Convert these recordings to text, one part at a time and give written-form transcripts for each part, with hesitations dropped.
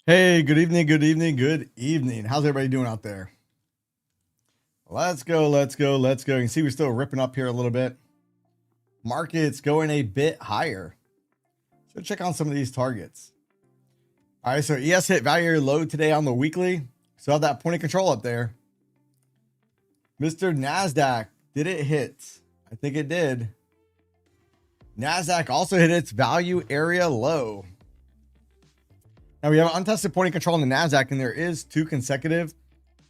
Hey, good evening, good evening, good evening. How's everybody doing out there? Let's go, let's go, let's go. You can see we're still ripping up here a little bit. Market's going a bit higher. So check on some of these targets. All right, so ES hit value area low today on the weekly. So have that point of control up there. Mr. NASDAQ, did it hit? I think it did. NASDAQ also hit its value area low. Now we have an untested point of control in the NASDAQ, and there is 2 consecutive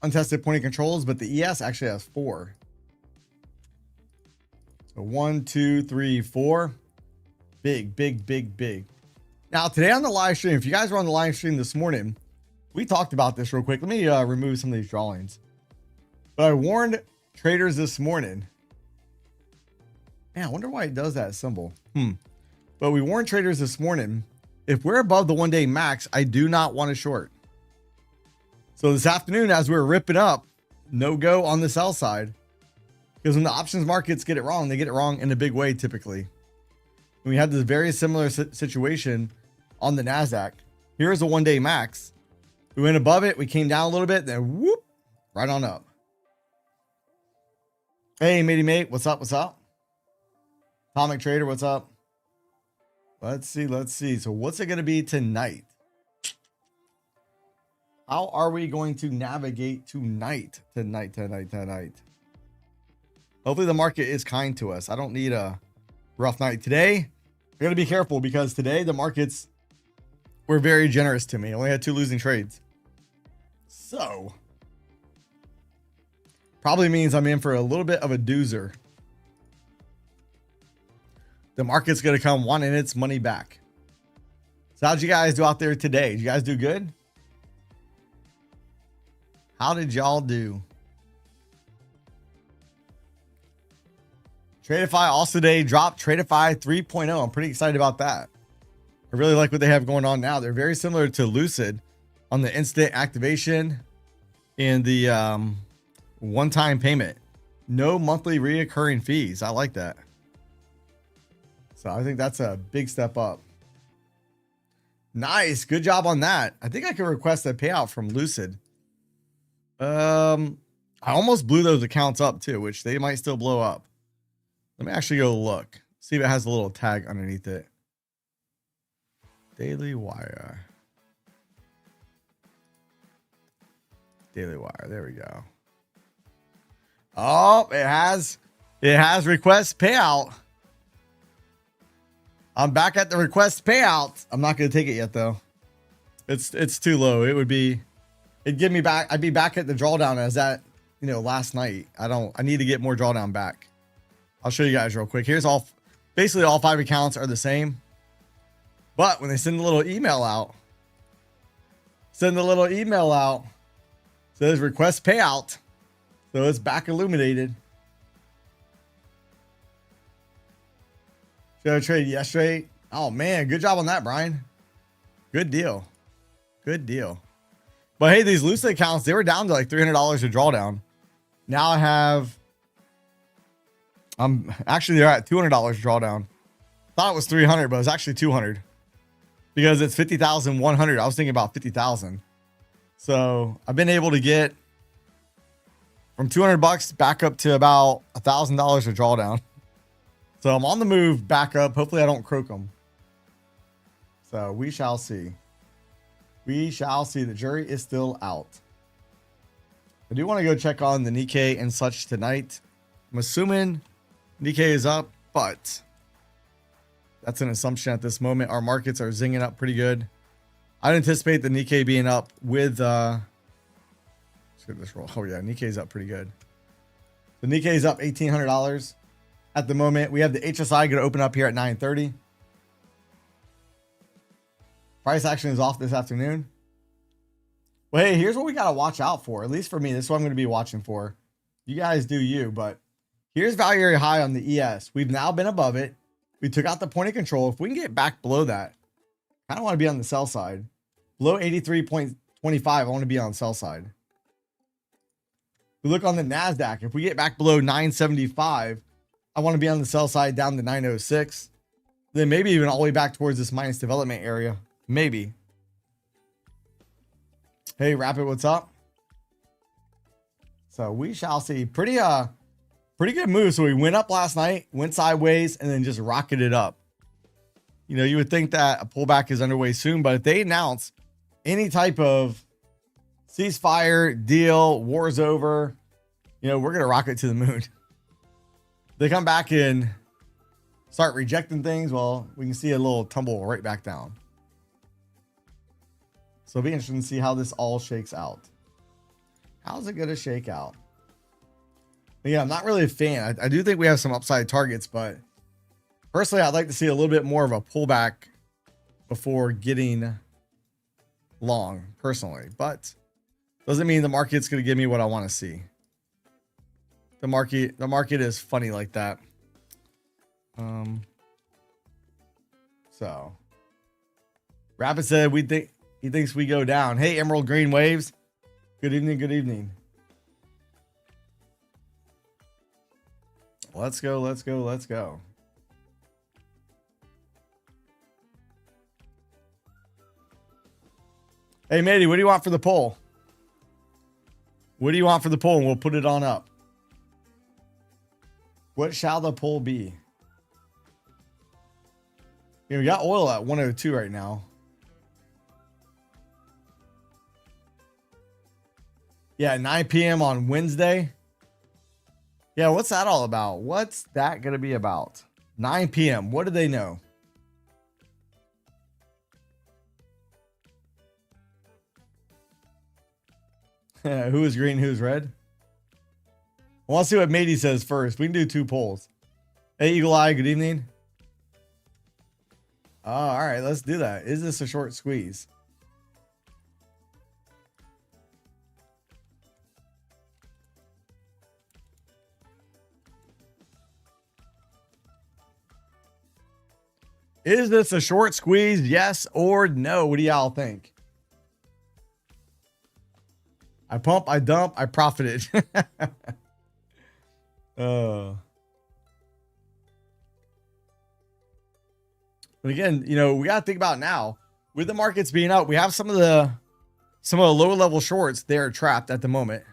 untested point of controls, but the ES actually has 4. So 1, 2, 3, 4. Big, big, big, big. Now today on the live stream, if you guys were on the live stream this morning, we talked about this real quick. Let me remove some of these drawings. But I warned traders this morning. Man, I wonder why it does that symbol. But we warned traders this morning. If we're above the 1-day max, I do not want to short. So this afternoon, as we're ripping up, no go on the sell side. Because when the options markets get it wrong, they get it wrong in a big way typically. And we had this very similar situation on the NASDAQ. Here's a 1-day max. We went above it. We came down a little bit. Then whoop, right on up. Hey, matey mate. What's up? What's up? Atomic Trader, what's up? Let's see. Let's see. So what's it going to be tonight? How are we going to navigate tonight? Tonight. Hopefully the market is kind to us. I don't need a rough night today. I got to be careful because today the markets were very generous to me. I only had 2 losing trades. So probably means I'm in for a little bit of a doozer. The market's going to come wanting its money back. So how'd you guys do out there today? Did you guys do good? How did y'all do? Tradeify also today dropped Tradeify 3.0. I'm pretty excited about that. I really like what they have going on now. They're very similar to Lucid on the instant activation and the one-time payment. No monthly reoccurring fees. I like that. So I think that's a big step up. Nice. Good job on that. I think I could request a payout from Lucid. I almost blew those accounts up too, which they might still blow up. Let me actually go look. See if it has a little tag underneath it. Daily Wire. Daily Wire. There we go. Oh, it has request payout. I'm back at the request payout. I'm not going to take it yet though. It's too low. It'd give me back. I'd be back at the drawdown as that, last night. I need to get more drawdown back. I'll show you guys real quick. Here's basically all 5 accounts are the same. But when they send the little email out, says request payout. So it's back illuminated. Should I trade yesterday? Oh man, good job on that, Brian. Good deal. Good deal. But hey, these Lucid accounts, they were down to like $300 to drawdown. Now actually they're at $200 drawdown. Thought it was 300, but it's actually 200 because it's 50,100. I was thinking about 50,000. So I've been able to get from $200 back up to about $1,000 to drawdown. So I'm on the move back up. Hopefully I don't croak them. So we shall see. We shall see. The jury is still out. I do want to go check on the Nikkei and such tonight. I'm assuming Nikkei is up, but that's an assumption at this moment. Our markets are zinging up pretty good. I'd anticipate the Nikkei being up with let's get this roll. Oh yeah, Nikkei's up pretty good. The Nikkei's up $1,800 at the moment. We have the HSI going to open up here at 9:30. Price action is off this afternoon. Well, hey, here's what we got to watch out for. At least for me, this is what I'm going to be watching for. You guys do you, but here's value area high on the ES. We've now been above it. We took out the point of control. If we can get back below that, I don't want to be on the sell side. Below 83.25, I want to be on the sell side. We look on the NASDAQ. If we get back below 975, I want to be on the sell side down to 906. Then maybe even all the way back towards this minus development area. Maybe. Hey, Rapid, what's up? So we shall see. Pretty good move. So we went up last night, went sideways, and then just rocketed up. You know, you would think that a pullback is underway soon, but if they announce any type of ceasefire, deal, war's over, you know, we're going to rocket to the moon. They come back and start rejecting things. Well, we can see a little tumble right back down. So it'll be interesting to see how this all shakes out. How's it going to shake out? But yeah, I'm not really a fan. I do think we have some upside targets, but personally, I'd like to see a little bit more of a pullback before getting long, personally. But doesn't mean the market's going to give me what I want to see. The market is funny like that. So Rapid said he thinks we go down. Hey, Emerald Green Waves. Good evening. Good evening. Let's go. Let's go. Let's go. Hey, matey, what do you want for the poll? What do you want for the poll? And we'll put it on up. What shall the poll be? You know, we got oil at 102 right now. Yeah, 9 p.m. on Wednesday. Yeah, what's that all about? What's that going to be about? 9 p.m. What do they know? Who is green? Who's red? I want to see what Matey says first. We can do 2 polls. Hey, Eagle Eye, good evening. Oh, all right, let's do that. Is this a short squeeze? Is this a short squeeze? Yes or no? What do y'all think? I pump, I dump, I profited. But again, you know, we got to think about now with the markets being up, we have some of the lower level shorts. They're trapped at the moment.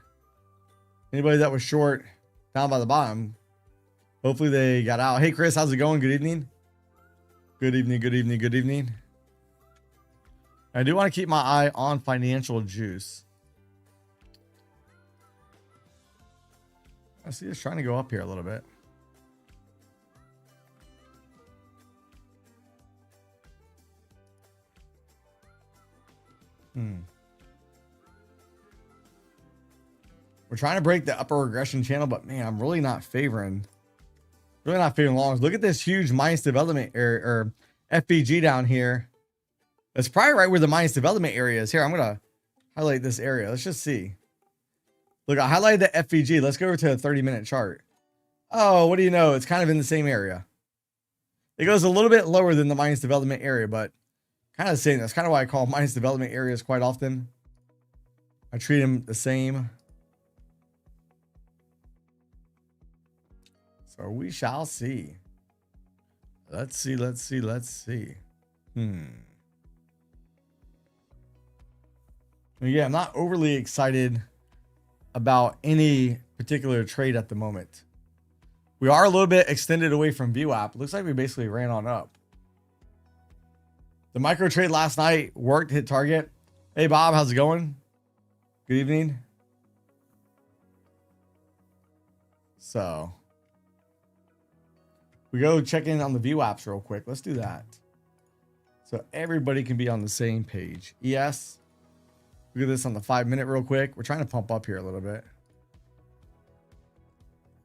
Anybody that was short down by the bottom, hopefully they got out. Hey, Chris, how's it going? Good evening. Good evening. Good evening. Good evening. I do want to keep my eye on financial juice. I see it's trying to go up here a little bit. We're trying to break the upper regression channel, but man, I'm really not favoring longs. Look at this huge minus development area or FBG down here. That's probably right where the minus development area is. Here, I'm gonna highlight this area. Let's just see. Look, I highlighted the FBG. Let's go over to a 30-minute chart. Oh, what do you know? It's kind of in the same area. It goes a little bit lower than the minus development area, but kind of the same. That's kind of why I call minus development areas quite often. I treat them the same. So we shall see. Let's see. Let's see. Let's see. Yeah, I'm not overly excited about any particular trade at the moment. We are a little bit extended away from VWAP. Looks like we basically ran on up. The micro trade last night worked, hit target. Hey, Bob, how's it going? Good evening. So we go check in on the VWAPs real quick. Let's do that. So everybody can be on the same page. ES. Look at this on the 5-minute real quick. We're trying to pump up here a little bit.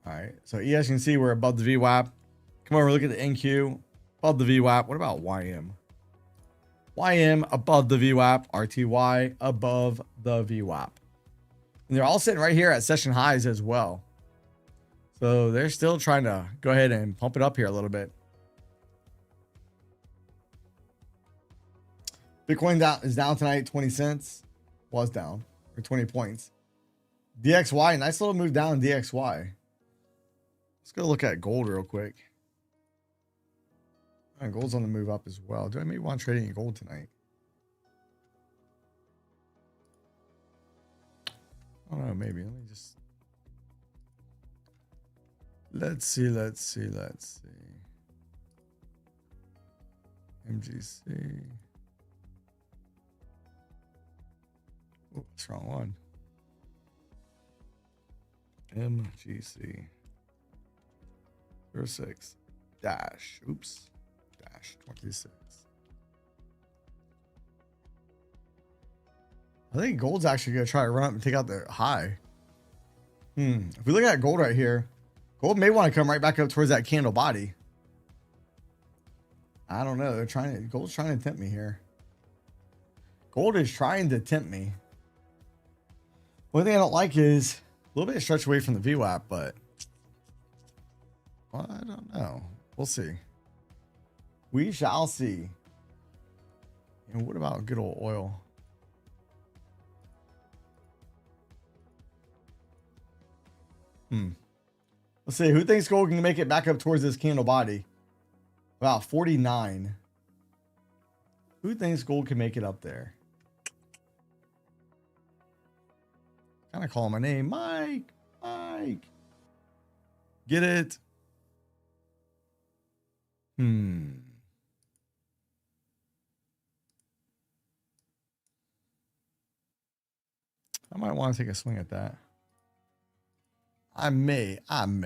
All right. So ES, you can see we're above the VWAP. Come over, look at the NQ. Above the VWAP. What about YM? YM above the VWAP. RTY above the VWAP. And they're all sitting right here at session highs as well. So they're still trying to go ahead and pump it up here a little bit. Bitcoin is down tonight, 20 cents. Was down for 20 points. DXY, nice little move down DXY. Let's go look at gold real quick. All right, gold's on the move up as well. Do I maybe want to trade any gold tonight? I don't know, maybe. Let me just, let's see. MGC. Oh, that's the wrong one. MGC 06 dash, oops, dash 26. I think gold's actually going to try to run up and take out the high. If we look at gold right here, gold may want to come right back up towards that candle body. I don't know. Gold's trying to tempt me here. Gold is trying to tempt me. One thing I don't like is a little bit of stretch away from the VWAP, but well, I don't know. We'll see. We shall see. And what about good old oil? Let's see. Who thinks gold can make it back up towards this candle body? About 49. Who thinks gold can make it up there? Kind of calling my name. Mike. Get it? I might want to take a swing at that. I may. I don't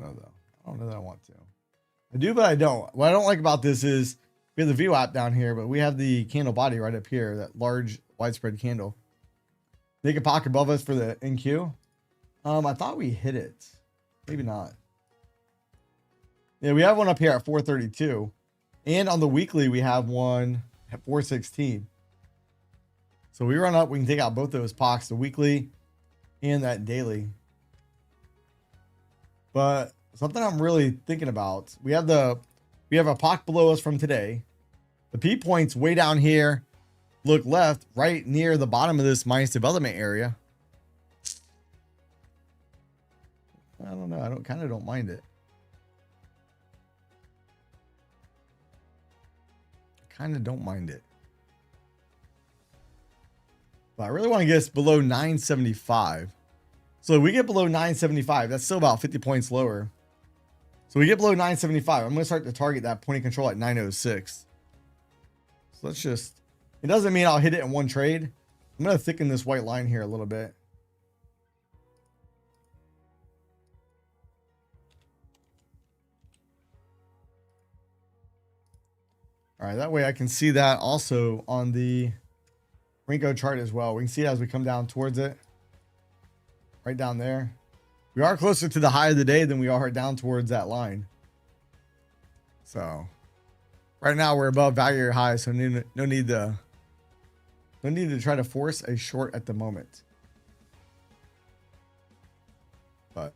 know though. I don't know that I want to. I do, but I don't. What I don't like about this is we have the VWAP down here, but we have the candle body right up here, that large widespread candle. Make a pocket above us for the NQ. I thought we hit it. Maybe not. Yeah, we have one up here at 432. And on the weekly, we have one at 416. So we run up, we can take out both those pocs, the weekly and that daily. But something I'm really thinking about, we have a POC below us from today. The P points way down here. Look left, right near the bottom of this minus development area. I don't know. I kind of don't mind it. Kind of don't mind it. But I really want to get us below 975. So if we get below 975, that's still about 50 points lower. So we get below 975. I'm going to start to target that point of control at 906. So let's just, it doesn't mean I'll hit it in one trade. I'm going to thicken this white line here a little bit. All right, that way I can see that also on the Renko chart as well. We can see it as we come down towards it. Right down there. We are closer to the high of the day than we are down towards that line. So right now we're above value high, so no need to try to force a short at the moment. But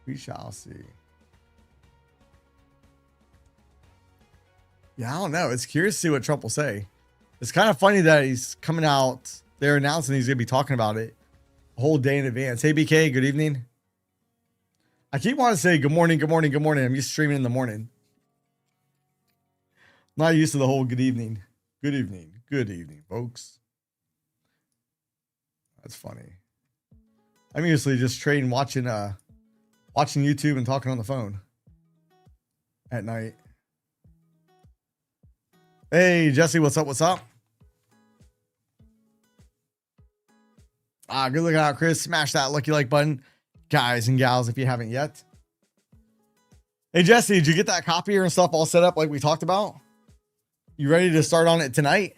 we shall see. Yeah, I don't know. It's curious to see what Trump will say. It's kind of funny that he's coming out there announcing he's going to be talking about it a whole day in advance. Hey, BK, good evening. I keep wanting to say good morning, good morning, good morning. I'm used to streaming in the morning. I'm not used to the whole good evening. Good evening. Good evening, folks. That's funny. I'm usually just trading, watching YouTube and talking on the phone at night. Hey, Jesse, what's up? What's up? Good looking out, Chris. Smash that lucky like button, guys and gals, if you haven't yet. Hey, Jesse, did you get that copier and stuff all set up like we talked about? You ready to start on it tonight?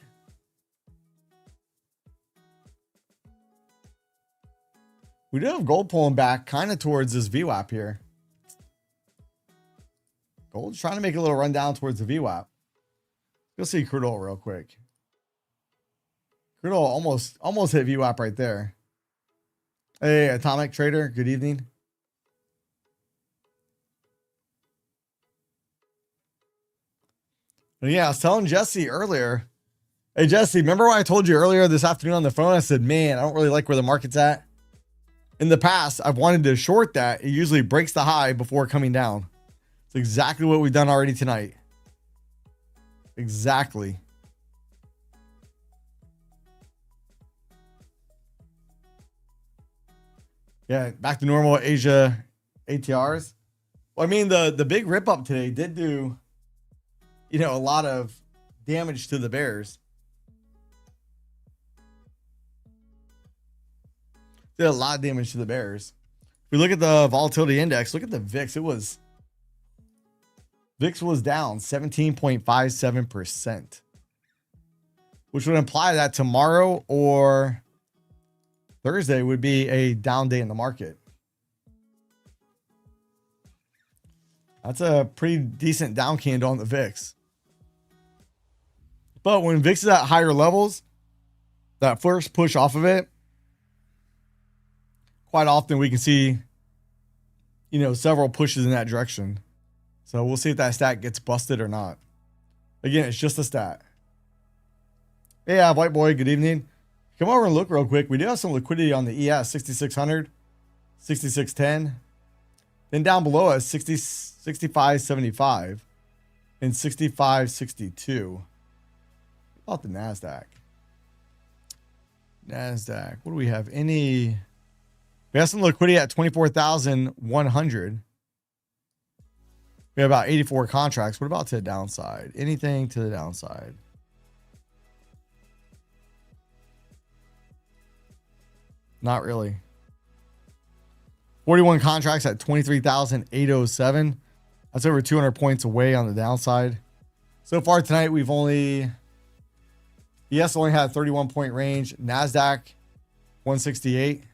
We do have gold pulling back kind of towards this VWAP here. Gold's trying to make a little run down towards the VWAP. You'll see crude oil real quick. Crude oil almost hit VWAP right there. Hey, Atomic Trader, good evening. But yeah, I was telling Jesse earlier. Hey, Jesse, remember what I told you earlier this afternoon on the phone? I said, man, I don't really like where the market's at. In the past, I've wanted to short that. It usually breaks the high before coming down. It's exactly what we've done already tonight. Exactly. Yeah, back to normal Asia ATRs. Well, I mean, the big rip up today did do, you know, a lot of damage to the bears. Did a lot of damage to the bears. If we look at the volatility index, look at the VIX. VIX was down 17.57%, which would imply that tomorrow or Thursday would be a down day in the market. That's a pretty decent down candle on the VIX. But when VIX is at higher levels, that first push off of it, quite often we can see, you know, several pushes in that direction. So we'll see if that stat gets busted or not. Again, it's just a stat. Hey, White Boy, good evening. Come over and look real quick. We do have some liquidity on the ES 6600, 6610. Then down below us, 65.75 and 65.62. What about the NASDAQ? NASDAQ. What do we have? We have some liquidity at 24,100. We have about 84 contracts. What about to the downside? Anything to the downside? Not really. 41 contracts at 23,807. That's over 200 points away on the downside. So far tonight, we've only had a 31 point range. NASDAQ 168,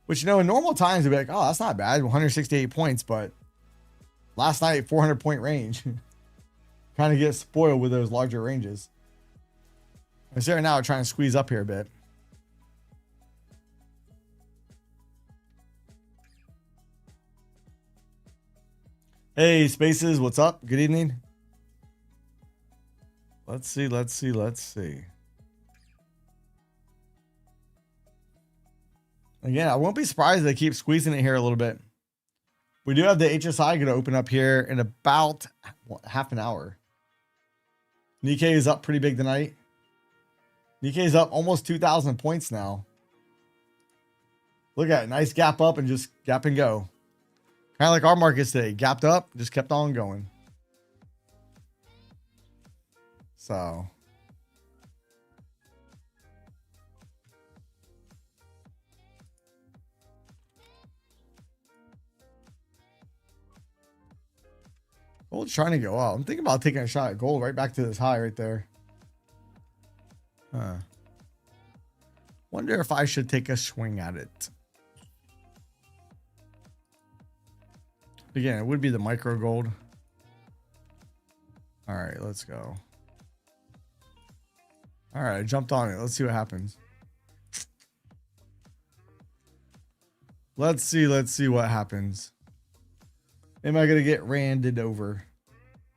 which, you know, in normal times we'd be like, oh, that's not bad, 168 points. But last night, 400 point range. Kind of get spoiled with those larger ranges. And so right now, we're trying to squeeze up here a bit. Hey, Spaces, what's up? Good evening. Let's see. Again, I won't be surprised if they keep squeezing it here a little bit. We do have the HSI going to open up here in about half an hour. Nikkei is up pretty big tonight. Nikkei is up almost 2,000 points now. Look at it. Nice gap up and just gap and go. Kind of like our markets today. Gapped up, just kept on going. So. Gold's trying to go out. I'm thinking about taking a shot at gold right back to this high right there. Wonder if I should take a swing at it. Again, it would be the micro gold. All right, let's go. All right, I jumped on it. Let's see what happens. Let's see what happens. Am I going to get randed over?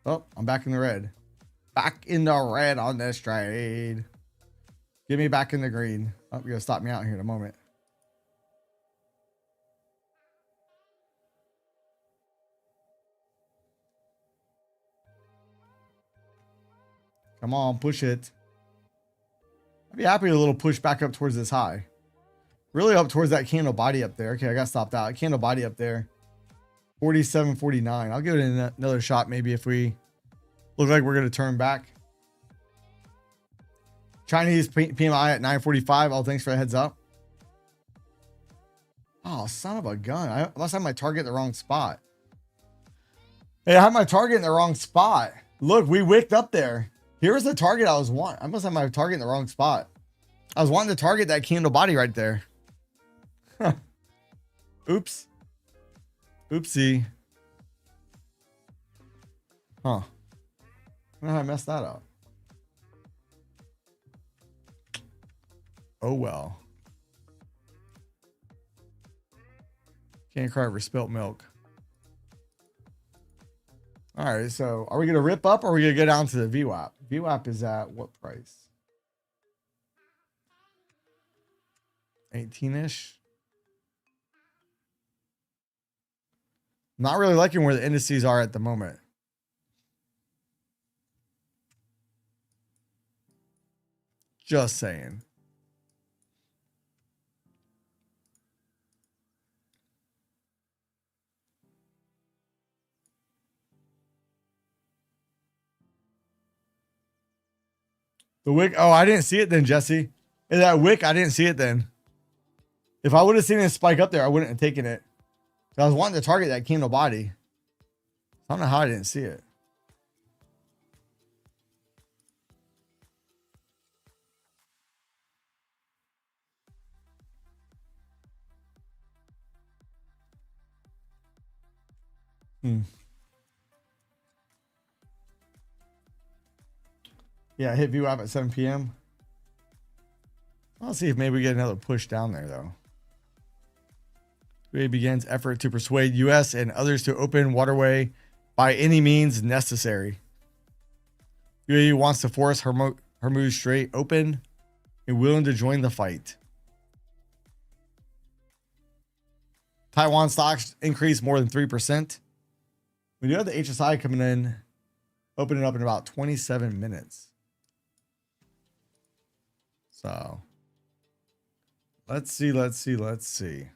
Oh, I'm back in the red. Back in the red on this trade. Get me back in the green. Oh, you're going to stop me out here in a moment. Come on, push it. I'd be happy with a little push back up towards this high. Really up towards that candle body up there. Okay, I got stopped out. Candle body up there. 47.49. I'll give it another shot maybe if we look like we're going to turn back. Chinese PMI at 945. Oh, thanks for the heads up. Oh, son of a gun. I must have my target in the wrong spot. Hey, I have my target in the wrong spot. Look, we wicked up there. Here's the target I was wanting. I must have my target in the wrong spot. I was wanting to target that candle body right there. Oops. Oopsie. Huh. I don't know how I messed that up. Oh well. Can't cry over spilt milk. All right, so are we going to rip up or are we going to go down to the VWAP? VWAP is at what price? 18-ish. Not really liking where the indices are at the moment. Just saying. The wick. Oh, I didn't see it then, Jesse. In that wick, I didn't see it then. If I would have seen it spike up there, I wouldn't have taken it. I was wanting to target that candle body. I don't know how I didn't see it. Yeah, I hit VWAP at 7 p.m. I'll see if maybe we get another push down there, though. UAE begins effort to persuade U.S. and others to open waterway by any means necessary. UAE wants to force Hormuz Strait open and willing to join the fight. Taiwan stocks increased more than 3%. We do have the HSI coming in, opening up in about 27 minutes. So let's see.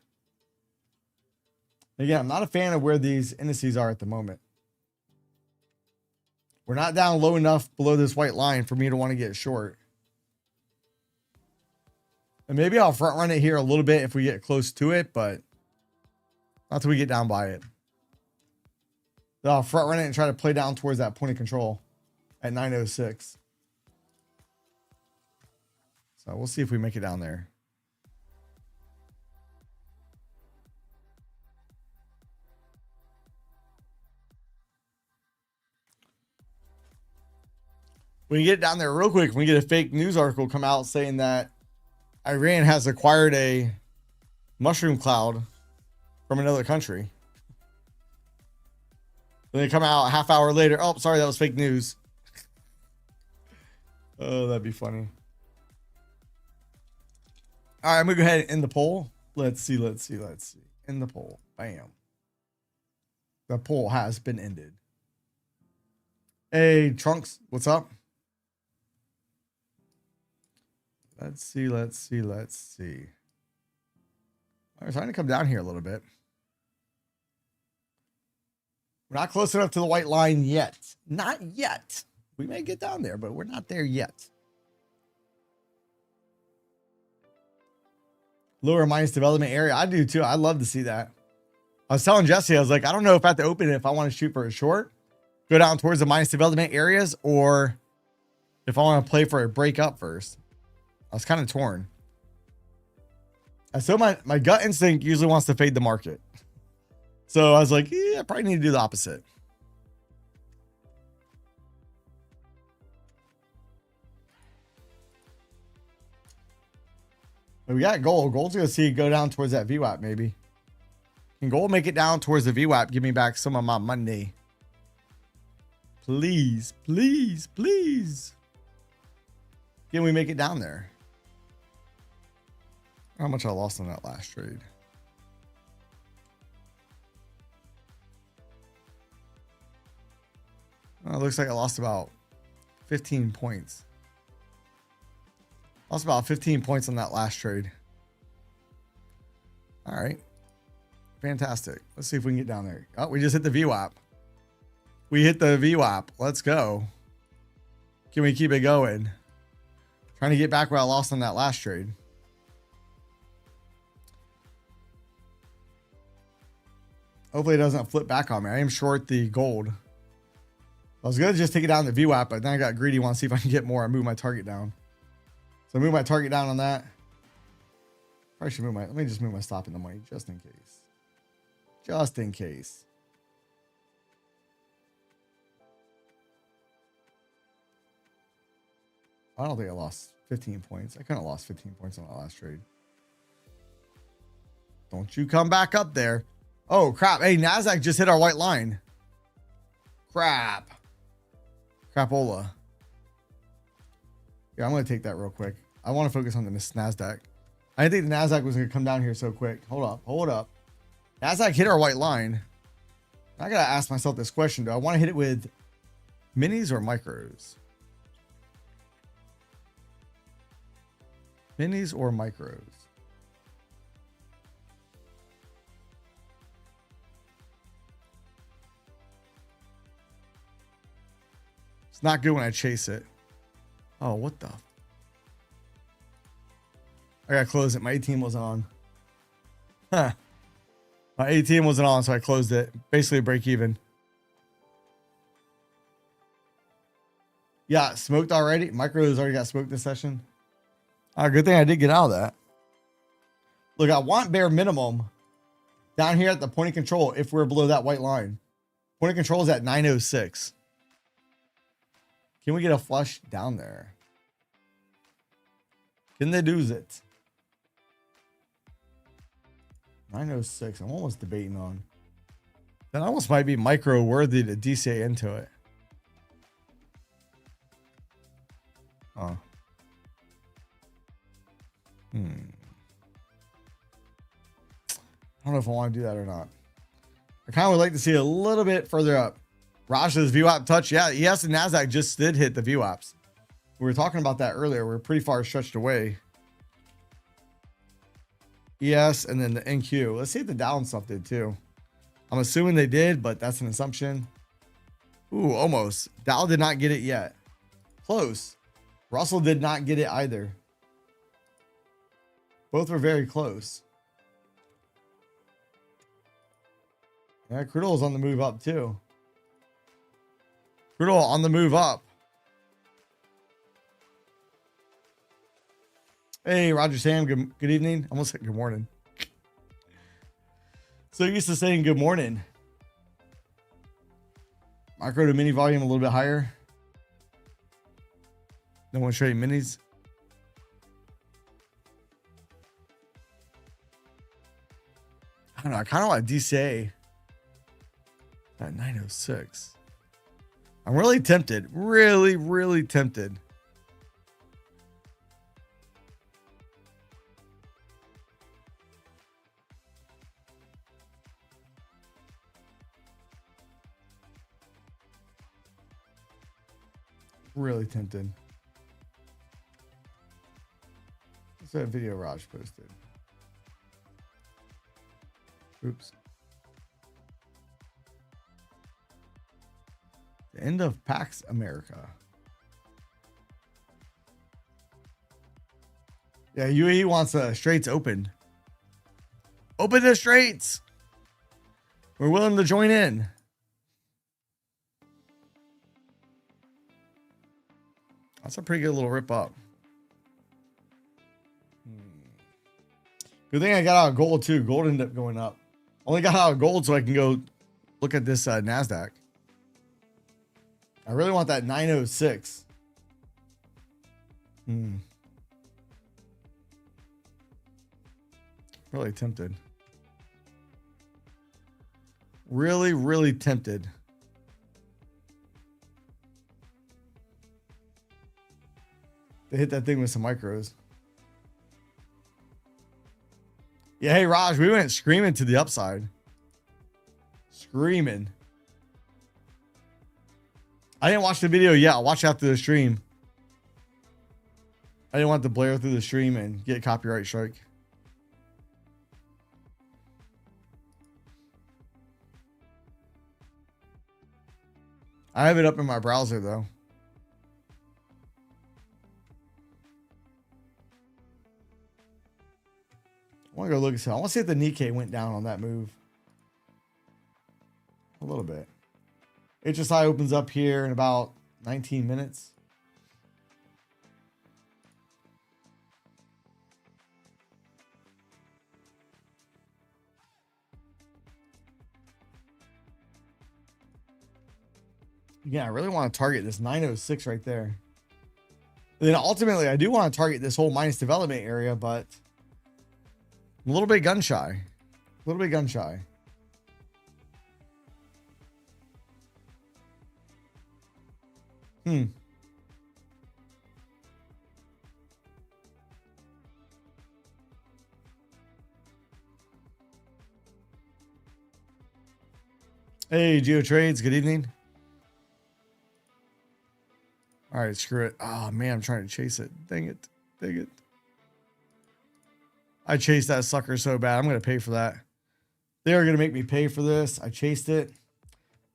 Again, I'm not a fan of where these indices are at the moment. We're not down low enough below this white line for me to want to get short. And maybe I'll front run it here a little bit if we get close to it, but not till we get down by it. Then I'll front run it and try to play down towards that point of control at 906. So we'll see if we make it down there. When you get down there real quick, we get a fake news article come out saying that Iran has acquired a mushroom cloud from another country. Then they come out a half hour later. Oh, sorry, that was fake news. Oh, that'd be funny. All right, I'm gonna go ahead and end the poll. Let's see. End the poll. Bam. The poll has been ended. Hey, Trunks, what's up? Let's see. All right, trying to come down here a little bit. We're not close enough to the white line yet. Not yet. We may get down there, but we're not there yet. Lower minus development area. I do too. I'd love to see that. I was telling Jesse, I was like, I don't know if I have to open it if I want to shoot for a short, go down towards the minus development areas, or if I want to play for a break up first. I was kind of torn. And so my gut instinct usually wants to fade the market. So I was like, yeah, I probably need to do the opposite. But we got gold. Gold's going to see it go down towards that VWAP maybe. Can gold make it down towards the VWAP? Give me back some of my money. Please. Can we make it down there? How much I lost on that last trade? Well, it looks like I lost about 15 points. Lost about 15 points on that last trade. All right. Fantastic. Let's see if we can get down there. Oh, we just hit the VWAP. We hit the VWAP. Let's go. Can we keep it going? Trying to get back where I lost on that last trade. Hopefully it doesn't flip back on me. I am short the gold. I was going to just take it down the VWAP, but then I got greedy. Want to see if I can get more. I move my target down. So I move my target down on that. Probably should move let me just move my stop in the money just in case. Just in case. I don't think I lost 15 points. I couldn't have lost 15 points on that last trade. Don't you come back up there. Oh, crap. Hey, NASDAQ just hit our white line. Crap. Crapola. Yeah, I'm going to take that real quick. I want to focus on the NASDAQ. I didn't think the NASDAQ was going to come down here so quick. Hold up. NASDAQ hit our white line. I gotta ask myself this question. Do I want to hit it with minis or micros? Minis or micros? It's not good when I chase it. Oh, what the? I gotta close it. My ATM wasn't on. Huh. My ATM wasn't on, so I closed it. Basically, break even. Yeah, smoked already. Micros already got smoked this session. Good thing I did get out of that. Look, I want bare minimum down here at the point of control if we're below that white line. Point of control is at 906. Can we get a flush down there? Can they do it? 906. I'm almost debating on. That almost might be micro worthy to DCA into it. Oh. I don't know if I want to do that or not. I kind of would like to see a little bit further up. Raj says VWAP touch. Yeah, ES and NASDAQ just did hit the VWAPs. We were talking about that earlier. We're pretty far stretched away. ES and then the NQ. Let's see if the Dow and stuff did too. I'm assuming they did, but that's an assumption. Ooh, almost. Dow did not get it yet. Close. Russell did not get it either. Both were very close. Yeah, crude oil is on the move up too. Crude oil on the move up. Hey, Roger Sam. Good evening. I almost said good morning. So used to saying good morning. Micro to mini volume a little bit higher. No one trading minis. I don't know. I kind of want DCA at 906. I'm really tempted. Really tempted. Really tempted. What's that video Raj posted? Oops. The end of Pax America. Yeah, UAE wants the straits open. Open the straits. We're willing to join in. That's a pretty good little rip up. Good thing I got out of gold too. Gold ended up going up. Only got out of gold so I can go look at this NASDAQ. I really want that 906. Really tempted. Really tempted. They hit that thing with some micros. Yeah, hey Raj, we went screaming to the upside. Screaming. I didn't watch the video yet. I'll watch after the stream. I didn't want to blare through the stream and get copyright strike. I have it up in my browser though. I want to go look at this. I want to see if the Nikkei went down on that move. A little bit. HSI opens up here in about 19 minutes. Yeah, I really want to target this 906 right there. And then ultimately, I do want to target this whole minus development area, but I'm a little bit gun shy. A little bit gun shy. Hey, Geo Trades. Good evening. All right, screw it. Oh, man, I'm trying to chase it. Dang it. Dang it. I chased that sucker so bad. I'm going to pay for that. They are going to make me pay for this. I chased it.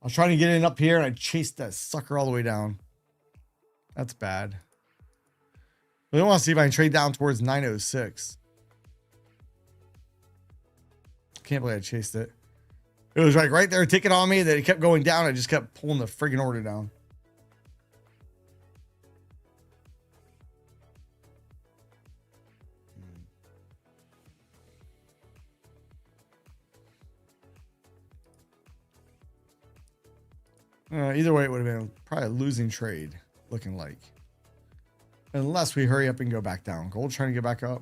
I was trying to get it up here, and I chased that sucker all the way down. That's bad. I want to see if I can trade down towards 906. Can't believe I chased it. It was like right there, ticking on me that it kept going down. I just kept pulling the friggin' order down. Either way, it would have been probably a losing trade, looking like. Unless we hurry up and go back down. Gold trying to get back up.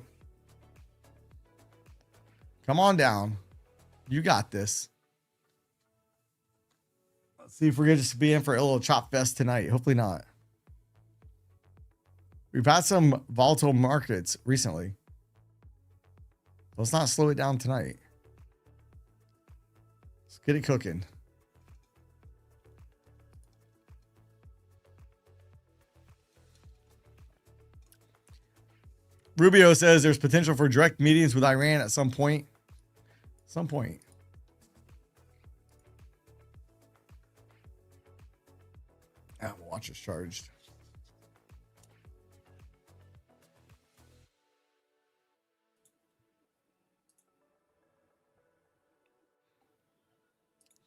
Come on down. You got this. Let's see if we're going to just be in for a little chop fest tonight. Hopefully not. We've had some volatile markets recently. Let's not slow it down tonight. Let's get it cooking. Rubio says there's potential for direct meetings with Iran at some point. Some point. Apple Watch is charged.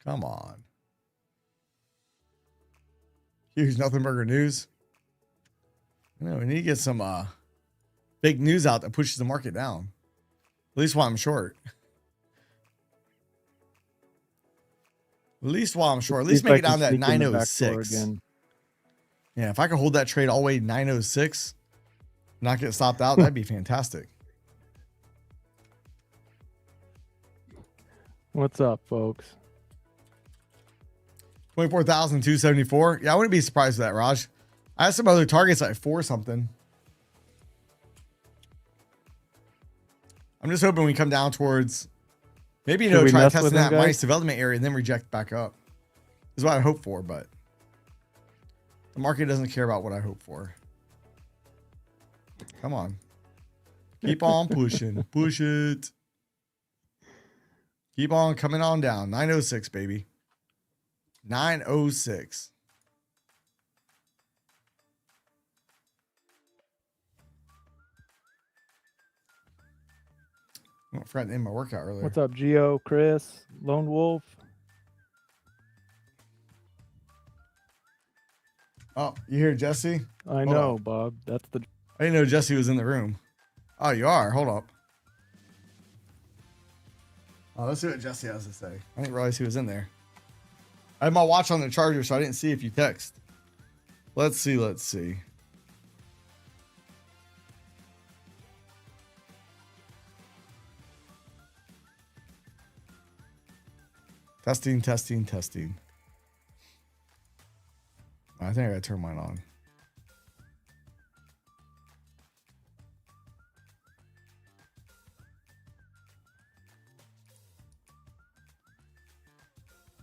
Come on. Huge Nothing Burger news. No, we need to get some big news out that pushes the market down. At least while I'm short. At least while I'm short. At least make it down to that 906. Yeah, if I could hold that trade all the way 906, not get stopped out, that'd be fantastic. What's up, folks? 24,274. Yeah, I wouldn't be surprised with that, Raj. I have some other targets like 4 something. I'm just hoping we come down towards maybe, try testing that minus development area and then reject back up. Is what I hope for, but the market doesn't care about what I hope for. Come on. Keep on pushing. Push it. Keep on coming on down. 906, baby. 906. Oh, I forgot to end my workout earlier. What's up, Geo, Chris, Lone Wolf? Oh, you hear Jesse? I know, Bob. That's the... I didn't know Jesse was in the room. Oh, you are? Hold up. Oh, let's see what Jesse has to say. I didn't realize he was in there. I had my watch on the charger, so I didn't see if you text. Let's see. Let's see. Testing, testing, testing. I think I gotta turn mine on.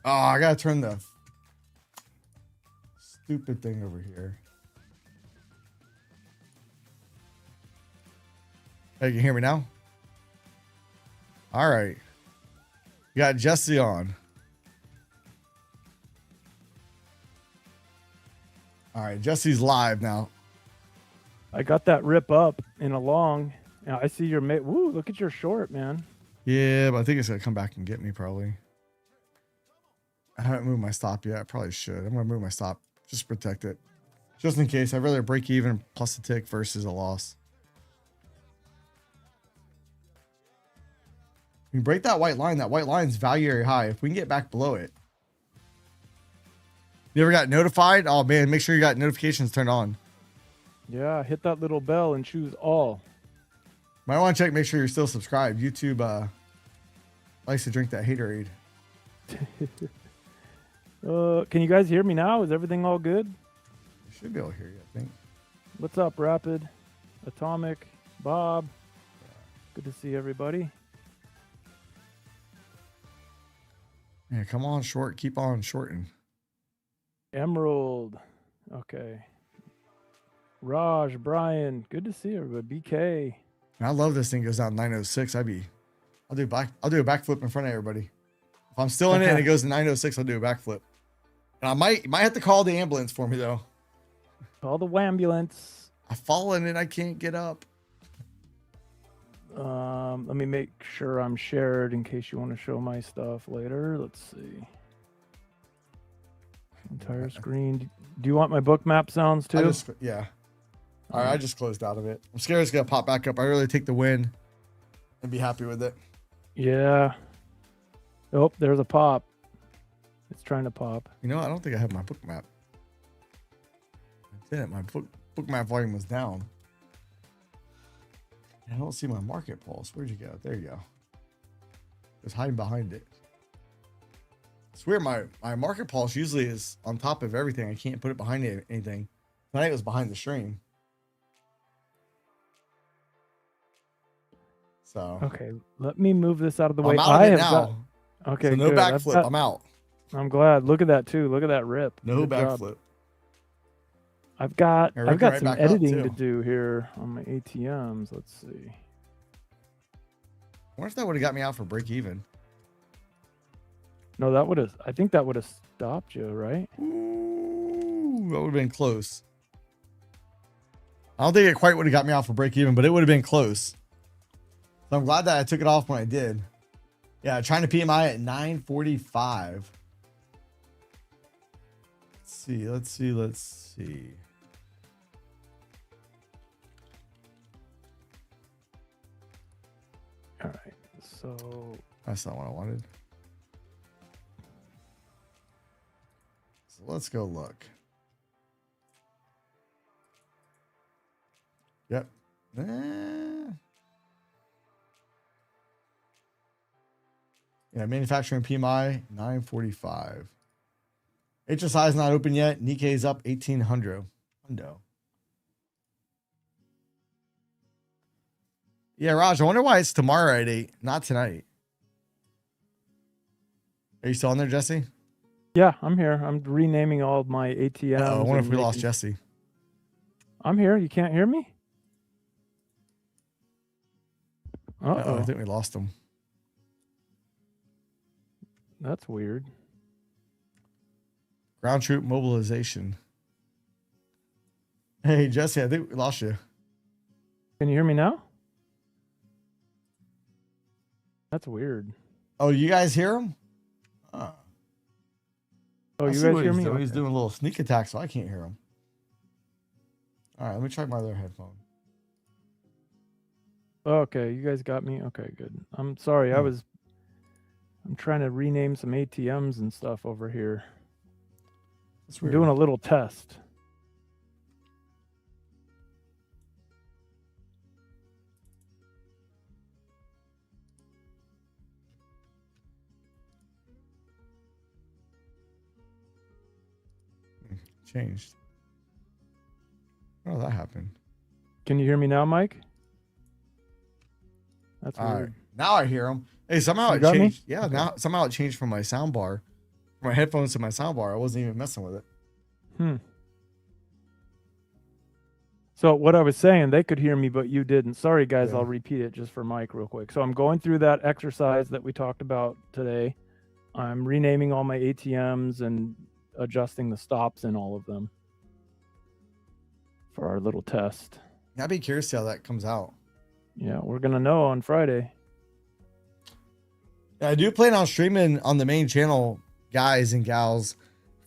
Oh, I gotta turn the stupid thing over here. Hey, you can hear me now? All right. You got Jesse on. All right, Jesse's live now. I got that rip up in a long. I see your mate. Woo, look at your short, man. Yeah, but I think it's gonna come back and get me probably. I haven't moved my stop yet. I probably should. I'm gonna move my stop just to protect it. Just in case. I'd rather break even plus a tick versus a loss. We break that white line. That white line's value area high. If we can get back below it. You ever got notified? Oh man, make sure you got notifications turned on. Yeah, hit that little bell and choose all. Might want to check, make sure you're still subscribed. YouTube likes to drink that haterade. Can you guys hear me now? Is everything all good? You should be able to hear you, I think. What's up, Rapid, Atomic, Bob? Good to see everybody. Yeah, come on, short. Keep on shorting. Emerald. Okay. Raj, Brian, good to see everybody. BK. I love this thing goes down 906. I'll do a backflip in front of everybody. If I'm still in it and it goes to 906, I'll do a backflip. And I might have to call the ambulance for me though. Call the wambulance. I've fallen and I can't get up. Let me make sure I'm shared in case you want to show my stuff later. Let's see. Entire screen. Do you want my book map sounds too? Yeah. All right, I just closed out of it. I'm scared it's gonna pop back up. I really take the win and be happy with it. Yeah. Oh, there's a pop. It's trying to pop. You know, I don't think I have my book map. I didn't. My book map volume was down. I don't see my market pulse. Where'd you go? There you go. It's hiding behind it. It's weird. My market pulse usually is on top of everything. I can't put it behind anything. Tonight it was behind the stream. So okay, let me move this out of the way. I'm out of it now. Okay, so no good. backflip. I'm out. I'm glad. Look at that too. Look at that rip. No backflip. I've got right some editing to do here on my ATMs. Let's see. I wonder if that would have got me out for break even. No, that would have. I think that would have stopped you, right? Ooh, that would have been close. I don't think it quite would have got me out for break even, but it would have been close. So I'm glad that I took it off when I did. Yeah, trying to PMI at 945. Let's see. All right, so that's not what I wanted. So let's go look. Yep. Yeah, manufacturing PMI 945. HSI is not open yet. Nikkei is up 1800. Yeah, Raj, I wonder why it's tomorrow at 8, not tonight. Are you still on there, Jesse? Yeah, I'm here. I'm renaming all of my ATMs. I wonder if we lost Jesse. I'm here. You can't hear me? Uh-oh. I think we lost him. That's weird. Ground troop mobilization. Hey, Jesse, I think we lost you. Can you hear me now? That's weird. Oh, you guys hear him? Oh, you guys hear me? He's doing a little sneak attack, so I can't hear him. All right, let me try my other headphone. Okay, you guys got me? Okay, good. I'm sorry. I'm trying to rename some ATMs and stuff over here. We're doing a little test. Changed. Oh, that happened. Can you hear me now, Mike? That's all weird. Right. Now I hear him. Hey, somehow it changed. Yeah, okay. Now somehow it changed from my sound bar, from my headphones to my sound bar. I wasn't even messing with it. So what I was saying, they could hear me, but you didn't. Sorry, guys. Yeah. I'll repeat it just for Mike real quick. So I'm going through that exercise that we talked about today. I'm renaming all my ATMs and adjusting the stops in all of them for our little test. I'd be curious to see how that comes out. Yeah, we're going to know on Friday. Yeah, I do plan on streaming on the main channel, guys and gals,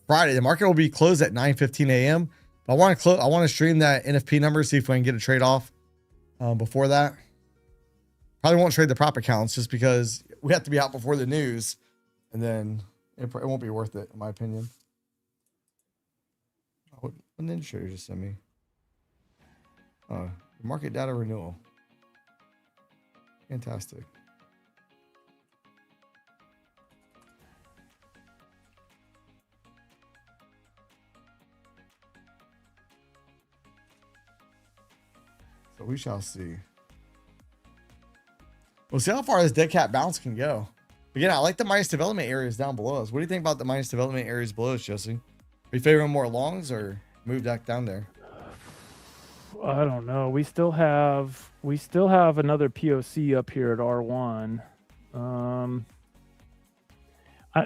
Friday. The market will be closed at 9:15 a.m. But I want to stream that NFP number, see if we can get a trade off before that. Probably won't trade the prop accounts just because we have to be out before the news, and then it won't be worth it, in my opinion. What ninja trader just sent me? Market data renewal. Fantastic. So we shall see. We'll see how far this dead cat bounce can go. Again, I like the minus development areas down below us. What do you think about the minus development areas below us, Jesse? Are you favoring more longs or move back down there? I don't know. We still have another POC up here at R1.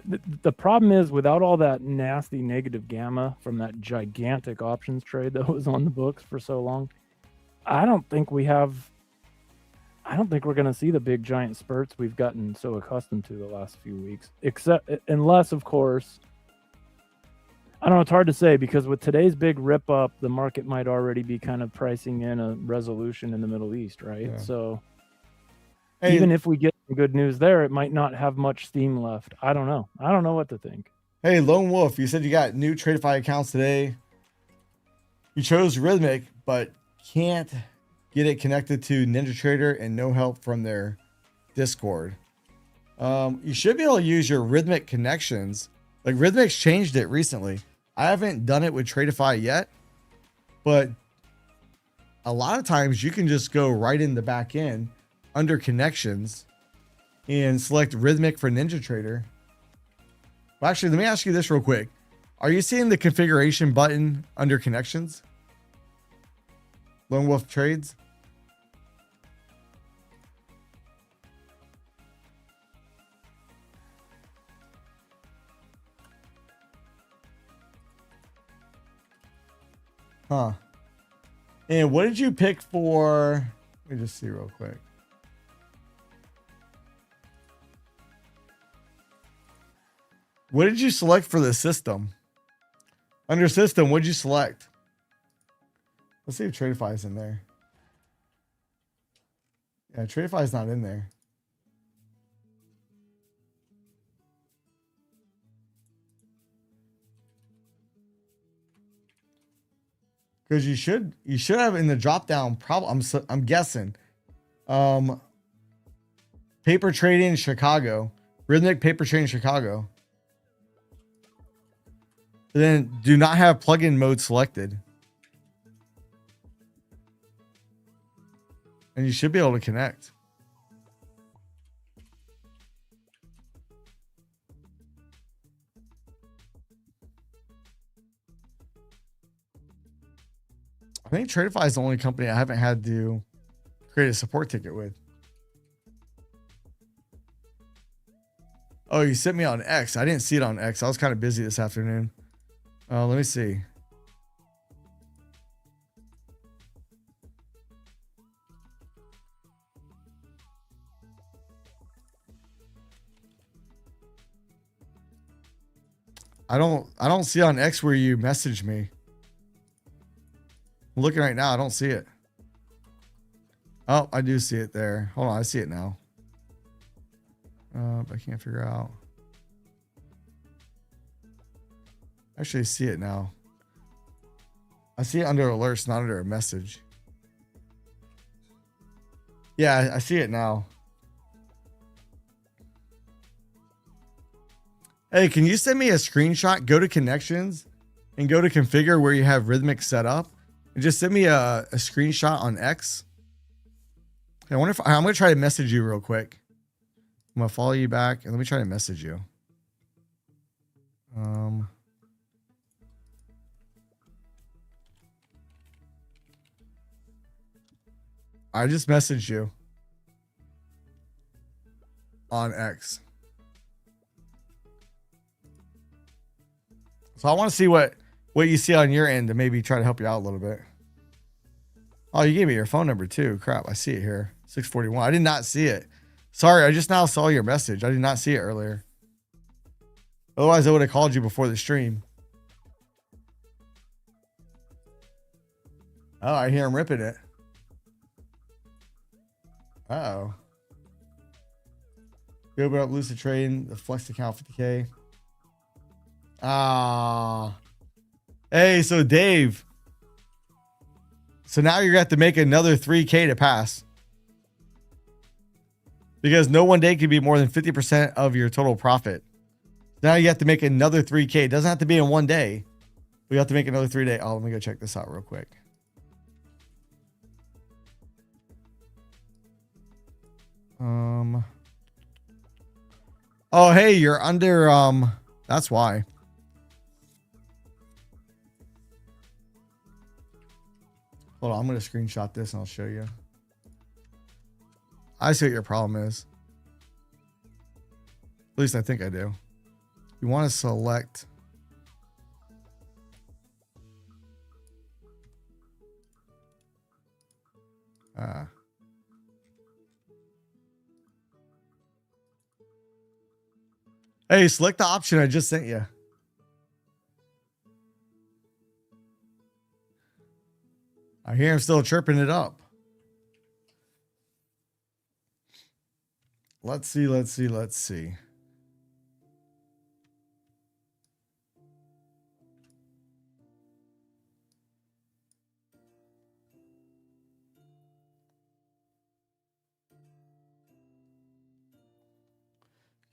The problem is, without all that nasty negative gamma from that gigantic options trade that was on the books for so long, I don't think we're going to see the big giant spurts we've gotten so accustomed to the last few weeks, unless, of course, I don't know. It's hard to say, because with today's big rip up, the market might already be kind of pricing in a resolution in the Middle East, right? Yeah. So even if we get some good news there, it might not have much steam left. I don't know. I don't know what to think. Hey, Lone Wolf, you said you got new Tradeify accounts today. You chose Rhythmic, but can't get it connected to NinjaTrader and no help from their Discord. You should be able to use your Rhythmic connections. Like, Rhythmic's changed it recently. I haven't done it with Tradeify yet, but a lot of times you can just go right in the back end under connections and select Rhythmic for NinjaTrader. Well, actually, let me ask you this real quick. Are you seeing the configuration button under connections? Lone Wolf Trades? Huh. And what did you pick for? Let me just see real quick. What did you select for the system? Under system, what did you select? Let's see if Tradeify is in there. Yeah, Tradeify is not in there. Because you should have in the drop down problem. I'm guessing. Paper trading Chicago. Rhythmic paper trading Chicago. Then do not have plugin mode selected. And you should be able to connect. I think Tradeify is the only company I haven't had to create a support ticket with. Oh, you sent me on X. I didn't see it on X. I was kind of busy this afternoon. Let me see. I don't see on X where you messaged me. I'm looking right now. I don't see it. Oh, I do see it there. Hold on. I see it now. I can't figure out. Actually, I see it now. I see it under alerts, not under a message. Yeah, I see it now. Hey, can you send me a screenshot? Go to connections and go to configure where you have Rhythmic set up. And just send me a screenshot on X. I wonder if I'm going to try to message you real quick. I'm going to follow you back and let me try to message you. I just messaged you on X. So I want to see what you see on your end to maybe try to help you out a little bit. Oh, you gave me your phone number too. Crap, I see it here. 641. I did not see it. Sorry, I just now saw your message. I did not see it earlier. Otherwise, I would have called you before the stream. Oh, I hear him ripping it. Uh-oh. You open up Lucid Trade, the Flex account 50K. Ah. Hey, so Dave. So now you're going to have to make another 3K to pass. Because no one day can be more than 50% of your total profit. Now you have to make another 3K. It doesn't have to be in one day. We have to make another 3 day. Oh, let me go check this out real quick. Oh, hey, you're under, that's why. Hold on, I'm going to screenshot this and I'll show you. I see what your problem is. At least I think I do. You want to select. Hey, select the option I just sent you. I hear him still chirping it up. Let's see.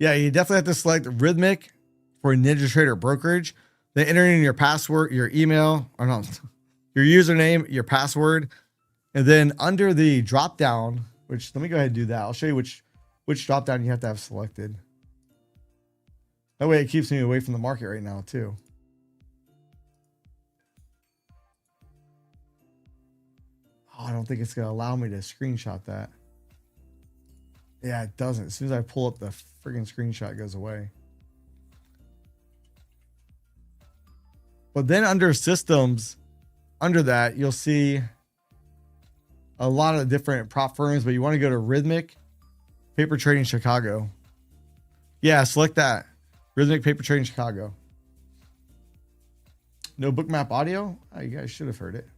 Yeah, you definitely have to select Rhythmic for NinjaTrader brokerage. Then enter in your password, your email, or not, your username, your password, and then under the drop down, which let me go ahead and do that. I'll show you which drop down you have to have selected. That way it keeps me away from the market right now too. Oh, I don't think it's gonna allow me to screenshot that. Yeah, it doesn't. As soon as I pull up the friggin' screenshot, it goes away. But then under systems, under that, you'll see a lot of different prop firms, but you want to go to Rhythmic Paper Trading Chicago. Yeah, select that. Rhythmic Paper Trading Chicago. No bookmap audio? Oh, you guys should have heard it.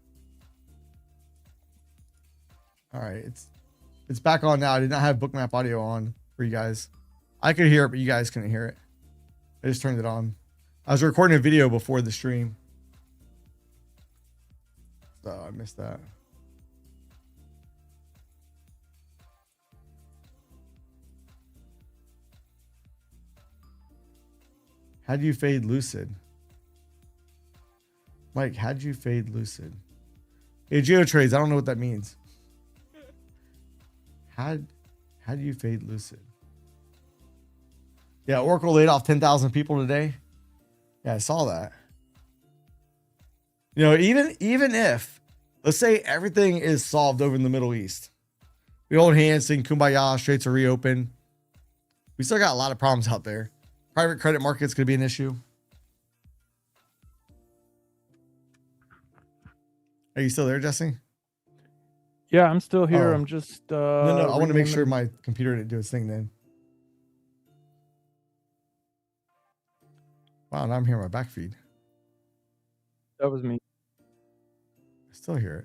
All right, it's back on now. I did not have bookmap audio on for you guys. I could hear it, but you guys couldn't hear it. I just turned it on. I was recording a video before the stream, so I missed that. How do you fade Lucid? Mike, how'd you fade Lucid? Hey, GeoTrades, I don't know what that means. How do you fade Lucid? Yeah, Oracle laid off 10,000 people today. Yeah, I saw that. You know, even if, let's say everything is solved over in the Middle East. We hold hands, sing Kumbaya, straits are reopened. We still got a lot of problems out there. Private credit markets could be an issue. Are you still there, Jesse? Yeah, I'm still here. Oh. I'm just no, I want to make sure my computer didn't do its thing then. Wow, now I'm hearing my back feed. That was me. I still hear it.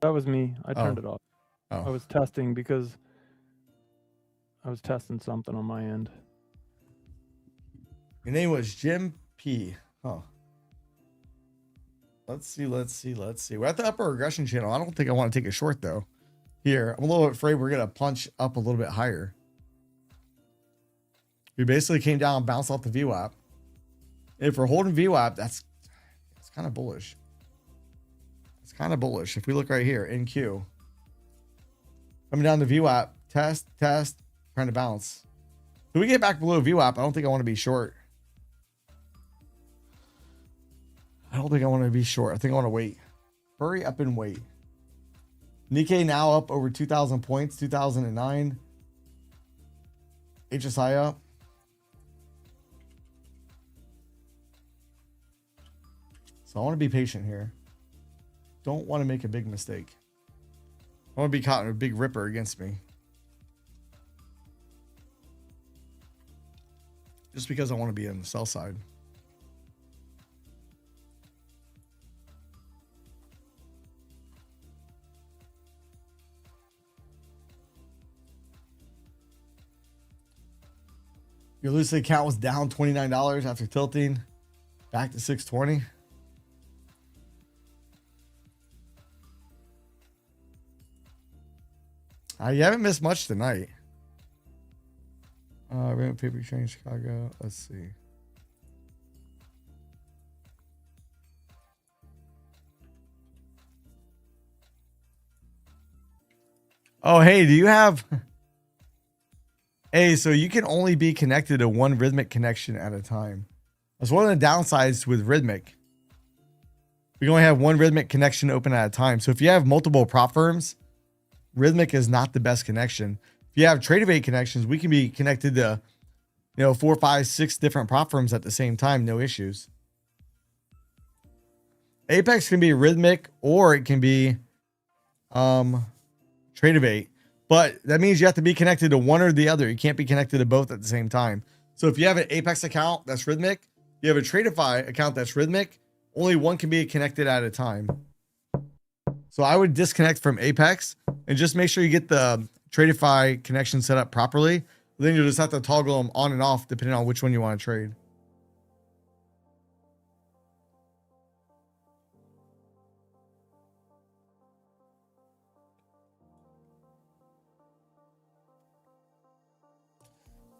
That was me. I turned it off. Oh. I was testing because I was testing something on my end. Your name was Jim P. Huh. Let's see. We're at the upper regression channel. I don't think I want to take a short though. Here, I'm a little afraid we're gonna punch up a little bit higher. We basically came down and bounced off the VWAP. If we're holding VWAP, that's kind of bullish. It's kind of bullish. If we look right here, NQ. Coming down to VWAP, test, trying to bounce. If we get back below VWAP, I don't think I want to be short. I think I want to wait. Hurry up and wait. Nikkei now up over 2,000 points, 2009. HSI up. So I want to be patient here. Don't want to make a big mistake. I want to be caught in a big ripper against me. Just because I want to be on the sell side. Your Lucid account was down $29 after tilting back to 620. You haven't missed much tonight. Rent paper train Chicago. Let's see. Oh, hey, do you have... Hey, so you can only be connected to one Rhythmic connection at a time. That's one of the downsides with Rhythmic. We can only have one Rhythmic connection open at a time. So if you have multiple prop firms, Rhythmic is not the best connection. If you have Tradeify connections, we can be connected to, 4, 5, 6 different prop firms at the same time, no issues. Apex can be Rhythmic or it can be Tradeify. But that means you have to be connected to one or the other. You can't be connected to both at the same time. So if you have an Apex account that's Rhythmic, you have a Tradeify account that's Rhythmic, only one can be connected at a time. So I would disconnect from Apex and just make sure you get the Tradeify connection set up properly. Then you'll just have to toggle them on and off depending on which one you want to trade.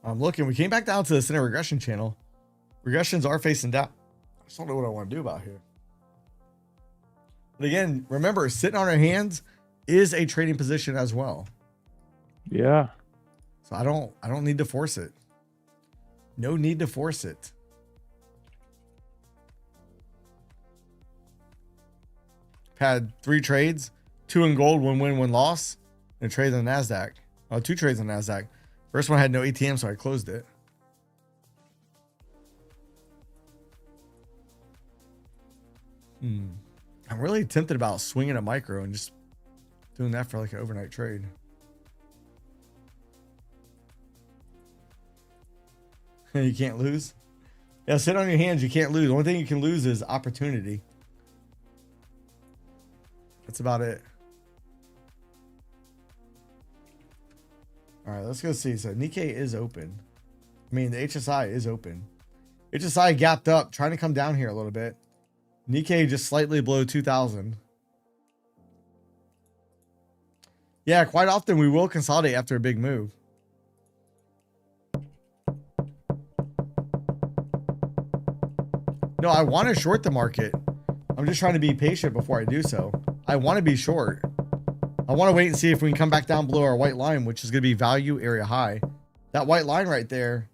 I'm looking. We came back down to the center regression channel. Regressions are facing down. I just don't know what I want to do about here. But again, remember, sitting on our hands is a trading position as well. Yeah. So I don't need to force it. No need to force it. Had 3 trades, 2 in gold, 1 win, 1 loss, and a trade on the NASDAQ. Oh, 2 trades on NASDAQ. First one had no ATM, so I closed it. I'm really tempted about swinging a micro and just doing that for like an overnight trade. You can't lose. Yeah, sit on your hands. You can't lose. The only thing you can lose is opportunity. That's about it. All right, let's go see. So Nikkei is open. I mean, the HSI is open. HSI gapped up, trying to come down here a little bit. Nikkei just slightly below 2,000. Yeah, quite often we will consolidate after a big move. No, I want to short the market. I'm just trying to be patient before I do so. I want to be short. I want to wait and see if we can come back down below our white line, which is going to be value area high. That white line right there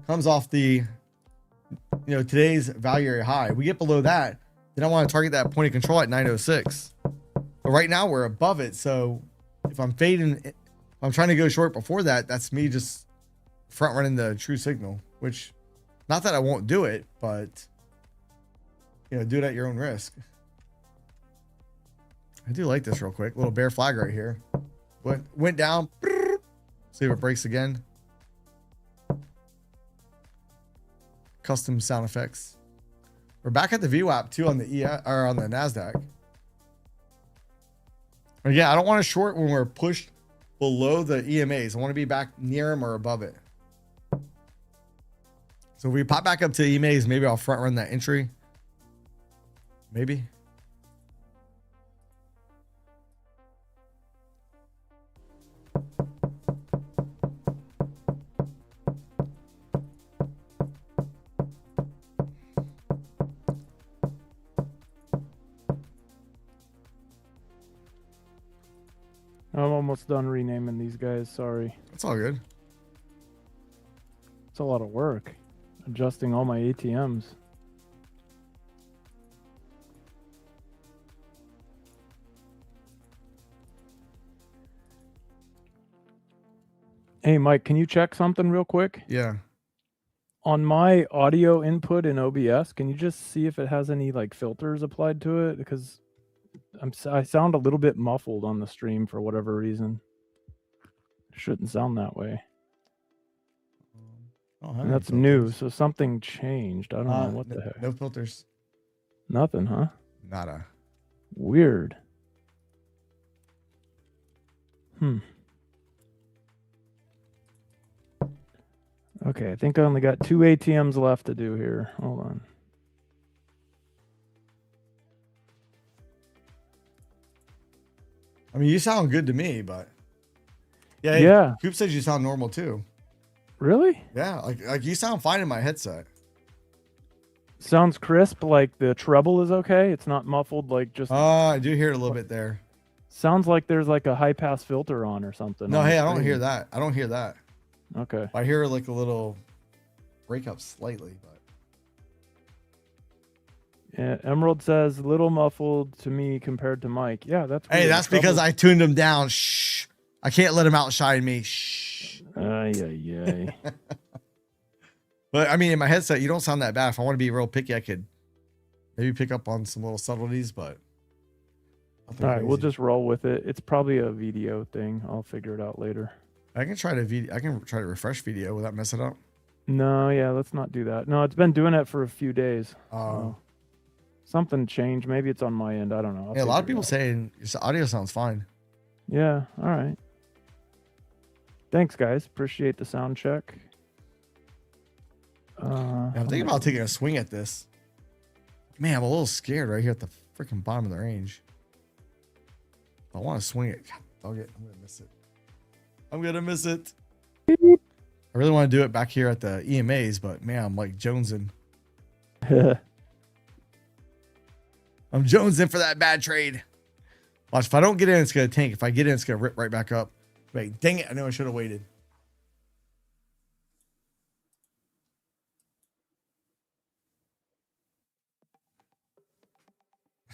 comes off the, today's value area high. We get below that, then I want to target that point of control at 906. But right now we're above it. So if I'm fading, if I'm trying to go short before that, that's me just front running the true signal, which not that I won't do it, but do it at your own risk. I do like this real quick. Little bear flag right here. Went down. See if it breaks again. Custom sound effects. We're back at the VWAP too on the on the NASDAQ. Again, I don't want to short when we're pushed below the EMAs. I want to be back near them or above it. So if we pop back up to EMAs, maybe I'll front run that entry. Maybe. I'm almost done renaming these guys. Sorry. That's all good. It's a lot of work. Adjusting all my ATMs. Hey, Mike, can you check something real quick? Yeah. On my audio input in OBS, can you just see if it has any like filters applied to it? Because I sound a little bit muffled on the stream for whatever reason. It shouldn't sound that way. And that's new, so something changed. I don't know what the heck. No filters. Nothing, huh? Nada. Weird. Okay, I think I only got 2 ATMs left to do here. Hold on. I mean, you sound good to me, but yeah. Coop says you sound normal too. Really? Yeah, like you sound fine in my headset. Sounds crisp, like the treble is okay. It's not muffled, like just. I do hear it a little bit there. Sounds like there's like a high pass filter on or something. No, hey, I don't hear that. I don't hear that. Okay. I hear like a little breakup slightly, but Yeah, Emerald says little muffled to me compared to Mike. Yeah, that's weird. hey, that's because I tuned him down. Shh. I can't let him outshine me. Shh. Ay. But I mean, in my headset, you don't sound that bad. If I want to be real picky, I could maybe pick up on some little subtleties, but All right, we'll just roll with it. It's probably a video thing. I'll figure it out later. I can try to refresh video. Will that mess it up? No, yeah, let's not do that. No, it's been doing it for a few days. Oh. Something changed. Maybe it's on my end. I don't know. Yeah, a lot of people saying your audio sounds fine. Yeah, all right. Thanks, guys. Appreciate the sound check. I'm thinking about taking a swing at this. Man, I'm a little scared right here at the freaking bottom of the range. I want to swing it. I'm gonna miss it. I'm gonna miss it. I really want to do it back here at the EMAs, but man, I'm like jonesing. I'm jonesing for that bad trade. Watch, if I don't get in, it's gonna tank. If I get in, it's gonna rip right back up. Wait, dang it! I know I should have waited.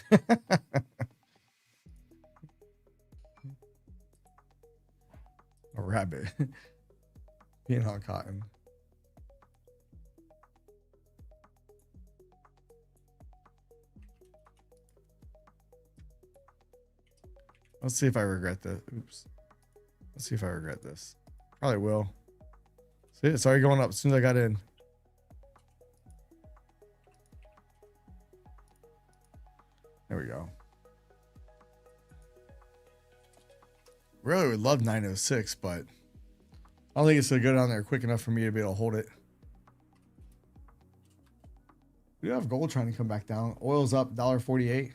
A rabbit being on cotton. Let's see if I regret this. Oops. Let's see if I regret this. Probably will. See, it's already going up as soon as I got in. There we go. Really would love 906, but I don't think it's going to go down there quick enough for me to be able to hold it. We do have gold trying to come back down. Oil's up $1.48.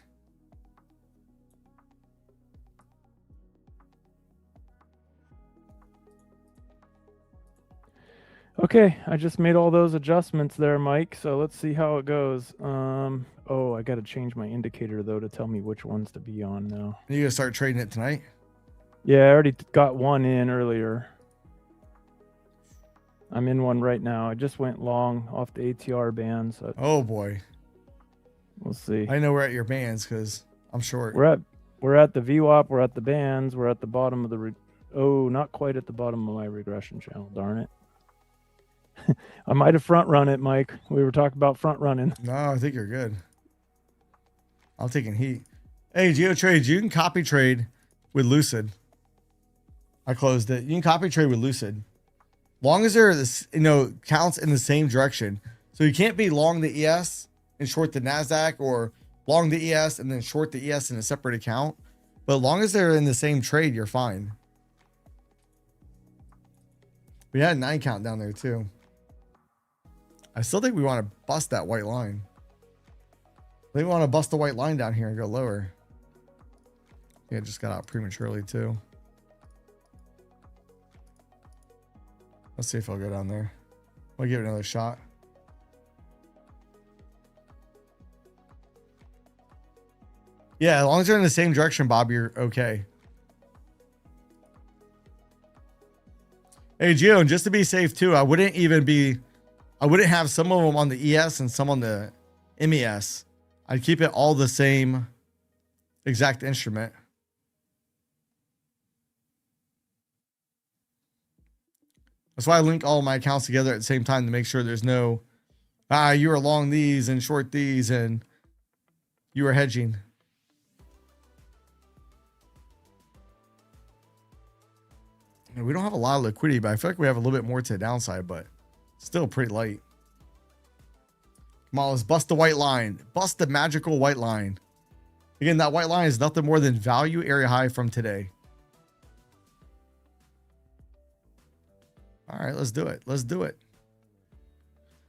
Okay, I just made all those adjustments there, Mike. So let's see how it goes. Oh, I got to change my indicator though to tell me which ones to be on now. Are you gonna start trading it tonight? Yeah, I already got one in earlier. I'm in one right now. I just went long off the ATR bands. So Oh boy, we'll see. I know we're at your bands because I'm short. We're at the VWAP. We're at the bands. We're at the bottom of the. Not quite at the bottom of my regression channel. Darn it. I might have front run it, Mike. We were talking about front running. No, I think you're good. I'm taking heat. Hey, GeoTrade, you can copy trade with Lucid. I closed it. You can copy trade with Lucid. Long as they're this, counts in the same direction. So you can't be long the ES and short the NASDAQ, or long the ES and then short the ES in a separate account. But as long as they're in the same trade, you're fine. We had a 9 count down there too. I still think we want to bust that white line. I think we want to bust the white line down here and go lower. Yeah, it just got out prematurely too. Let's see if I'll go down there. I'll give it another shot. Yeah, as long as they're in the same direction, Bob, you're okay. Hey, Gio, and just to be safe too, I wouldn't have some of them on the ES and some on the MES. I'd keep it all the same exact instrument. That's why I link all my accounts together at the same time to make sure there's no, you were long these and short these and you were hedging. And we don't have a lot of liquidity, but I feel like we have a little bit more to the downside, but still pretty light. Come on, let's bust the white line. Bust the magical white line. Again, that white line is nothing more than value area high from today. All right, let's do it. Let's do it.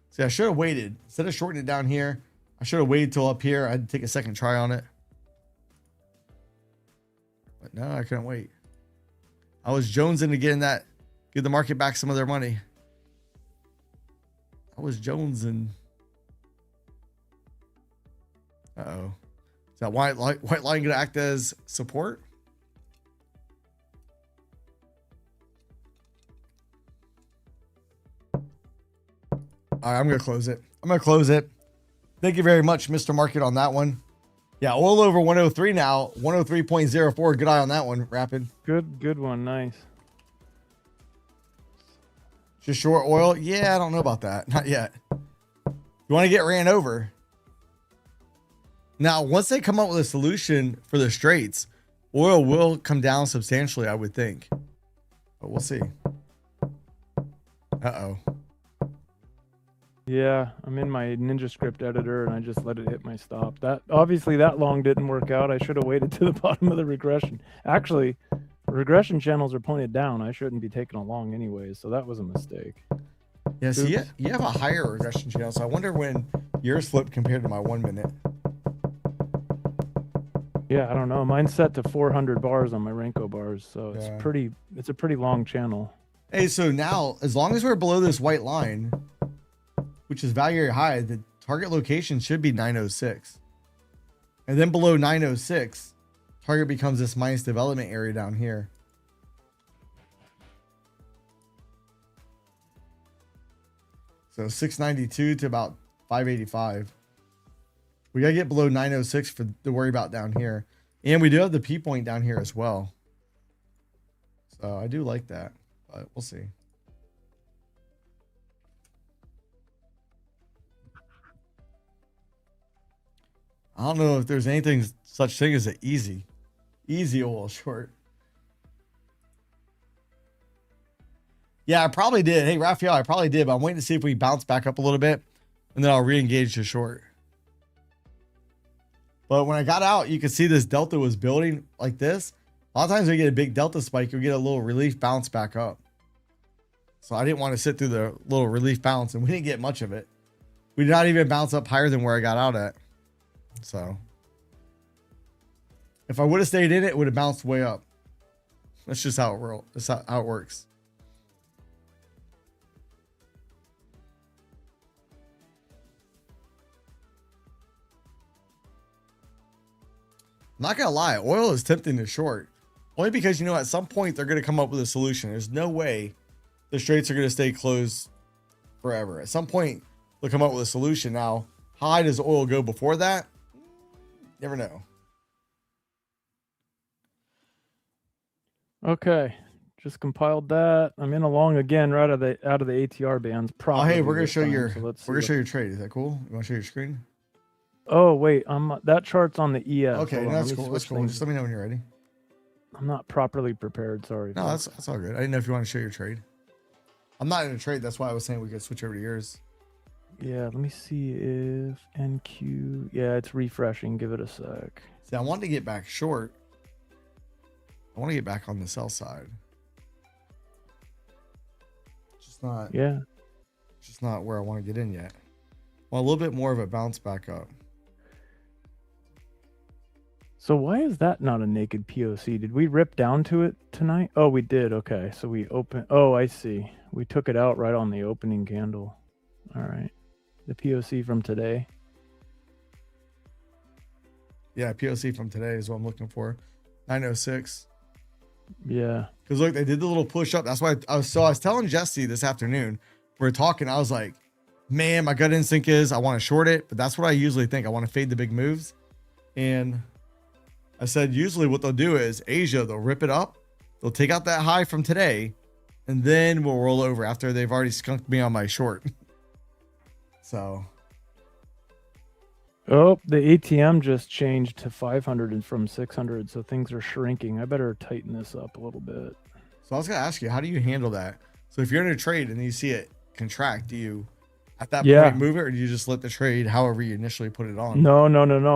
See, I should have waited. Instead of shorting it down here, I should have waited till up here. I'd take a second try on it. But no, I couldn't wait. I was jonesing to give the market back some of their money. I was jonesing. Uh-oh. Is that white line going to act as support? All right, I'm going to close it. Thank you very much, Mr. Market, on that one. Yeah, oil over 103 now, 103.04. Good eye on that one, Rapid. Good one. Nice. Just short oil? Yeah, I don't know about that. Not yet. You want to get ran over. Now, once they come up with a solution for the straits, oil will come down substantially, I would think. But we'll see. Uh-oh. Yeah, I'm in my NinjaScript editor and I just let it hit my stop. That obviously that long didn't work out. I should have waited to the bottom of the regression. Actually, regression channels are pointed down. I shouldn't be taking a long anyways, so that was a mistake. Yeah, so you have a higher regression channel, so I wonder when yours flip compared to my 1 minute. Yeah, I don't know. Mine's set to 400 bars on my Renko bars, so it's a pretty long channel. Hey, so now as long as we're below this white line, which is value area high, the target location should be 906. And then below 906, target becomes this minus development area down here. So 692 to about 585. We got to get below 906 to worry about down here. And we do have the P point down here as well. So I do like that, but we'll see. I don't know if there's anything such thing as an easy oil short. Yeah, I probably did. Hey, Raphael, I probably did, but I'm waiting to see if we bounce back up a little bit and then I'll re-engage the short. But when I got out, you could see this delta was building like this. A lot of times we get a big delta spike, we get a little relief bounce back up. So I didn't want to sit through the little relief bounce, and we didn't get much of it. We did not even bounce up higher than where I got out at. So if I would have stayed in it, it would have bounced way up. That's just how it works. That's how it works. I'm not gonna lie, oil is tempting to short, only because, you know, at some point they're gonna come up with a solution. There's no way the straits are gonna stay closed forever. At some point they'll come up with a solution. Now, how high does oil go before that? Never know. Okay, just compiled that. I'm in a long again, right out of the ATR bands. Oh, hey, we're gonna show your trade. Is that cool? You want to show your screen? Oh wait, that chart's on the ES. Okay, no, that's cool. That's cool. Just let me know when you're ready. I'm not properly prepared. Sorry. No, that's all good. I didn't know if you want to show your trade. I'm not in a trade. That's why I was saying we could switch over to yours. Yeah, let me see if NQ. Yeah, it's refreshing. Give it a sec. See, I want to get back short. I want to get back on the sell side. Just not. Yeah. Just not where I want to get in yet. Well, a little bit more of a bounce back up. So why is that not a naked POC? Did we rip down to it tonight? Oh, we did. Okay, so we open. Oh, I see. We took it out right on the opening candle. All right. The POC from today. Yeah, POC from today is what I'm looking for. 906. Yeah. Because look, they did the little push up. That's why I was telling Jesse this afternoon. We were talking. I was like, man, my gut instinct is I want to short it, but that's what I usually think. I want to fade the big moves. And I said, usually what they'll do is Asia, they'll rip it up. They'll take out that high from today, and then we'll roll over after they've already skunked me on my short. So. Oh, the ATM just changed to 500 and from 600, so things are shrinking. I better tighten this up a little bit. So I was going to ask you, how do you handle that? So if you're in a trade and you see it contract, do you at that point move it, or do you just let the trade however you initially put it on? No.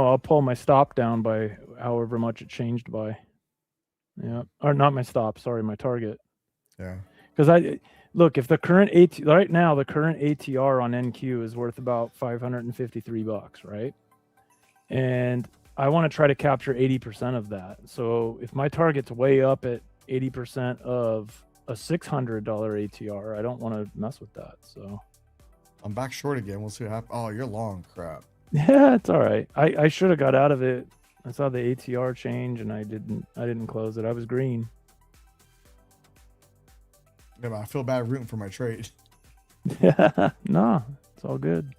I'll pull my stop down by however much it changed by. Yeah, or not my stop. Sorry, my target. Yeah. Because look, if the current right now the current ATR on NQ is worth about $553, right? And I want to try to capture 80% of that. So if my target's way up at 80% of a $600 ATR, I don't want to mess with that. So I'm back short again. We'll see what happens. Oh, you're long. Crap. Yeah, it's all right. I should have got out of it. I saw the ATR change and I didn't close it. I was green. Yeah, I feel bad rooting for my trade. Yeah, no, It's all good.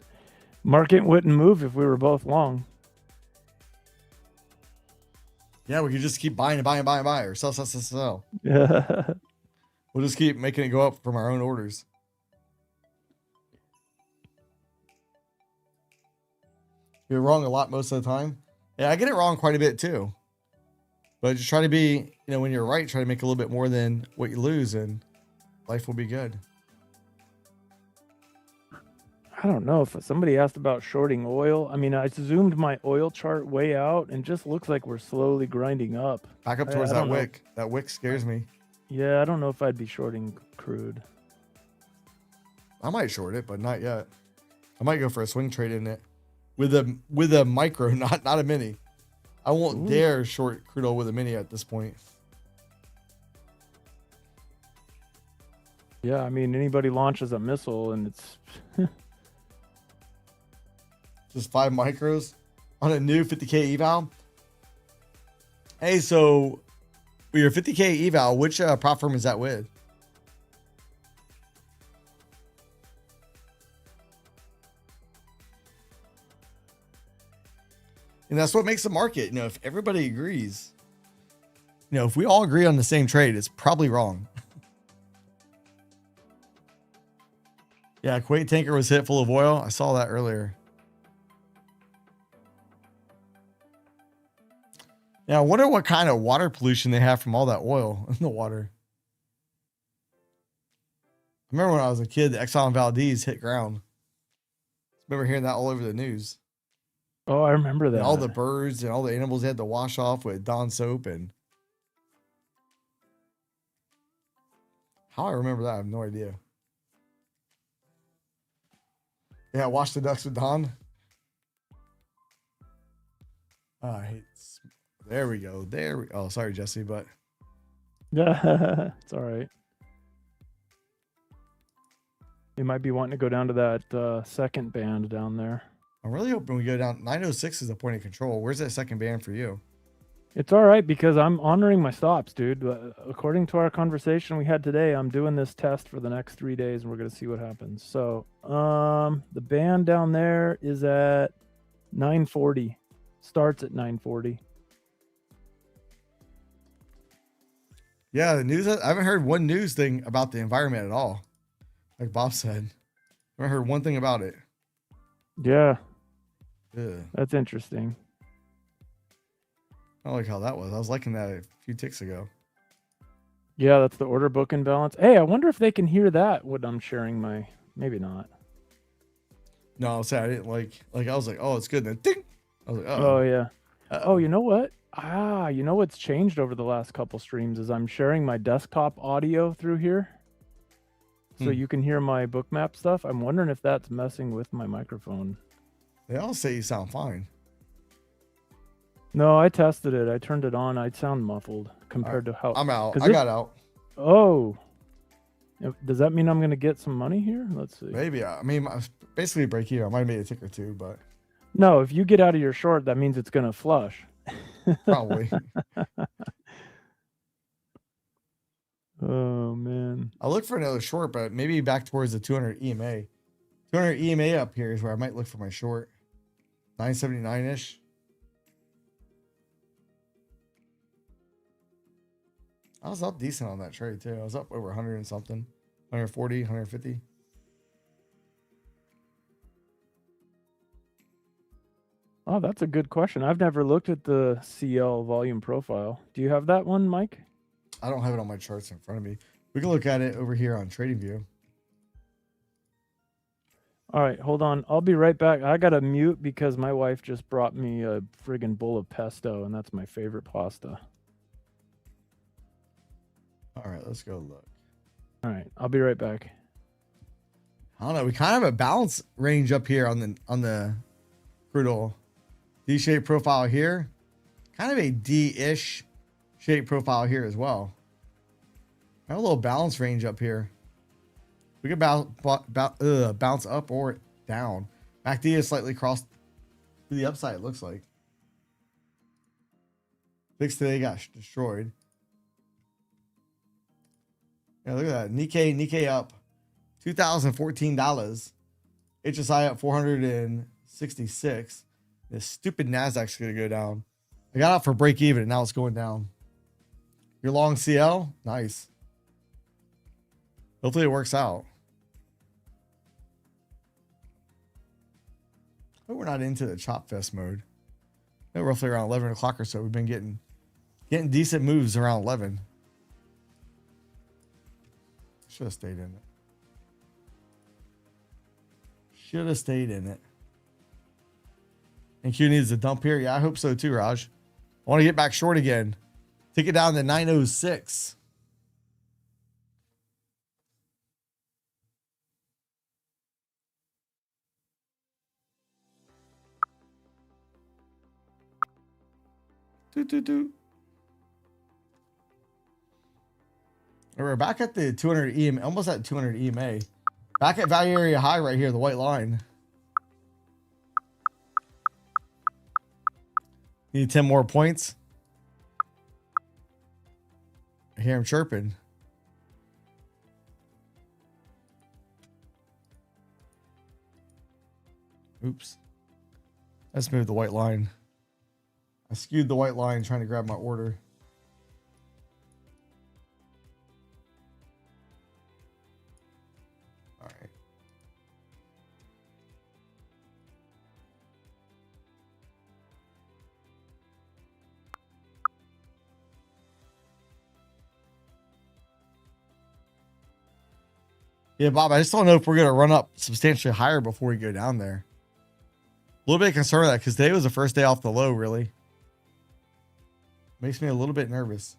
Market wouldn't move if we were both long. Yeah, we could just keep buying and buying and buying and buying, or sell. Yeah. We'll just keep making it go up from our own orders. You're wrong a lot most of the time. Yeah, I get it wrong quite a bit too. But just try to be, when you're right, try to make a little bit more than what you lose, and life will be good. I don't know if somebody asked about shorting oil. I mean, I zoomed my oil chart way out and just looks like we're slowly grinding up. Back up towards that wick. That wick scares me. Yeah, I don't know if I'd be shorting crude. I might short it, but not yet. I might go for a swing trade in it with a micro, not a mini. I won't dare short crude oil with a mini at this point. Yeah, I mean, anybody launches a missile and it's just 5 micros on a new 50K eval. Hey, so with your 50K eval, which prop firm is that with? And that's what makes the market. If everybody agrees, if we all agree on the same trade, it's probably wrong. Yeah, Kuwait tanker was hit full of oil. I saw that earlier. Now, I wonder what kind of water pollution they have from all that oil in the water. I remember when I was a kid, the Exxon Valdez hit ground. I remember hearing that all over the news. Oh, I remember that. And all the birds and all the animals they had to wash off with Dawn soap. And how I remember that, I have no idea. Yeah, wash the ducks with Dawn. I hate. There we go. Oh, sorry, Jesse, but it's all right. You might be wanting to go down to that second band down there. I'm really hoping we go down. 906 is a point of control. Where's that second band for you? It's all right because I'm honoring my stops, dude. According to our conversation we had today, I'm doing this test for the next 3 days and we're going to see what happens. So, the band down there is at 940. Starts at 940. Yeah, the news. I haven't heard one news thing about the environment at all. Like Bob said, I haven't heard one thing about it. Yeah. Ugh. That's interesting. I don't like how that was. I was liking that a few ticks ago. Yeah, that's the order book imbalance. Hey, I wonder if they can hear that when I'm sharing my. Maybe not. No, I'll say I didn't like. I was like, oh, it's good. And then ding. I was like, oh yeah. Oh, you know what? You know what's changed over the last couple streams is I'm sharing my desktop audio through here. So you can hear my bookmap stuff. I'm wondering if that's messing with my microphone. They all say you sound fine. No, I tested it. I turned it on. I'd sound muffled compared to how... I'm out. I got out. Oh. Does that mean I'm going to get some money here? Let's see. Maybe. I mean, basically break even. I might have made a tick or two, but... No, if you get out of your short, that means it's going to flush. Probably. Oh, man. I'll look for another short, but maybe back towards the 200 EMA. 200 EMA up here is where I might look for my short. 979-ish. I was up decent on that trade, too. I was up over 100 and something. 140, 150. Oh, that's a good question. I've never looked at the CL volume profile. Do you have that one, Mike? I don't have it on my charts in front of me. We can look at it over here on TradingView. All right, hold on. I'll be right back. I got to mute because my wife just brought me a friggin' bowl of pesto, and that's my favorite pasta. All right, let's go look. All right, I'll be right back. I don't know. We kind of have a balance range up here on the crude oil. D-shaped profile here. Kind of a D-ish shape profile here as well. I have a little balance range up here. We could bounce up or down. MACD is slightly crossed to the upside, it looks like. VIX today got destroyed. Yeah, look at that. Nikkei up $2,014. HSI at 466. This stupid Nasdaq's gonna go down. I got out for break even and now it's going down. Your long CL, nice. Hopefully it works out. But we're not into the chop fest mode. Roughly around 11 o'clock or so, we've been getting decent moves around 11. Should have stayed in it. Should have stayed in it. And Q needs a dump here. Yeah, I hope so too, Raj. I want to get back short again. Take it down to 906. We're back at the 200 EMA, almost at 200 EMA. Back at value area high right here, the white line. Need 10 more points. I hear him chirping. Oops. Let's move the white line. I skewed the white line trying to grab my order. All right. Yeah, Bob, I just don't know if we're going to run up substantially higher before we go down there. A little bit concerned with that because today was the first day off the low, really. Makes me a little bit nervous.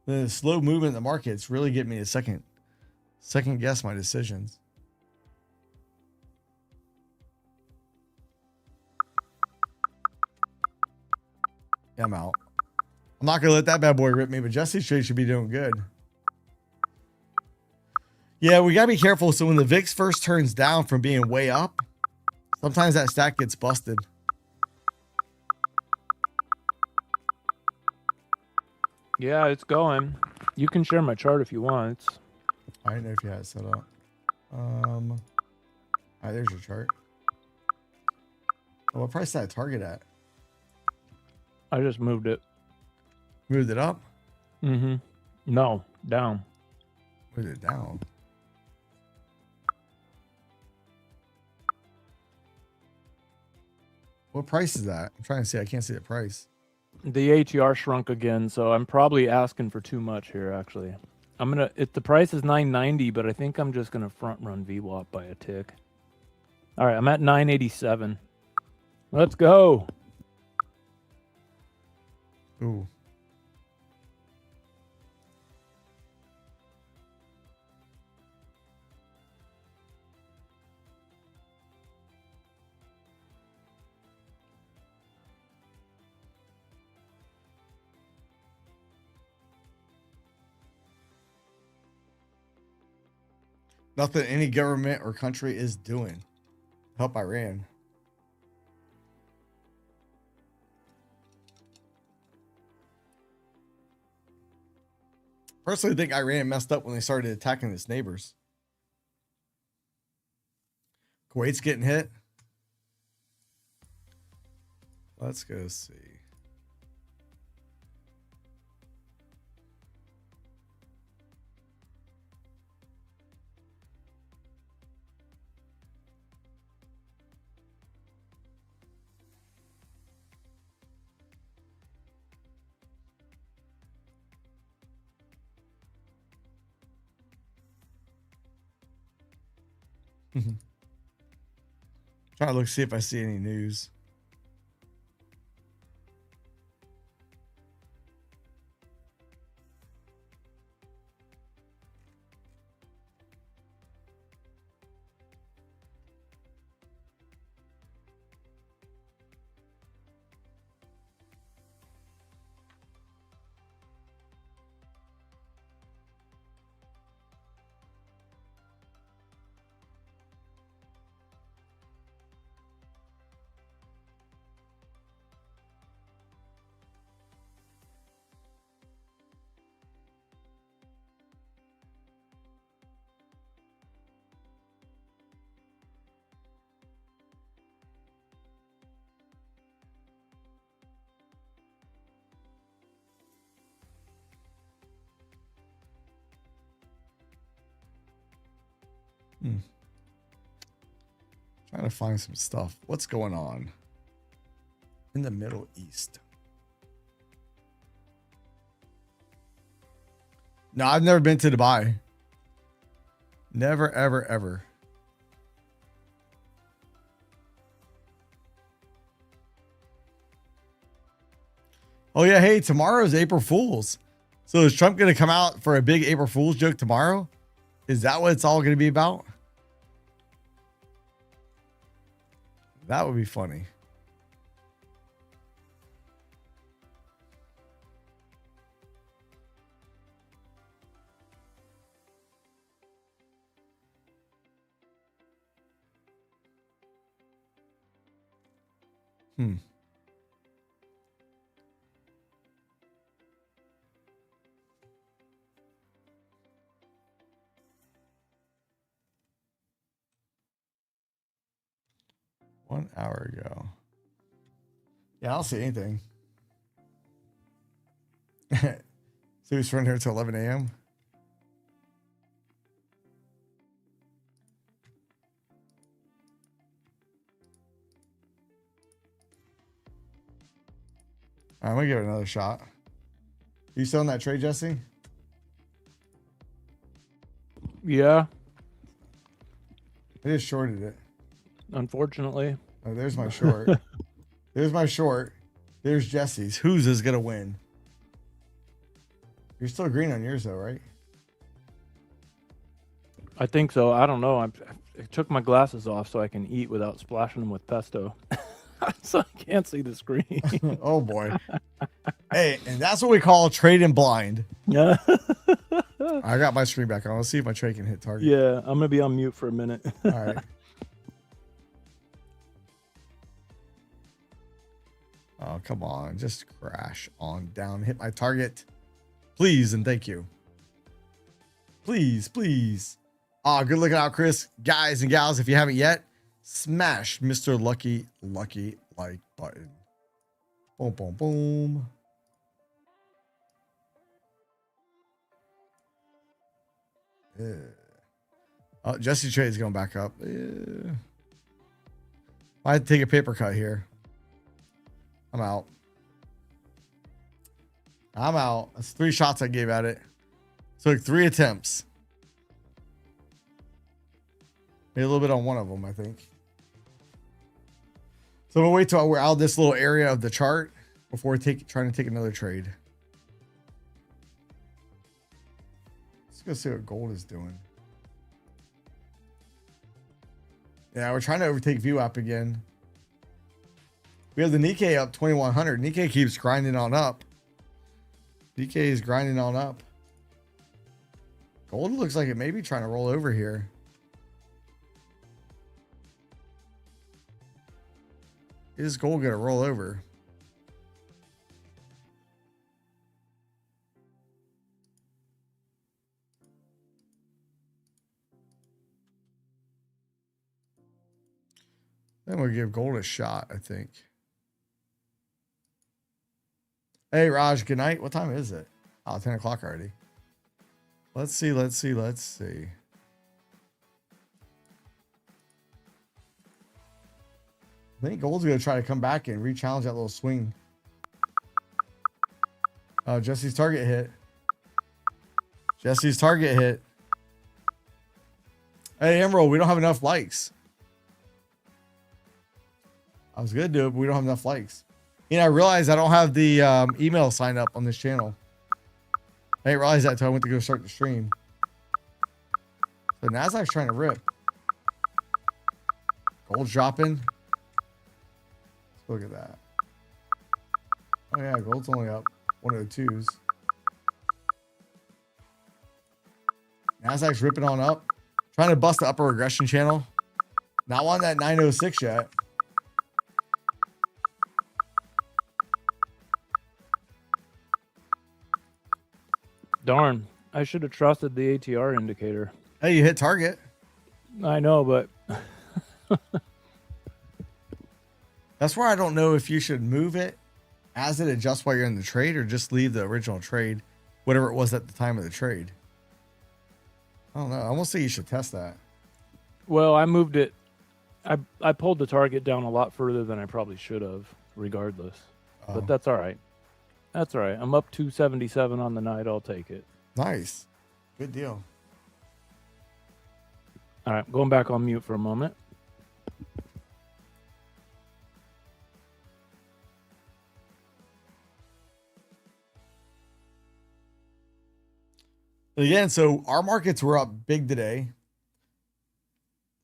The slow movement in the markets really get me a second guess my decisions. Yeah, I'm out. I'm not going to let that bad boy rip me, but Jesse's trade should be doing good. Yeah, we got to be careful. So when the VIX first turns down from being way up, sometimes that stack gets busted. Yeah, it's going. You can share my chart if you want. I didn't know if you had it set up. All right, there's your chart. Oh, what price is that target at? I just moved it. Moved it up? Mm-hmm. No, down. Moved it down. What price is that? I'm trying to see. I can't see the price. The ATR shrunk again, so I'm probably asking for too much here, actually. The price is 990, but I think I'm just gonna front run VWAP by a tick. All right, I'm at 987. Let's go. Ooh. Nothing any government or country is doing. Help Iran. Personally, I think Iran messed up when they started attacking its neighbors. Kuwait's getting hit. Let's go see. Trying to look, see if I see any news. Trying to find some stuff. What's going on in the Middle East? No, I've never been to Dubai. Never, ever, ever. Oh, yeah. Hey, tomorrow's April Fool's. So is Trump going to come out for a big April Fool's joke tomorrow? Is that what it's all going to be about? That would be funny. Hmm. One hour ago. Yeah, I don't see anything. So he's running here till 11 a.m. I'm gonna give it another shot. You still in that trade, Jesse? Yeah, I just shorted it. unfortunately. Oh, there's my short. There's my short. There's Jesse's. Whose is gonna win? You're still green on yours though, right? I think so. I don't know. I took my glasses off so I can eat without splashing them with pesto. So I can't see the screen. Oh boy. Hey, and that's what we call trading blind. Yeah. I got my screen back on. Let's see if my trade can hit target. Yeah, I'm gonna be on mute for a minute. All right. Oh, come on. Just crash on down. Hit my target. Please and thank you. Please, please. Oh, good looking out, Chris. Guys and gals, if you haven't yet, smash Mr. Lucky like button. Boom, boom, boom. Yeah. Oh, Jesse Trade's going back up. Yeah. I had to take a paper cut here. I'm out. I'm out. That's 3 shots I gave at it. Took 3 attempts. Made a little bit on one of them, I think. So I'm gonna wait till we're out of this little area of the chart before trying to take another trade. Let's go see what gold is doing. Yeah, we're trying to overtake VWAP again. We have the Nikkei up 2100. Nikkei keeps grinding on up. Nikkei is grinding on up. Gold looks like it may be trying to roll over here. Is gold gonna roll over? Then we'll give gold a shot, I think. Hey, Raj, good night. What time is it? Oh, 10 o'clock already. Let's see. I think gold's going to try to come back and re-challenge that little swing. Oh, Jesse's target hit. Jesse's target hit. Hey, Emerald, we don't have enough likes. I was going to do it, but we don't have enough likes. You know, I realized I don't have the email signed up on this channel. I didn't realize that until I went to go start the stream. So Nasdaq's trying to rip. Gold's dropping. Look at that. Oh yeah, gold's only up 102s. Nasdaq's ripping on up. Trying to bust the upper regression channel. Not on that 906 yet. Darn, I should have trusted the ATR indicator. Hey, you hit target. I know, but That's where I don't know if you should move it as it adjusts while you're in the trade or just leave the original trade, whatever it was at the time of the trade. I don't know. I almost say you should test that. Well, I moved it. I pulled the target down a lot further than I probably should have, regardless. Oh, But that's all right. That's all right. I'm up 277 on the night. I'll take it. nice. Good deal. All right, going back on mute for a moment. Again, so our markets were up big today.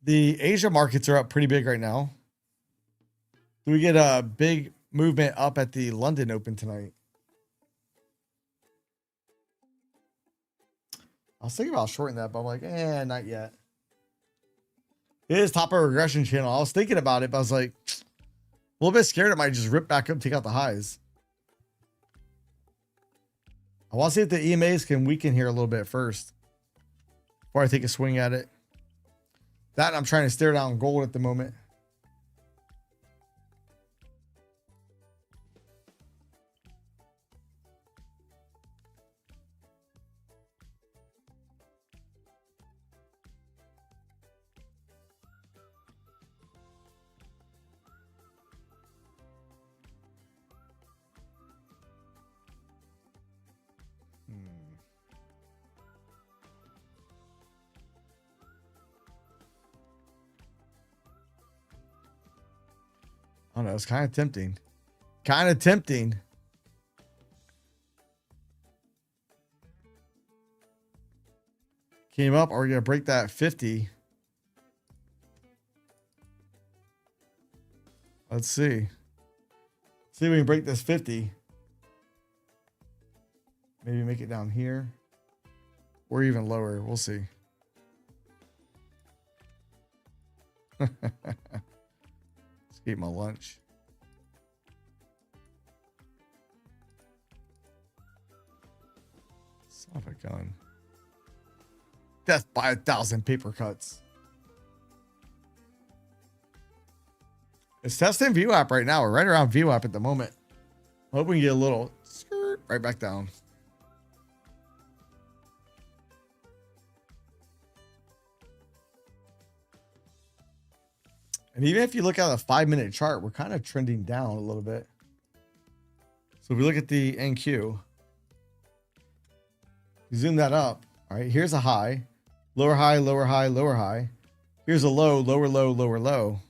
The Asia markets are up pretty big right now. Do we get a big movement up at the London Open tonight? I was thinking about shorting that, but I'm like, not yet. It is top of a regression channel. I was thinking about it, but I was like, a little bit scared it might just rip back up, take out the highs. I want to see if the EMAs can weaken here a little bit first before I take a swing at it. That I'm trying to stare down gold at the moment. I don't know. It's kind of tempting. Kind of tempting. Came up. Are we going to break that 50? Let's see. See if we can break this 50. Maybe make it down here. Or even lower. We'll see. Let's eat my lunch. Son of a gun. Death by 1,000 paper cuts. It's testing VWAP right now. We're right around VWAP at the moment. I hope we can get a little skirt right back down. And even if you look at a 5-minute chart, we're kind of trending down a little bit. So if we look at the NQ, zoom that up. All right, here's a high, lower high, lower high, lower high. Here's a low, lower low, lower low.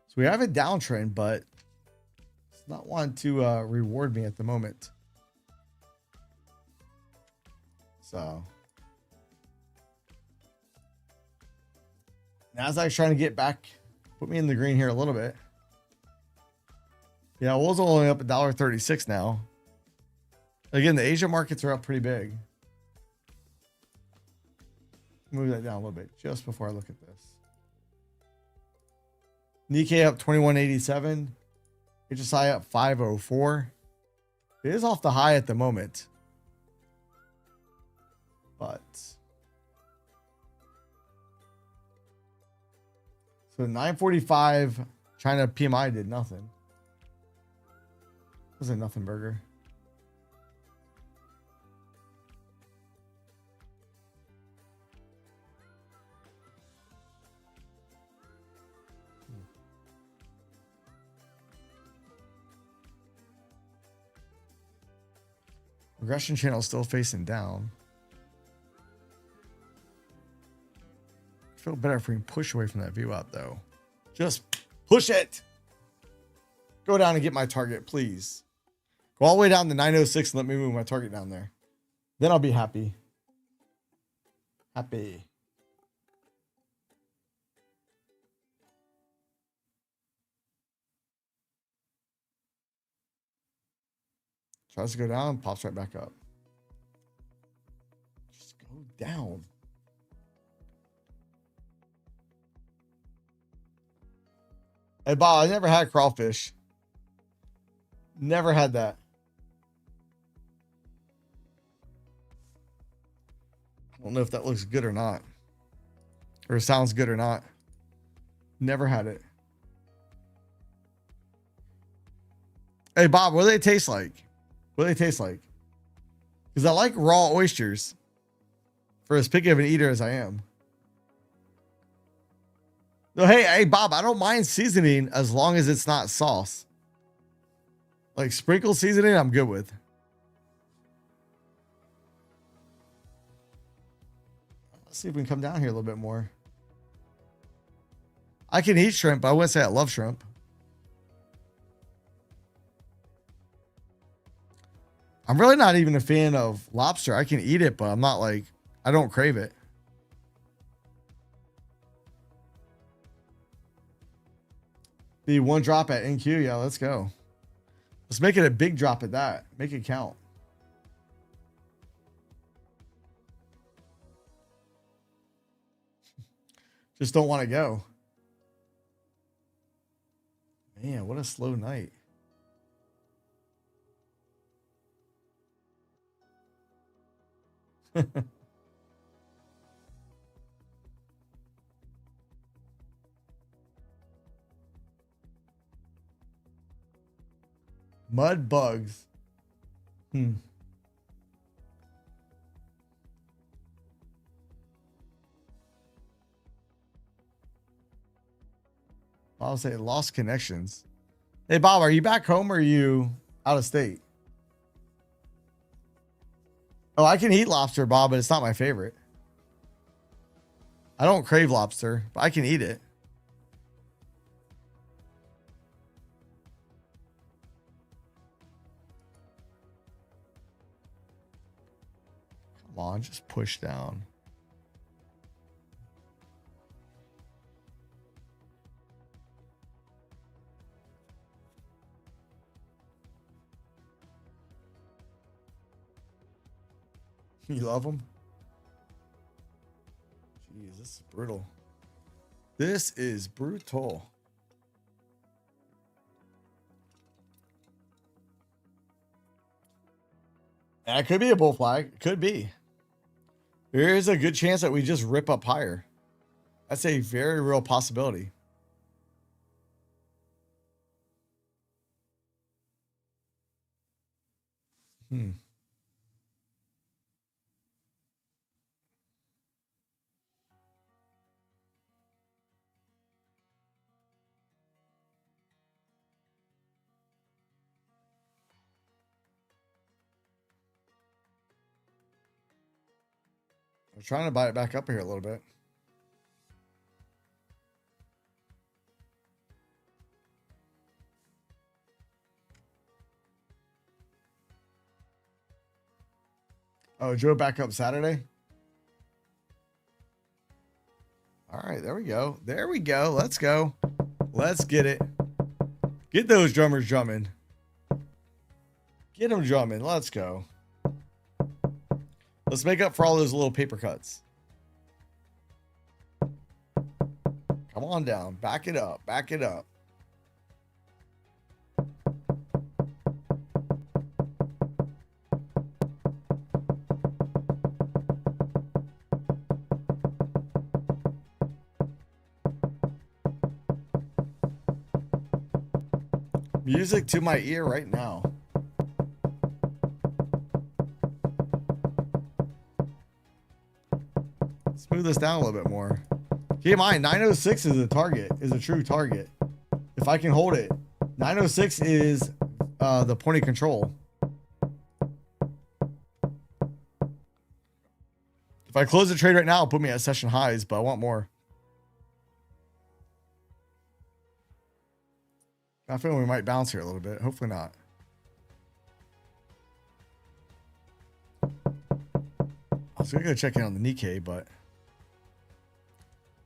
So we have a downtrend, but it's not wanting to reward me at the moment. So Nasdaq's trying to get back. Put me in the green here a little bit. Yeah, oil's only up $1.36 now. Again, the Asia markets are up pretty big. Move that down a little bit just before I look at this. Nikkei up 21.87. HSI up 504. It is off the high at the moment. But so 945 China PMI did nothing. It was a nothing burger. Regression channel is still facing down. I feel better if we can push away from that VWAP though. Just push it. Go down and get my target, please. Go all the way down to 906 and let me move my target down there. Then I'll be happy. Happy. Tries to go down, pops right back up. Just go down. Hey, Bob, I never had crawfish. Never had that. I don't know if that looks good or not. Or sounds good or not. Never had it. Hey, Bob, what do they taste like? What do they taste like? Because I like raw oysters. For as picky of an eater as I am. No, hey, Bob, I don't mind seasoning as long as it's not sauce. Like sprinkle seasoning, I'm good with. Let's see if we can come down here a little bit more. I can eat shrimp, but I wouldn't say I love shrimp. I'm really not even a fan of lobster. I can eat it, but I'm not like, I don't crave it. The one drop at NQ. Yeah, let's go. Let's make it a big drop at that. Make it count. Just don't want to go. Man, what a slow night. Mud bugs. I'll say lost connections. Hey, Bob, are you back home or are you out of state? Oh, I can eat lobster, Bob, but it's not my favorite. I don't crave lobster, but I can eat it. Come on, just push down. You love them? Jeez, this is brutal. This is brutal. That could be a bull flag. Could be. There is a good chance that we just rip up higher. That's a very real possibility. I'm trying to buy it back up here a little bit. Oh, Joe back up Saturday. All right, there we go. There we go. Let's go. Let's get it. Get those drummers drumming. Get them drumming. Let's go. Let's make up for all those little paper cuts. Come on down. Back it up. Back it up. Music to my ear right now. Smooth this down a little bit more. Keep in mind, 906 is a target, is a true target. If I can hold it, 906 is the point of control. If I close the trade right now, it'll put me at session highs, but I want more. I feel we might bounce here a little bit. Hopefully not. I was gonna go check in on the Nikkei, but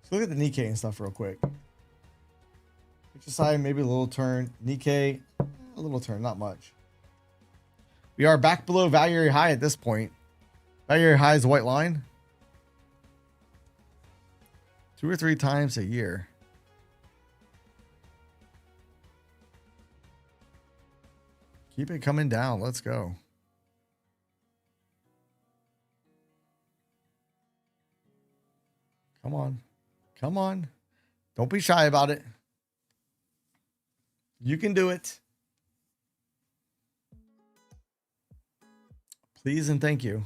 let's look at the Nikkei and stuff real quick. HSI, maybe a little turn. Nikkei, a little turn, not much. We are back below value area high at this point. Value area high is a white line. 2 or 3 times a year. Keep it coming down. Let's go. Come on. Come on. Don't be shy about it. You can do it. Please and thank you.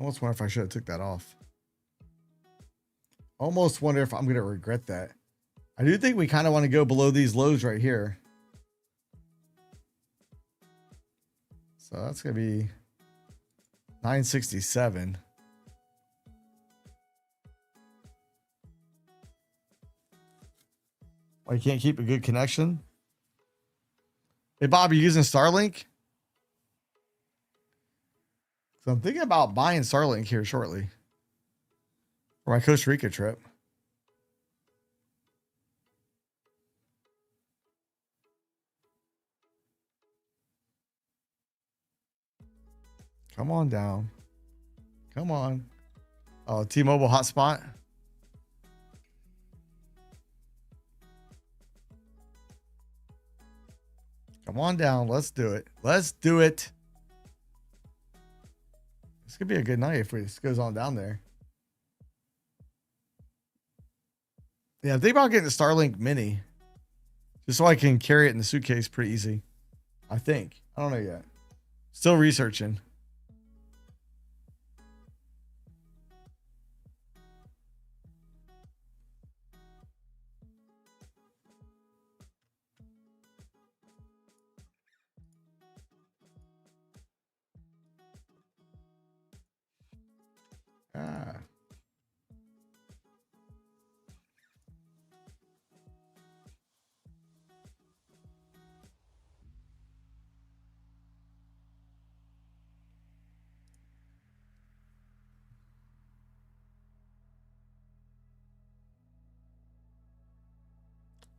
Almost wonder if I should have took that off. Almost wonder if I'm going to regret that. I do think we kind of want to go below these lows right here. So that's going to be 967. Why you can't keep a good connection? Hey, Bob, you using Starlink? So I'm thinking about buying Starlink here shortly for my Costa Rica trip. Come on down. Come on. Oh, T-Mobile hotspot. Come on down. Let's do it. Let's do it. This could be a good night if this goes on down there. Yeah, think about getting the Starlink Mini. Just so I can carry it in the suitcase pretty easy. I think. I don't know yet. Still researching. Ah.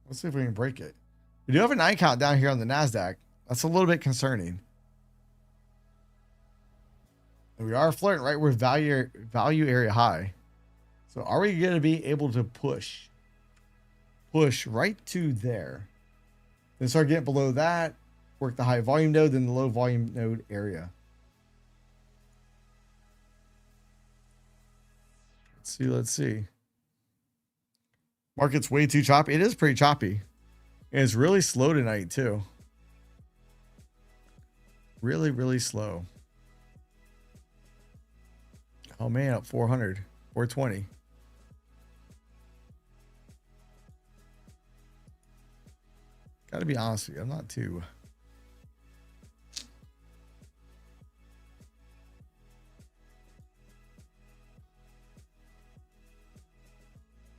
Let's see if we can break it. We do have a 9 count down here on the NASDAQ. That's a little bit concerning. And we are flirting right with value area high. So are we going to be able to push right to there? Then start getting below that, work the high volume node, then the low volume node area. Let's see. Market's way too choppy. It is pretty choppy. And it's really slow tonight too. Really, really slow. Oh man, up 400, 420. Gotta be honest with you, I'm not too.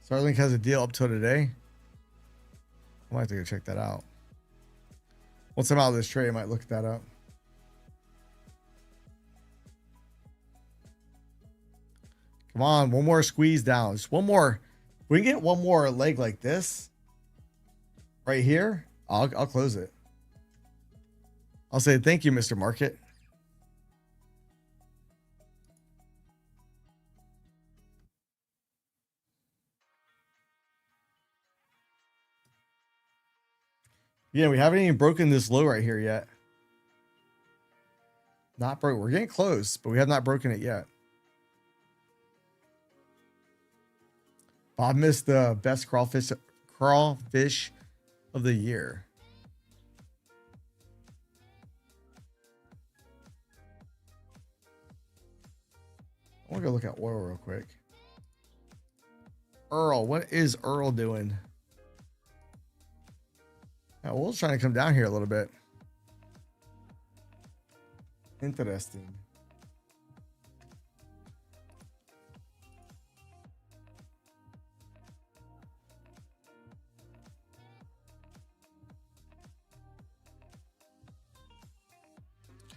Starlink has a deal up till today. I might have to go check that out. Once I'm out of this trade, I might look that up. Come on, one more squeeze down. Just one more. If we can get one more leg like this right here, I'll close it. I'll say thank you, Mr. Market. Yeah, we haven't even broken this low right here yet. Not broke. We're getting close, but we have not broken it yet. Bob missed the best crawfish of the year. I want to go look at oil real quick. Earl, what is Earl doing? Now, oil's trying to come down here a little bit. Interesting.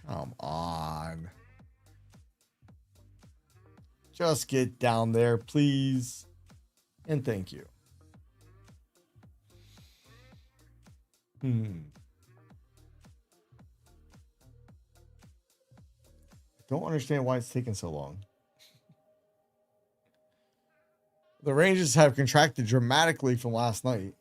Come on. Just get down there, please. And thank you. Don't understand why it's taking so long. The ranges have contracted dramatically from last night.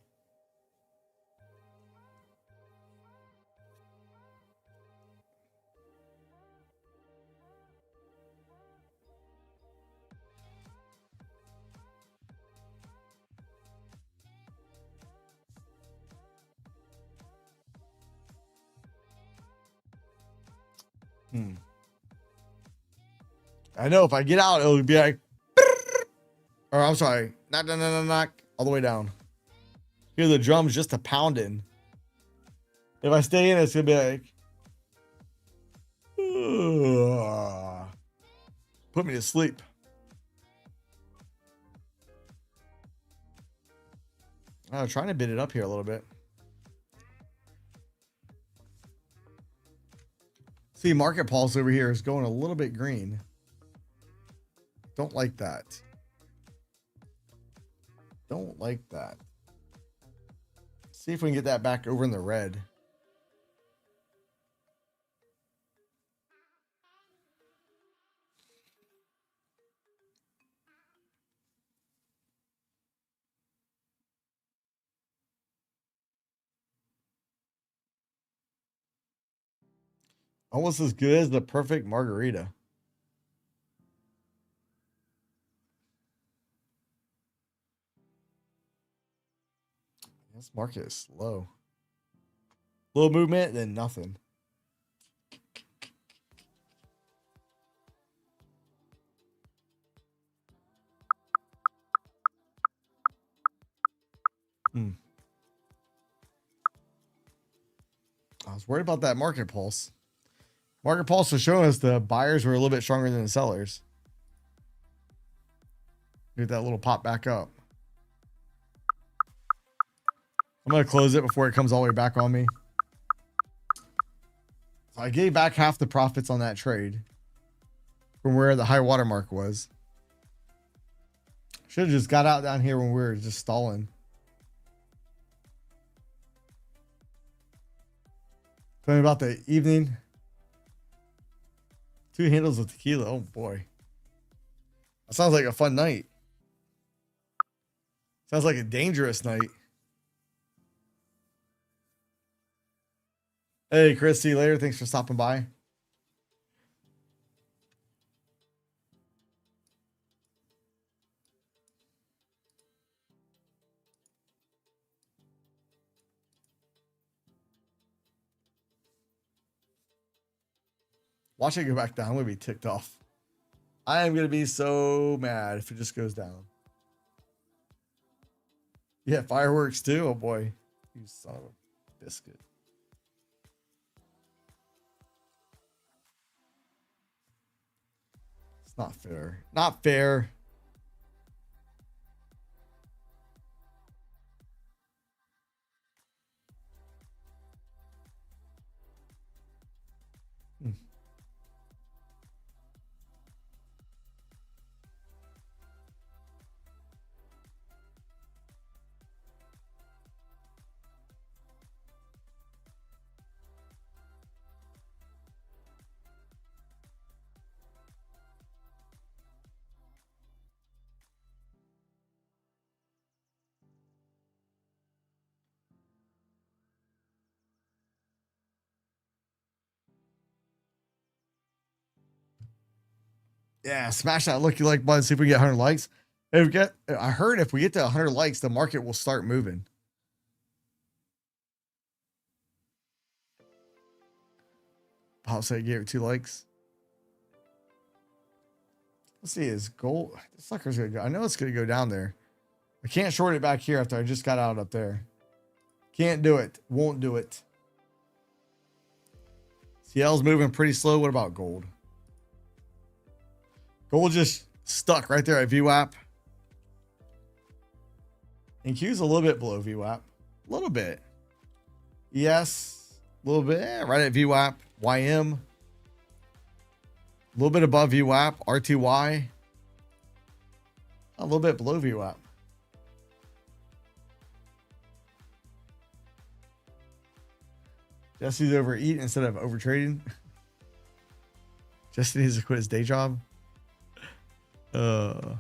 I know if I get out, it'll be like, or I'm sorry, knock, all the way down. Hear the drums just a pounding. If I stay in, it's gonna be like, put me to sleep. I'm trying to bid it up here a little bit. See, market pulse over here is going a little bit green. Don't like that. Don't like that. See if we can get that back over in the red. Almost as good as the perfect margarita. This market is slow. Little movement, then nothing. I was worried about that market pulse. Market pulse was showing us the buyers were a little bit stronger than the sellers. Get that little pop back up. I'm going to close it before it comes all the way back on me. So I gave back half the profits on that trade from where the high water mark was. Should have just got out down here when we were just stalling. Tell me about the evening. 2 handles of tequila. Oh boy. That sounds like a fun night. Sounds like a dangerous night. Hey, Chris, see you later. Thanks for stopping by. Watch it go back down. I'm going to be ticked off. I am going to be so mad if it just goes down. Yeah, fireworks too. Oh boy. You son of a biscuit. It's not fair. Not fair. Yeah, smash that look you like button. See if we can get 100 likes. I heard if we get to 100 likes, the market will start moving. I'll say gave it 2 likes. Let's see, is gold. This sucker's gonna go. I know it's gonna go down there. I can't short it back here after I just got out up there. Can't do it. Won't do it. CL's moving pretty slow. What about gold? Gold just stuck right there at VWAP. And Q's a little bit below VWAP. A little bit. Yes. A little bit. Right at VWAP. YM. A little bit above VWAP. RTY. A little bit below VWAP. Jesse's overeating instead of overtrading. Jesse needs to quit his day job. I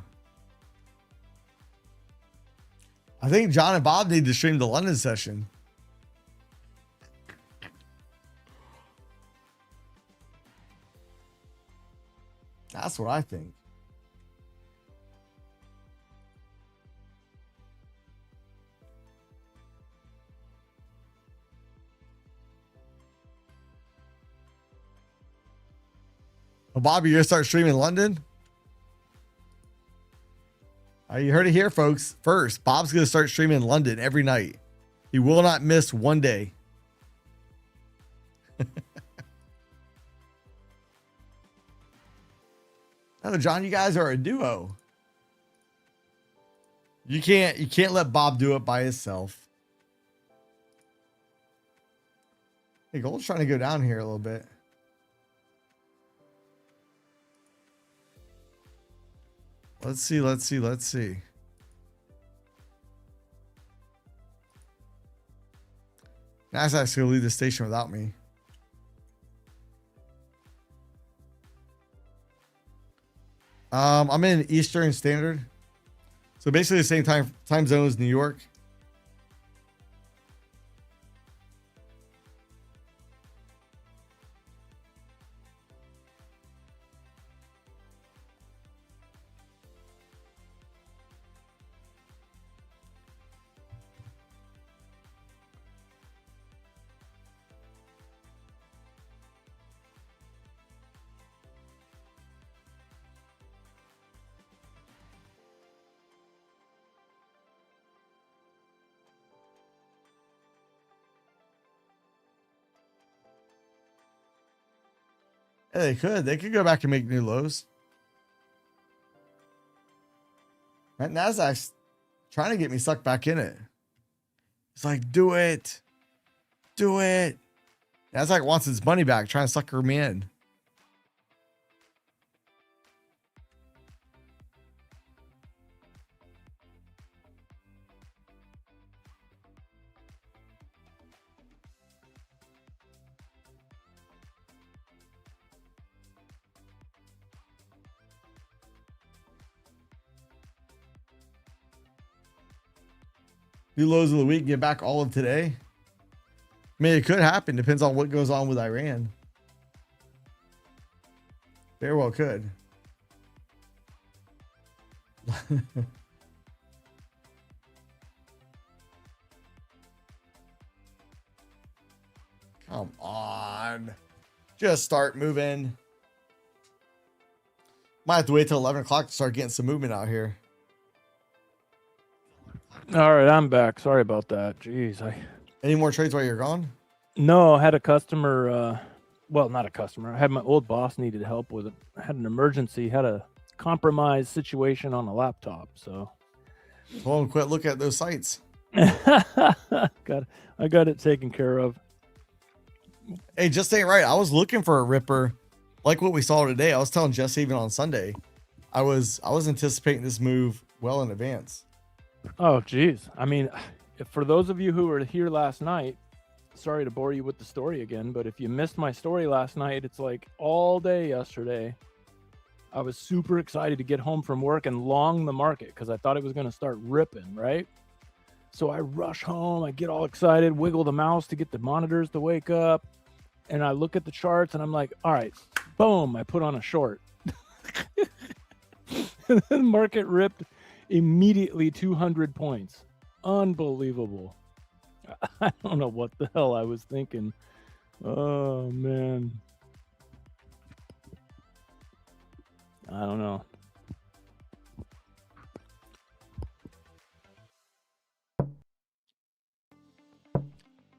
think John and Bob need to stream the London session. That's what I think. Well, Bobby, you're gonna start streaming London? You heard it here, folks. First, Bob's going to start streaming in London every night. He will not miss one day. Oh, John, you guys are a duo. You can't let Bob do it by himself. Hey, gold's trying to go down here a little bit. Let's see. NASDAQ's gonna leave the station without me. I'm in Eastern Standard. So basically the same time zone as New York. Yeah, they could go back and make new lows. That NASDAQ's trying to get me sucked back in it. It's like, do it. NASDAQ wants its money back, trying to sucker me in. New lows of the week, get back all of today. I mean, it could happen. Depends on what goes on with Iran. Very well could. Come on. Just start moving. Might have to wait till 11 o'clock to start getting some movement out here. All right, I'm back. Sorry about that. Jeez, Any more trades while you're gone? No, I had a customer. Well, not a customer. I had my old boss needed help with it. I had an emergency. Had a compromised situation on a laptop. So, Well, quit looking at those sites. I got it taken care of. Hey, just ain't right. I was looking for a ripper, like what we saw today. I was telling Jesse even on Sunday, I was anticipating this move well in advance. Oh, geez. I mean, for those of you who were here last night, sorry to bore you with the story again, but if you missed my story last night, it's like all day yesterday. I was super excited to get home from work and long the market because I thought it was going to start ripping, right? So I rush home, I get all excited, wiggle the mouse to get the monitors to wake up, and I look at the charts and I'm like, all right, boom, I put on a short. The market ripped immediately 200 points. Unbelievable. I don't know what the hell I was thinking. Oh, man. I don't know.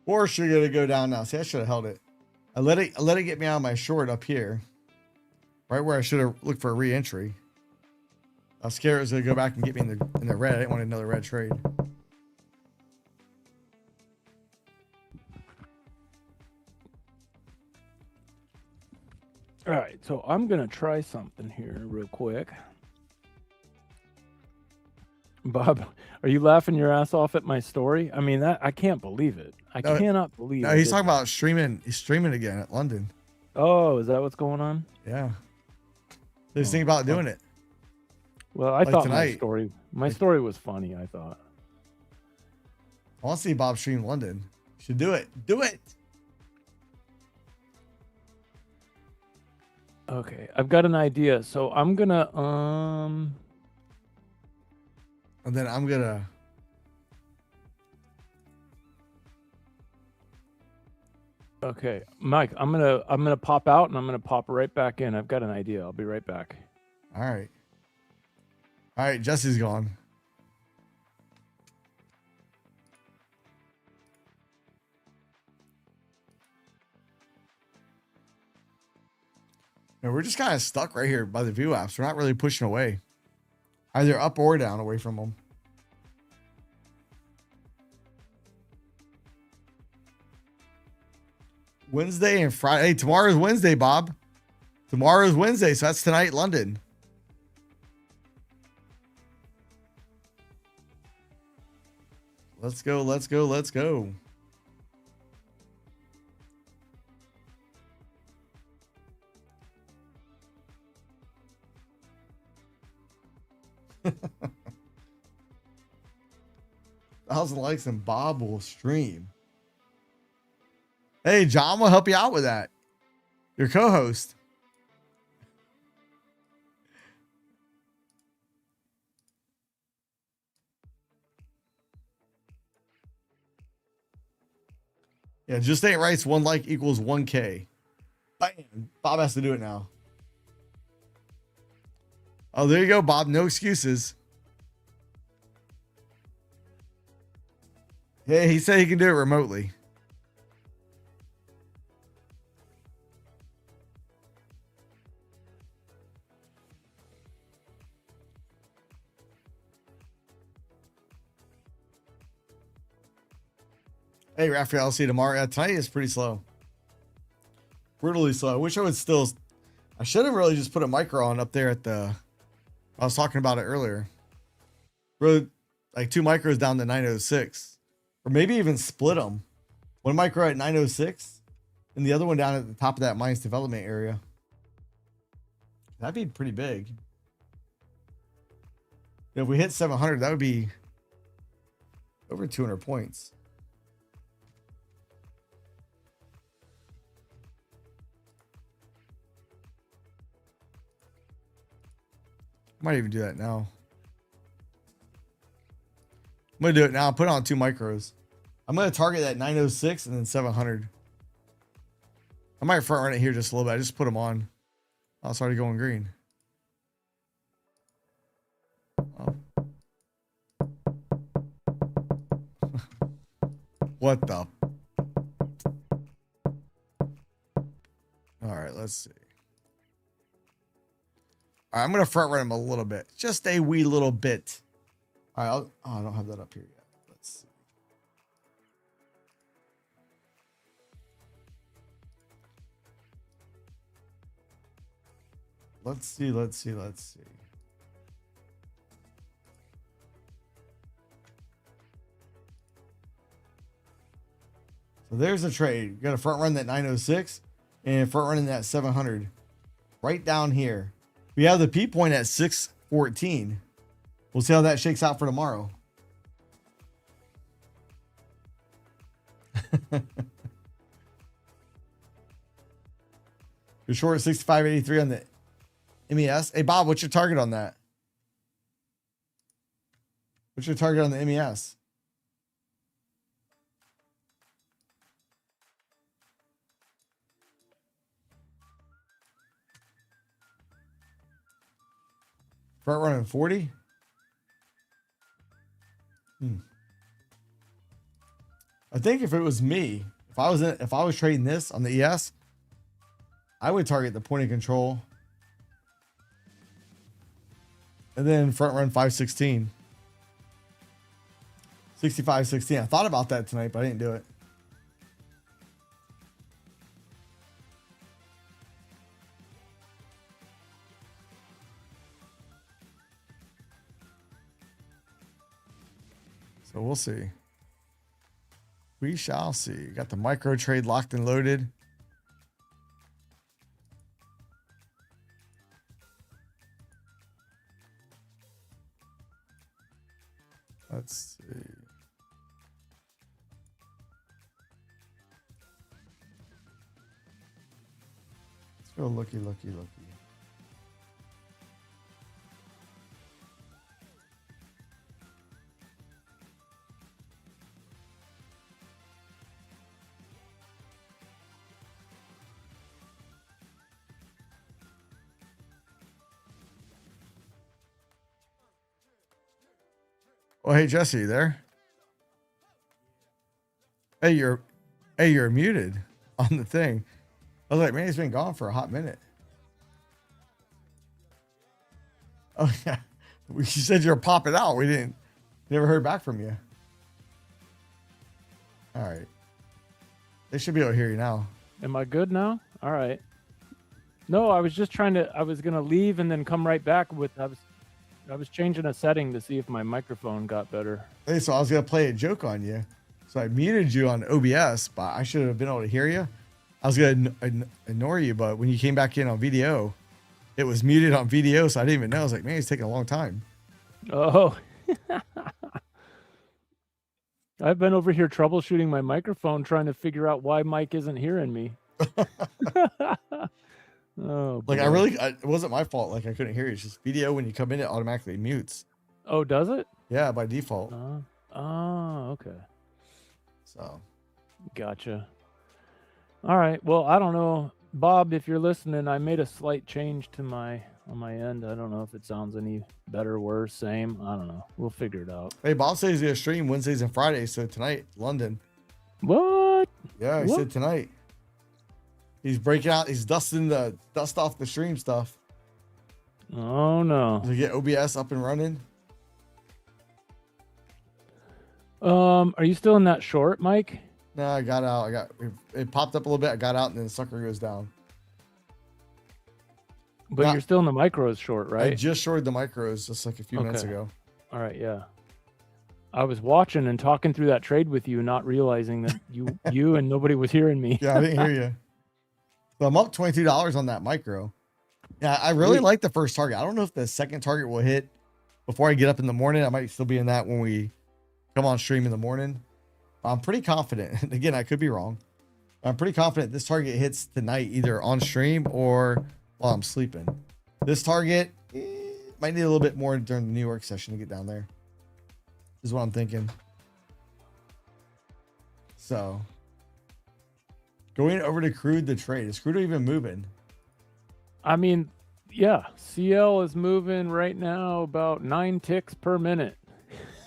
Or should gonna go down now. See, I should have held it. I let it get me out of my short up here, right where I should have looked for a re-entry. I was scared it was gonna go back and get me in the red. I didn't want another red trade. All right, so I'm gonna try something here real quick. Bob, are you laughing your ass off at my story? I mean, I can't believe it. I cannot believe it. No, he's talking about streaming. He's streaming again at London. Oh, is that what's going on? Yeah. He's thinking about doing it. Well, I thought my story was funny, I thought. I want to see Bob stream London. You should do it. Do it. Okay, I've got an idea. So I'm gonna And then I'm gonna. Okay, Mike, I'm gonna pop out and I'm gonna pop right back in. I've got an idea. I'll be right back. All right. Jesse's gone. And we're just kind of stuck right here by the VWAPs. We're not really pushing away, either up or down away from them. Wednesday and Friday. Hey, tomorrow's Wednesday, Bob. Tomorrow's Wednesday, so that's tonight, London. Let's go, let's go, let's go. Thousand likes and Bob will stream. Hey, John will help you out with that. Your co-host. Yeah, just ain't right's 1 like equals 1K. Bam. Bob has to do it now. Oh, there you go, Bob. No excuses. Yeah, he said he can do it remotely. Hey, Raphael, I'll see you tomorrow. Yeah, tonight is pretty slow. Brutally slow. I wish I would still... I should have really just put a micro on up there at the... I was talking about it earlier. Really, like 2 micros down to 906. Or maybe even split them. 1 micro at 906 and the other one down at the top of that mines development area. That'd be pretty big. If we hit 700, that would be over 200 points. Might even do that now. I'm going to do it now. Put it on 2 micros. I'm going to target that 906 and then 700. I might front run it here just a little bit. I just put them on. Oh, it's already going green. Oh. What the? All right, let's see. All right, I'm going to front run him a little bit. Just a wee little bit. All right, I don't have that up here yet. Let's see. Let's see. So there's a trade. You got to front run that 906 and front running that 700 right down here. We have the P point at 614. We'll see how that shakes out for tomorrow. You're short 65.83 on the MES. Hey, Bob, what's your target on that? What's your target on the MES? Front running 40. I think if it was me, if I was trading this on the ES, I would target the point of control and then front run 516. 65.16. I thought about that tonight, but I didn't do it. So we'll see. We shall see. Got the micro trade locked and loaded. Let's see. Let's go looky. Oh, hey, Jesse, you there? Hey, you're muted on the thing. I was like, man, he's been gone for a hot minute. Oh yeah, you said you were popping out. We didn't. Never heard back from you. All right. They should be able to hear you now. Am I good now? All right. No, I was just trying to. I was gonna leave and then come right back with. I was changing a setting to see if my microphone got better. Hey, so I was gonna play a joke on you. So I muted you on OBS, but I should have been able to hear you. I was gonna ignore you, but when you came back in on VDO, it was muted on VDO, so I didn't even know. I was like, man, it's taking a long time. Oh. I've been over here troubleshooting my microphone, trying to figure out why Mike isn't hearing me. Oh, like boy. it wasn't my fault. Like I couldn't hear you. It's just VDO when you come in, it automatically mutes. Oh, does it? Yeah, by default. Oh, okay. So, gotcha. All right. Well, I don't know, Bob, if you're listening, I made a slight change to on my end. I don't know if it sounds any better, worse, same. I don't know. We'll figure it out. hey, Bob says he's gonna stream Wednesdays and Fridays. So tonight, London. What? Yeah, he said tonight. He's breaking out. He's dusting the dust off the stream stuff. Oh no. To get OBS up and running. Are you still in that short, Mike? No, I got out. It popped up a little bit. I got out, and then the sucker goes down. But you're still in the micros short, right? I just shorted the micros just like a few minutes ago. All right, yeah. I was watching and talking through that trade with you, not realizing that you and nobody was hearing me. Yeah, I didn't hear you. So I'm up $22 on that micro. Yeah, I really like the first target. I don't know if the second target will hit before I get up in the morning. I might still be in that when we come on stream in the morning. I'm pretty confident. Again, I could be wrong. I'm pretty confident this target hits tonight, either on stream or while I'm sleeping. This target might need a little bit more during the New York session to get down there. Is what I'm thinking. So going over to crude the trade. Is crude even moving? I mean, yeah, CL is moving right now about 9 ticks per minute.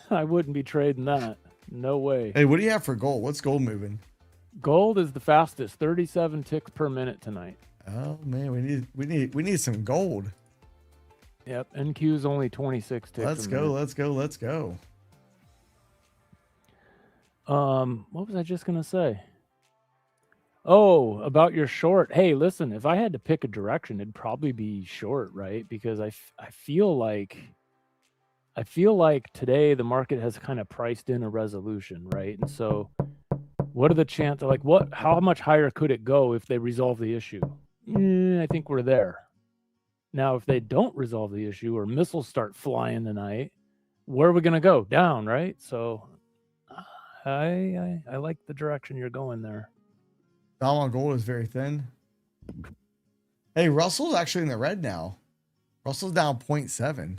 I wouldn't be trading that. No way. Hey, what do you have for gold? What's gold moving? Gold is the fastest, 37 ticks per minute tonight. Oh man, we need some gold. Yep, NQ is only 26 ticks. Let's go. What was I just gonna say? Oh, about your short. Hey, listen, if I had to pick a direction, it'd probably be short, right? Because I feel like today the market has kind of priced in a resolution, right? And so what are the chances, like how much higher could it go if they resolve the issue? I think we're there. Now, if they don't resolve the issue or missiles start flying tonight, where are we going to go? Down, right? So I like the direction you're going there. Down on gold is very thin. Hey, Russell's actually in the red now. Russell's down 0.7.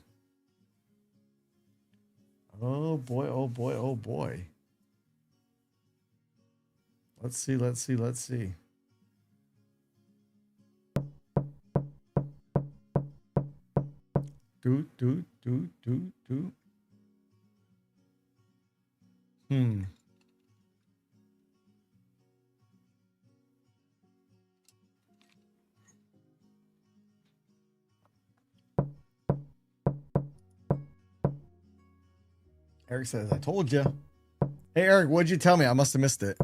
Oh boy, oh boy, oh boy. Let's see. Do. Eric says, I told you. Hey, Eric, what'd you tell me? I must have missed it.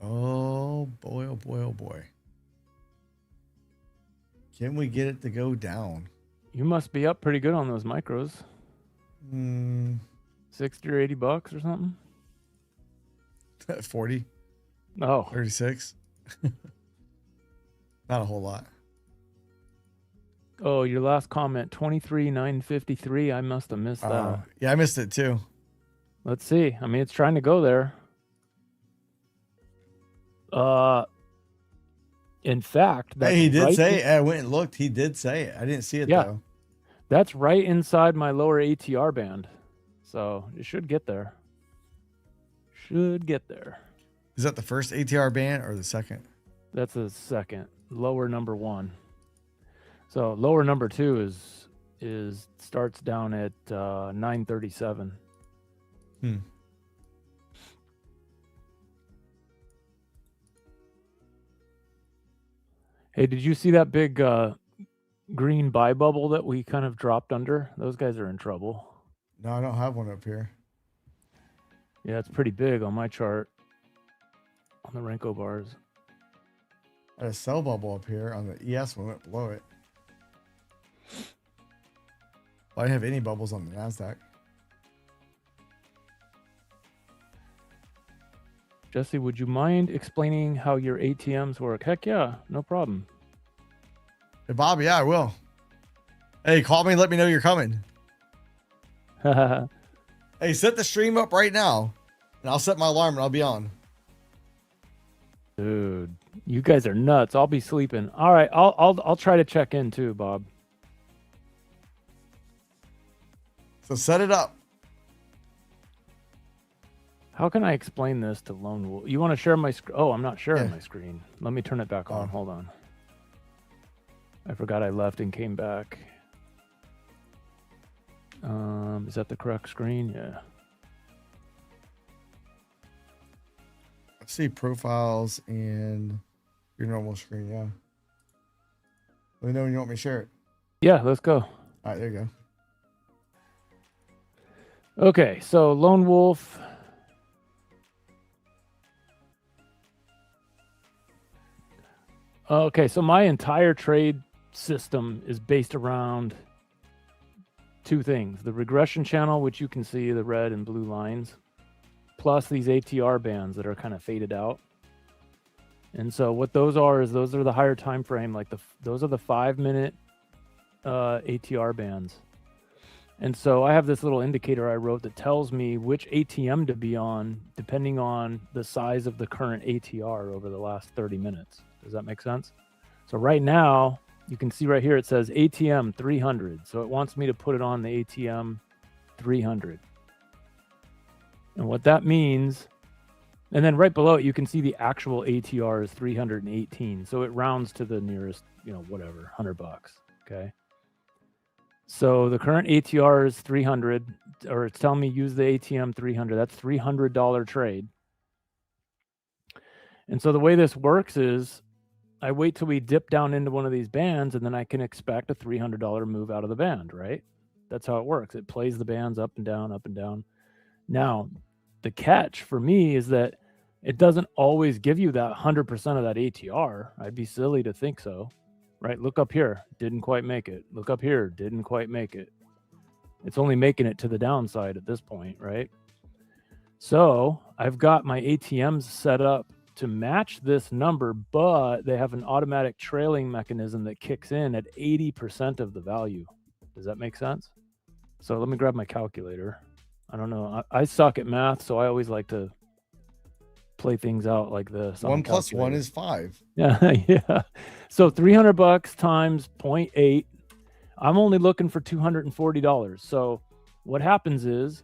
Oh, boy, oh, boy, oh, boy. Can we get it to go down? You must be up pretty good on those micros. 60 or 80 bucks or something? 40. Oh. 36. Not a whole lot. Oh, your last comment, 23,953. I must have missed that. Yeah, I missed it too. Let's see. I mean, it's trying to go there. In fact, hey, he did say it. I went and looked. He did say it. I didn't see it though. That's right inside my lower ATR band. So it should get there. Should get there. Is that the first ATR band or the second? That's the second. Lower number 1. So lower number 2 is starts down at 937. Hey, did you see that big green buy bubble that we kind of dropped under? Those guys are in trouble. No, I don't have one up here. Yeah, it's pretty big on my chart on the Renko bars. I had a sell bubble up here on the ES one went below it. Well, I didn't have any bubbles on the NASDAQ. Jesse, would you mind explaining how your ATMs work? Heck yeah, no problem. Hey, Bob, yeah, I will. Hey, call me and let me know you're coming. Hey, set the stream up right now, and I'll set my alarm and I'll be on. Dude, you guys are nuts. I'll be sleeping. All right, I'll try to check in too, Bob. So set it up. How can I explain this to Lone Wolf? You want to share my screen? Oh, I'm not sharing my screen. Let me turn it back on. Hold on. I forgot I left and came back. Is that the correct screen? Yeah. Let's see profiles and your normal screen. Yeah. Let me know when you want me to share it. Yeah, let's go. All right, there you go. Okay, so Lone Wolf. Okay, so my entire trade system is based around two things: the regression channel, which you can see the red and blue lines, plus these ATR bands that are kind of faded out. And so what those are is those are the higher time frame, like those are the 5-minute ATR bands. And so I have this little indicator I wrote that tells me which ATM to be on depending on the size of the current ATR over the last 30 minutes. Does that make sense? So right now, you can see right here, it says ATM 300. So it wants me to put it on the ATM 300. And what that means, and then right below it, you can see the actual ATR is 318. So it rounds to the nearest, whatever, $100, okay? So the current ATR is 300, or it's telling me use the ATM 300. That's $300 trade. And so the way this works is I wait till we dip down into one of these bands, and then I can expect a $300 move out of the band, right? That's how it works. It plays the bands up and down, up and down. Now, the catch for me is that it doesn't always give you that 100% of that ATR. I'd be silly to think so, right? Look up here, didn't quite make it. Look up here, didn't quite make it. It's only making it to the downside at this point, right? So I've got my ATMs set up to match this number, but they have an automatic trailing mechanism that kicks in at 80% of the value. Does that make sense? So let me grab my calculator. I don't know. I suck at math, so I always like to play things out like this. 1 + 1 is 5. Yeah, yeah. So $300 times 0.8. I'm only looking for $240. So what happens is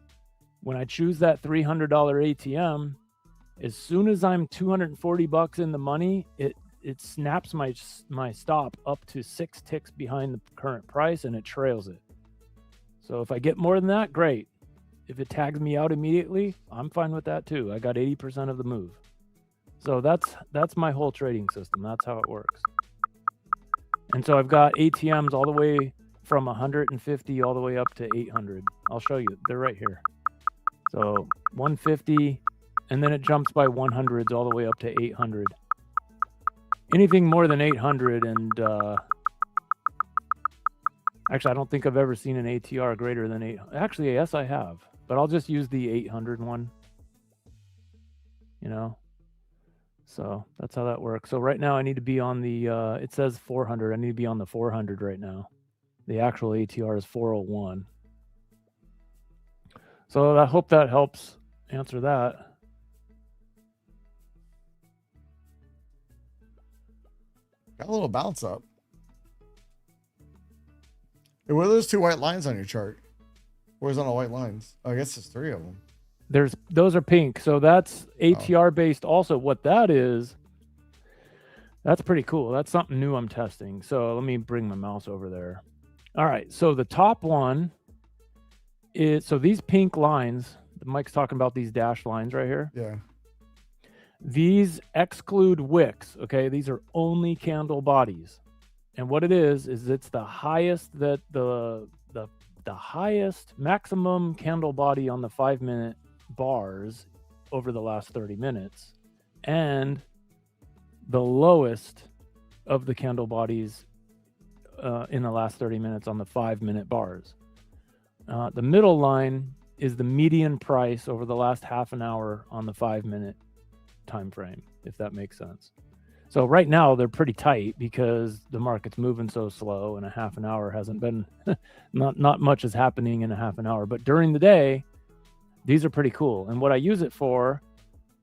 when I choose that $300 ATM, as soon as I'm $240 in the money, it snaps my stop up to 6 ticks behind the current price, and it trails it. So if I get more than that, great. If it tags me out immediately, I'm fine with that too. I got 80% of the move. So that's my whole trading system. That's how it works. And so I've got ATMs all the way from 150 all the way up to 800. I'll show you. They're right here. So 150, and then it jumps by 100s all the way up to 800. Anything more than 800, and actually, I don't think I've ever seen an ATR greater than 8. Actually, yes, I have. But I'll just use the 800 one. So that's how that works. So right now I need to be on the, it says 400. I need to be on the 400 right now. The actual ATR is 401. So I hope that helps answer that. Got a little bounce up. Hey, what are those 2 white lines on your chart? Horizontal white lines. Oh, I guess there's 3 of them. Those are pink. So that's ATR based also. What that is, that's pretty cool. That's something new I'm testing. So let me bring my mouse over there. All right. So the top one is, so these pink lines, Mike's talking about these dashed lines right here. Yeah. These exclude wicks. Okay, these are only candle bodies, and what it is it's the highest that the highest maximum candle body on the 5-minute bars over the last 30 minutes, and the lowest of the candle bodies in the last 30 minutes on the 5-minute bars. The middle line is the median price over the last half an hour on the 5-minute time frame, if that makes sense. So right now they're pretty tight because the market's moving so slow, and a half an hour hasn't been not much is happening in a half an hour. But during the day, these are pretty cool. And what I use it for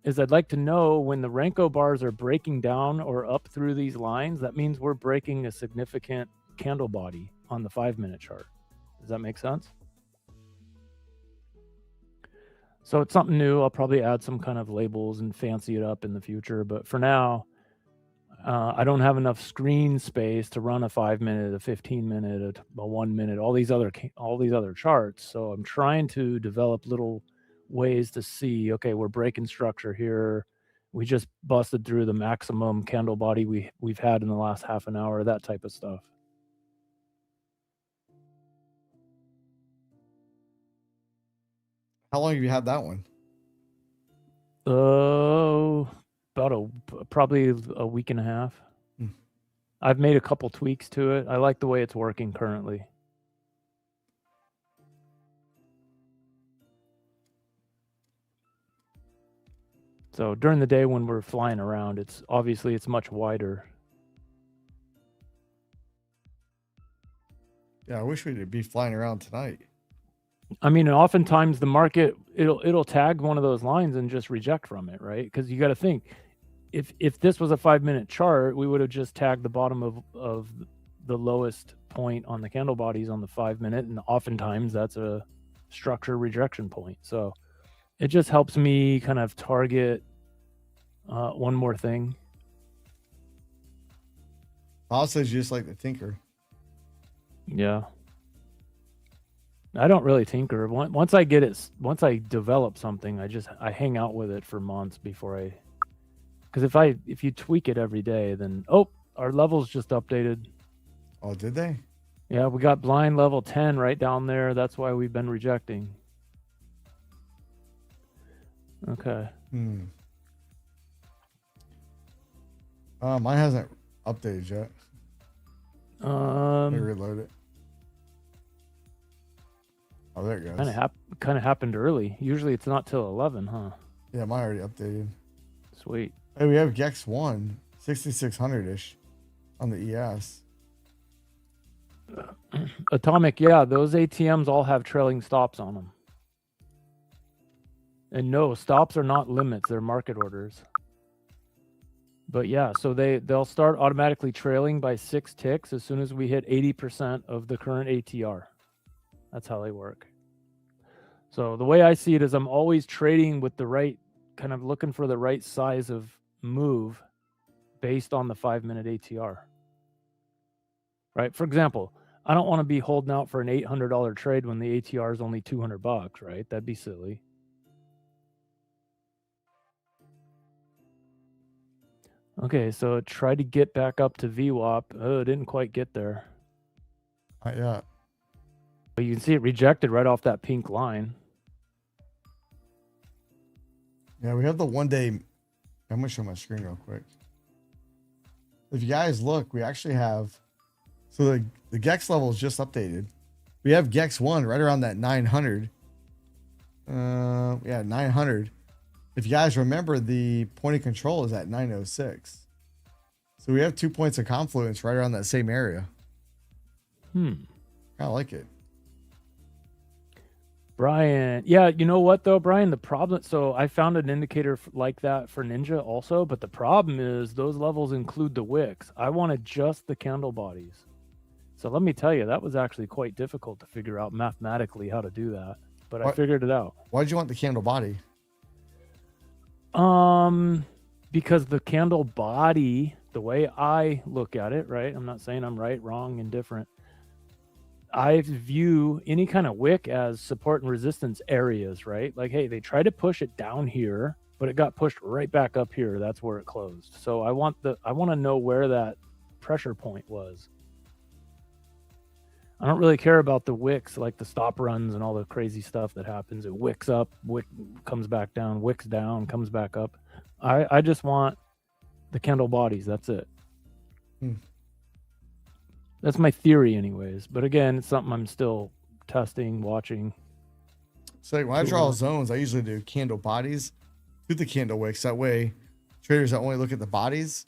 is I'd like to know when the Renko bars are breaking down or up through these lines, that means we're breaking a significant candle body on the 5-minute chart. Does that make sense? So it's something new. I'll probably add some kind of labels and fancy it up in the future. But for now, I don't have enough screen space to run a 5-minute, a 15-minute, a 1-minute, all these other charts. So I'm trying to develop little ways to see, okay, we're breaking structure here. We just busted through the maximum candle body we've had in the last half an hour, that type of stuff. How long have you had that one? About probably a week and a half. I've made a couple tweaks to it. I like the way it's working currently. So during the day when we're flying around, it's much wider. Yeah, I wish we'd be flying around tonight. I mean, oftentimes the market, it'll tag one of those lines and just reject from it, right? Because you got to think, if this was a 5-minute chart, we would have just tagged the bottom of the lowest point on the candle bodies on the 5-minute, and oftentimes that's a structure rejection point. So it just helps me kind of target one more thing. Bob says you just like the tinker. Yeah. I don't really tinker. Once I develop something, I hang out with it for months before because if you tweak it every day, then our levels just updated. Oh, did they? Yeah, we got blind level 10 right down there. That's why we've been rejecting. Okay. Mine hasn't updated yet. Let me reload it. Oh, there it goes. Kind of happened early. Usually it's not till 11, huh? Yeah, mine already updated. Sweet. Hey, we have Gex 1, 6600-ish on the ES. Atomic, yeah, those ATMs all have trailing stops on them. And no, stops are not limits, they're market orders. But yeah, so they'll start automatically trailing by 6 ticks as soon as we hit 80% of the current ATR. That's how they work. So the way I see it is I'm always trading with the right, kind of looking for the right size of move based on the 5-minute ATR. Right? For example, I don't want to be holding out for an $800 trade when the ATR is only $200, right? That'd be silly. Okay, so try to get back up to VWAP. Oh, it didn't quite get there. Not yet. But you can see it rejected right off that pink line. Yeah, we have the 1-day. I'm going to show my screen real quick. If you guys look, we actually have. So the Gex level is just updated. We have Gex 1 right around that 900. Yeah, 900. If you guys remember, the point of control is at 906. So we have 2 points of confluence right around that same area. Kind of like it. Brian, yeah, you know what though, Brian? The problem, so I found an indicator like that for Ninja also, but the problem is those levels include the wicks. I wanted just the candle bodies. So let me tell you, that was actually quite difficult to figure out mathematically how to do that, but I figured it out. Why did you want the candle body? Because the candle body, the way I look at it, right? I'm not saying I'm right, wrong, indifferent. I view any kind of wick as support and resistance areas, right? Like, hey, they try to push it down here, but it got pushed right back up here. That's where it closed. So I want to know where that pressure point was. I don't really care about the wicks, like the stop runs and all the crazy stuff that happens. It wicks up, wick comes back down, wicks down, comes back up. I just want the candle bodies. That's it. That's my theory anyways. But again, it's something I'm still testing, watching. So when I draw zones, I usually do candle bodies to the candle wicks. That way, traders that only look at the bodies,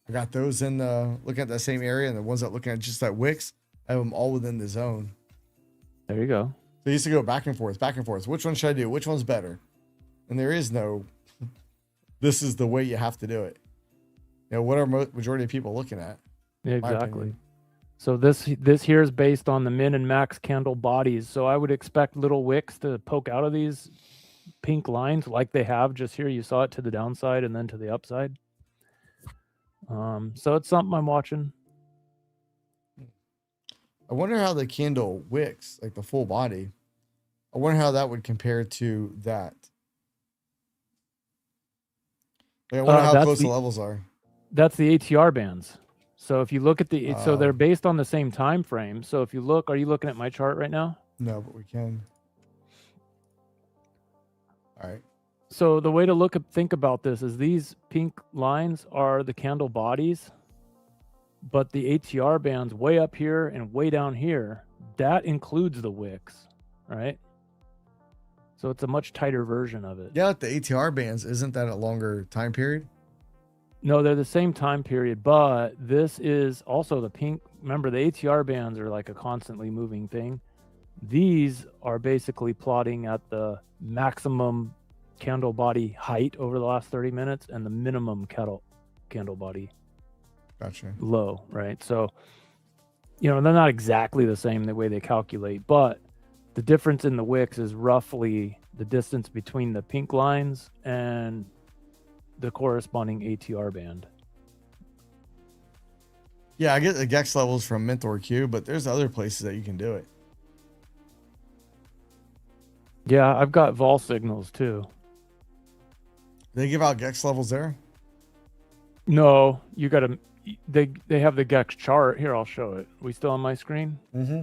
I got those in the looking at that same area, and the ones that look at just that wicks, I have them all within the zone. There you go. So I used to go back and forth, back and forth. Which one should I do? Which one's better? And there is no, this is the way you have to do it. You know, what are majority of people looking at? Exactly. So this here is based on the min and max candle bodies. So I would expect little wicks to poke out of these pink lines like they have just here. You saw it to the downside and then to the upside. So it's something I'm watching. I wonder how the candle wicks, like the full body, I wonder how that would compare to that. Like, I wonder how close the levels are. That's the ATR bands. So if you look at the, so they're based on the same time frame. So if you look, are you looking at my chart right now? No, but we can. All right. So the way to think about this is these pink lines are the candle bodies, but the ATR bands way up here and way down here, that includes the wicks, right? So it's a much tighter version of it. Yeah, the ATR bands, isn't that a longer time period? No, they're the same time period, but this is also the pink. Remember, the ATR bands are like a constantly moving thing. These are basically plotting at the maximum candle body height over the last 30 minutes and the minimum candle body low, right? So, you know, they're not exactly the same the way they calculate, but the difference in the wicks is roughly the distance between the pink lines and the corresponding ATR band. Yeah, I get the GEX levels from Mentor Q, but there's other places that you can do it. Yeah, I've got vol signals too. They give out GEX levels there? No, you got to. They have the GEX chart here. I'll show it. We still on my screen? Mm-hmm.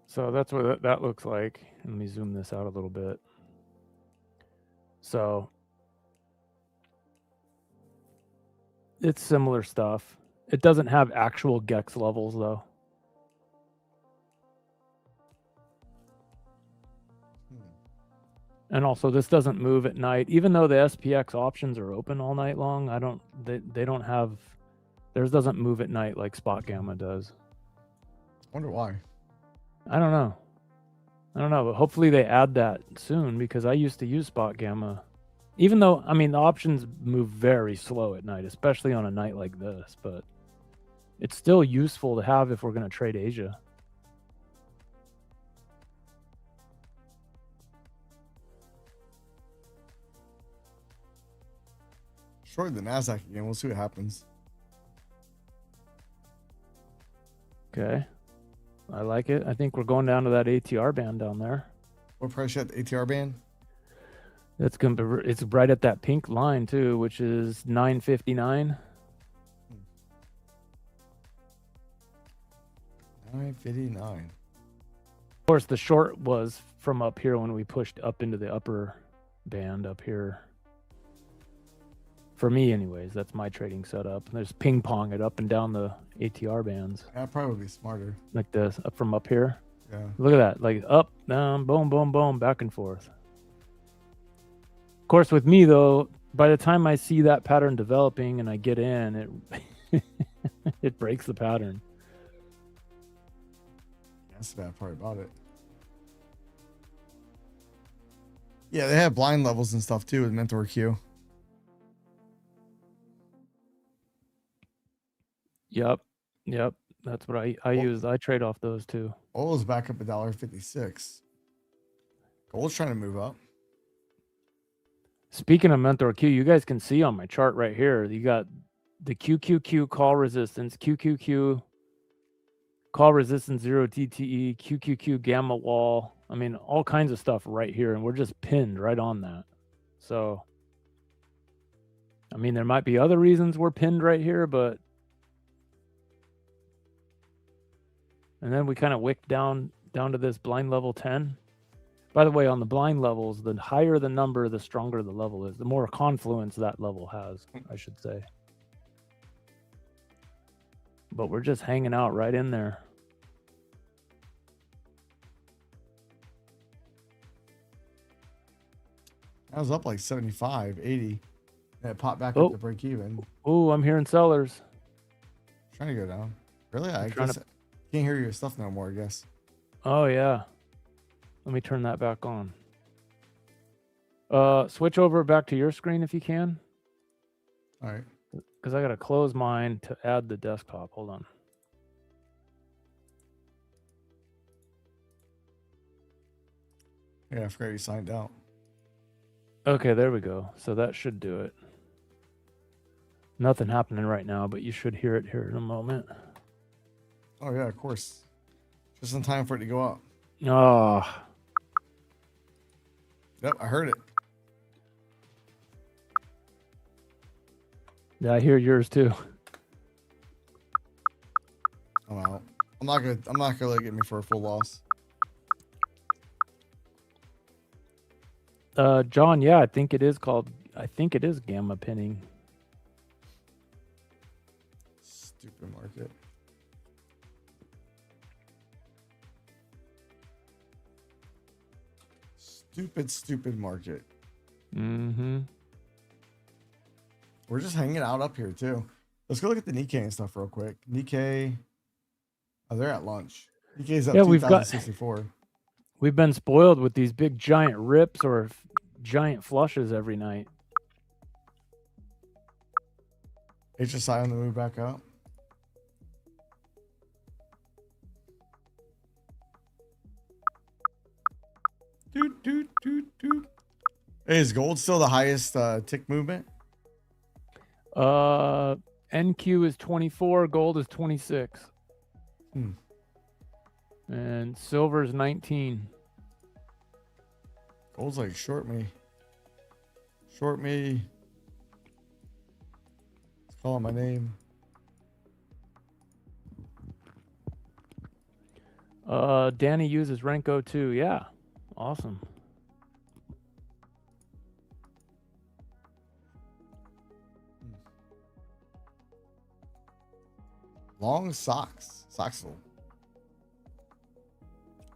So that's what that looks like. Let me zoom this out a little bit. So it's similar stuff. It doesn't have actual GEX levels though. And also this doesn't move at night, even though the SPX options are open all night long. They don't have, theirs doesn't move at night like spot gamma does. Wonder why. I don't know, but hopefully they add that soon, because I used to use spot gamma, even though, I mean, the options move very slow at night, especially on a night like this, but it's still useful to have if we're going to trade Asia. Short the NASDAQ again. We'll see what happens. Okay. I like it. I think we're going down to that ATR band down there. What price you at the ATR band? That's going to be, it's right at that pink line too, which is 959. 959. Of course, the short was from up here when we pushed up into the upper band up here. For me, anyways, that's my trading setup. There's ping pong it up and down the ATR bands. That probably would be smarter. Like this, up from up here. Yeah. Look at that, like up, down, boom, boom, boom, back and forth. Of course, with me though, by the time I see that pattern developing and I get in, it it breaks the pattern. That's the bad part about it. Yeah, they have blind levels and stuff too with Mentor Q. Yep. That's what I use. I trade off those too. Oil's back up $1.56. Gold's trying to move up. Speaking of Mentor Q, you guys can see on my chart right here, you got the QQQ call resistance, QQQ call resistance 0 TTE, QQQ gamma wall. I mean, all kinds of stuff right here, and we're just pinned right on that. So, I mean, there might be other reasons we're pinned right here, but and then we kind of wick down to this blind level 10. By the way, on the blind levels, the higher the number, the stronger the level is. The more confluence that level has, I should say. But we're just hanging out right in there. I was up like 75, 80. And it popped back up to break even. Oh, I'm hearing sellers. Trying to go down. Really? I guess I can't hear your stuff no more, I guess. Oh, yeah. Let me turn that back on. Switch over back to your screen if you can. All right. Because I got to close mine to add the desktop. Hold on. Yeah, I forgot you signed out. Okay, there we go. So that should do it. Nothing happening right now, but you should hear it here in a moment. Oh, yeah, of course. Just in time for it to go up. Oh. Yep, I heard it. Yeah, I hear yours too. I'm out. I'm not gonna let it get me for a full loss. John, yeah, I think it is gamma pinning. Stupid market. Stupid market. Mm-hmm. We're just hanging out up here too. Let's go look at the Nikkei and stuff real quick. Nikkei. Oh, they're at lunch. Nikkei's up 2,064. We've been spoiled with these big giant rips or giant flushes every night. HSI on the move back up. Doot. Hey, is gold still the highest tick movement? NQ is 24, gold is 26. And silver is 19. Gold's like short me. It's calling my name. Danny uses Renko too. Yeah. Awesome. Long socks. Soxel.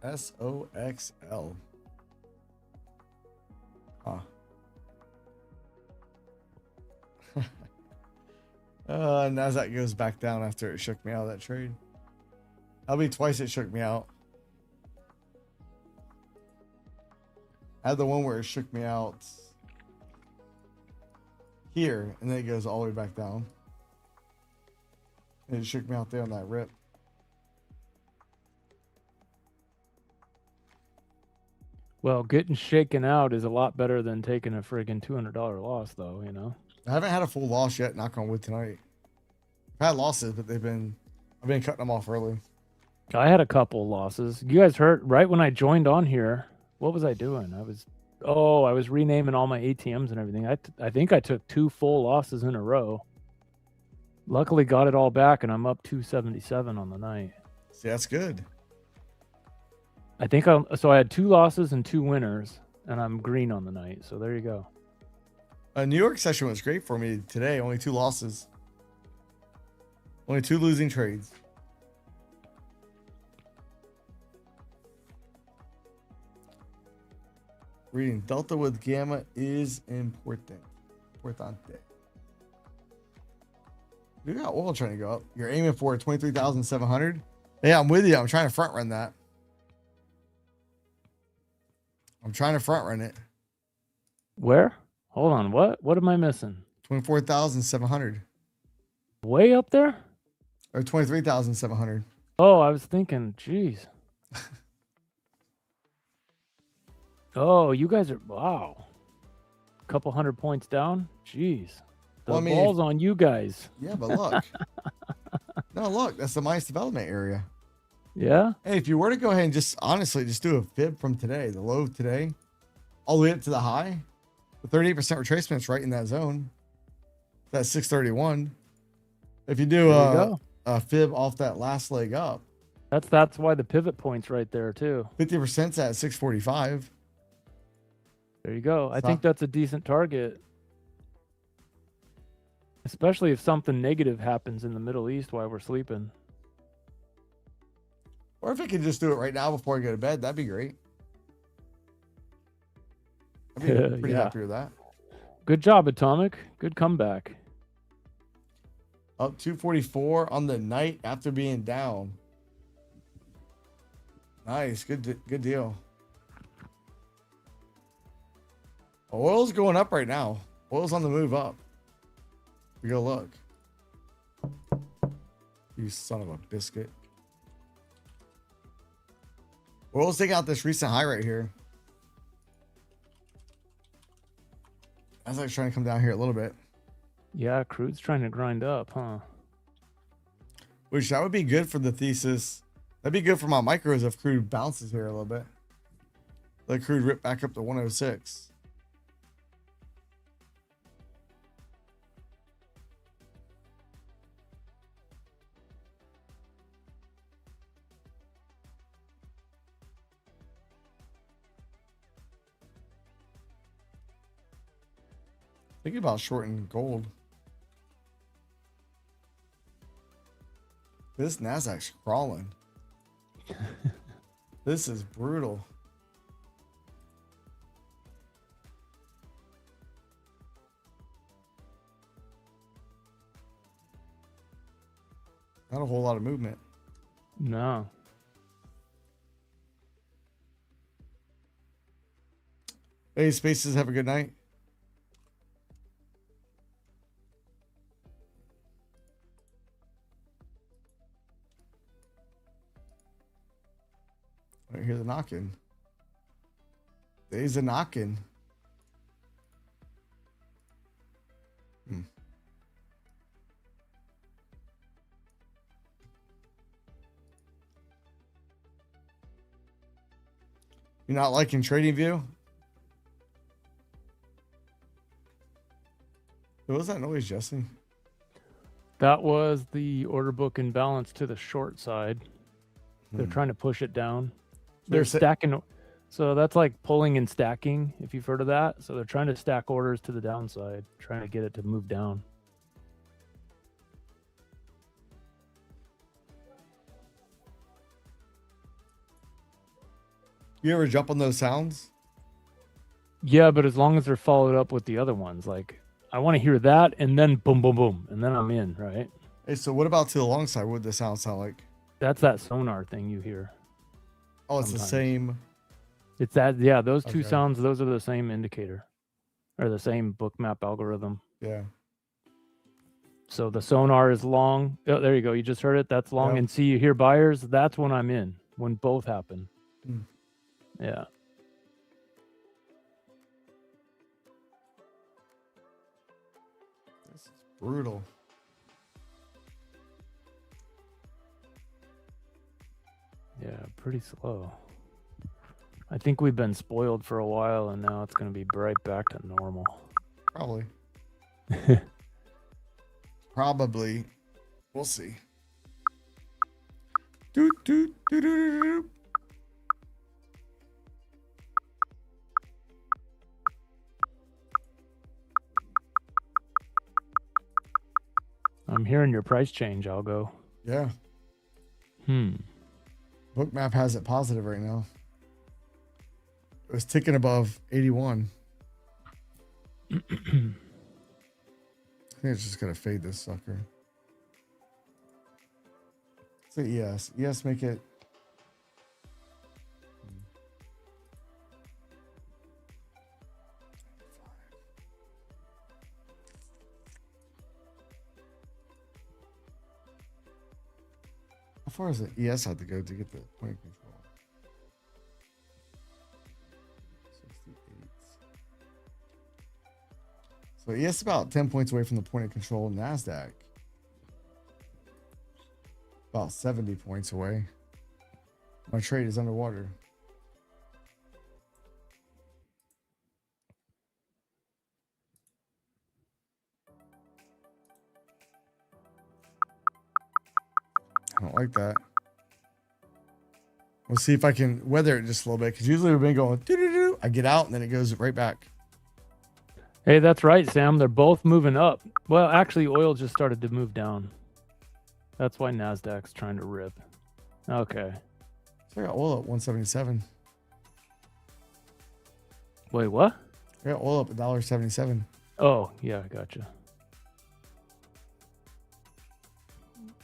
SOXL. Huh. Nasdaq goes back down after it shook me out of that trade. That'll be twice it shook me out. I had the one where it shook me out here, and then it goes all the way back down. And it shook me out there on that rip. Well, getting shaken out is a lot better than taking a friggin' $200 loss, though, you know? I haven't had a full loss yet, knock on wood, tonight. I've had losses, but I've been cutting them off early. I had a couple losses. You guys heard right when I joined on here. What was I doing? I was renaming all my ATMs and everything. I think I took 2 full losses in a row. Luckily got it all back, and I'm up 277 on the night. See, that's good. I think so I had 2 losses and 2 winners, and I'm green on the night. So there you go. New York session was great for me today. Only 2 losses. Only 2 losing trades. Reading Delta with Gamma is important. Importante. You got oil trying to go up. You're aiming for 23,700. Yeah, I'm with you. I'm trying to front run that. I'm trying to front run it. Where? Hold on. What am I missing? 24,700. Way up there? Or 23,700. Oh, I was thinking, geez. Oh, you guys are, wow. A couple 100 points down? Jeez. The ball's on you guys. Yeah, but look. No, look. That's the minus development area. Yeah? Hey, if you were to go ahead and just honestly just do a fib from today, the low of today, all the way up to the high, The 38% retracement is right in that zone. That's 631. If you do a fib off that last leg up, that's why the pivot point's right there too. 50%'s at 645. There you go. I think that's a decent target. Especially if something negative happens in the Middle East while we're sleeping. Or if I could just do it right now before I go to bed, that'd be great. I'd be pretty happy with that. Good job, Atomic. Good comeback. Up 244 on the night after being down. Nice. Good deal. Oil's going up right now. Oil's on the move up. We go look. You son of a biscuit. Oil's taking out this recent high right here. As I was trying to come down here a little bit. Yeah, crude's trying to grind up, huh? Which that would be good for the thesis. That'd be good for my micros if crude bounces here a little bit. Let crude rip back up to 106. Think about shorting gold. This Nasdaq's crawling. This is brutal. Not a whole lot of movement. No. Hey, Spaces, have a good night. I hear the knocking. There's a knocking. You're not liking Trading View? What was that noise, Jesse? That was the order book imbalance to the short side. They're trying to push it down. They're stacking. So that's like pulling and stacking, if you've heard of that. So they're trying to stack orders to the downside, trying to get it to move down. You ever jump on those sounds? Yeah, but as long as they're followed up with the other ones, like I want to hear that and then boom, boom, boom, and then I'm in, right? Hey, so what about to the long side? What would the sound sound like? That's that sonar thing you hear. Oh, it's sometimes the same. It's that, yeah, those two sounds, those are the same indicator or the same bookmap algorithm. Yeah. So the sonar is long. Oh, there you go. You just heard it. That's long. Yep. And see, you hear buyers. That's when I'm in, when both happen. Yeah. This is brutal. Yeah, pretty slow. I think we've been spoiled for a while, and now it's going to be right back to normal. Probably. Probably. We'll see. Doot, doot, doot, doot, doot. I'm hearing your price change, Algo. Yeah. Bookmap has it positive right now. It was ticking above 81. I think it's just gonna fade this sucker. Say yes. Yes, make it. How far does the ES have to go to get the point of control? 68. So ES is about 10 points away from the point of control in NASDAQ. About 70 points away. My trade is underwater. don't like that. We'll see if I can weather it just a little bit, because usually we've been going doo-doo-doo. I get out and then it goes right back. Hey, that's right, Sam. They're both moving up. Well, actually, oil just started to move down. That's why NASDAQ's trying to rip. Okay. So I got oil at 177. Wait, what? I got oil up $1.77. Oh, yeah, I gotcha.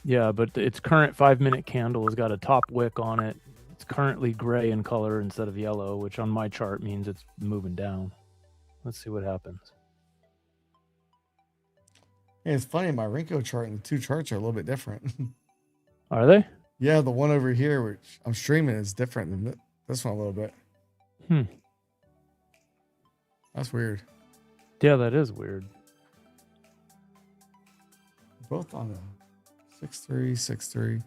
Yeah, but its current 5-minute candle has got a top wick on it. It's currently gray in color instead of yellow, which on my chart means it's moving down. Let's see what happens. Yeah, it's funny. My Renko chart and the two charts are a little bit different. Are they? Yeah, the one over here, which I'm streaming, is different than this one a little bit. That's weird. Yeah, that is weird. Both on a 6.3, 6.3.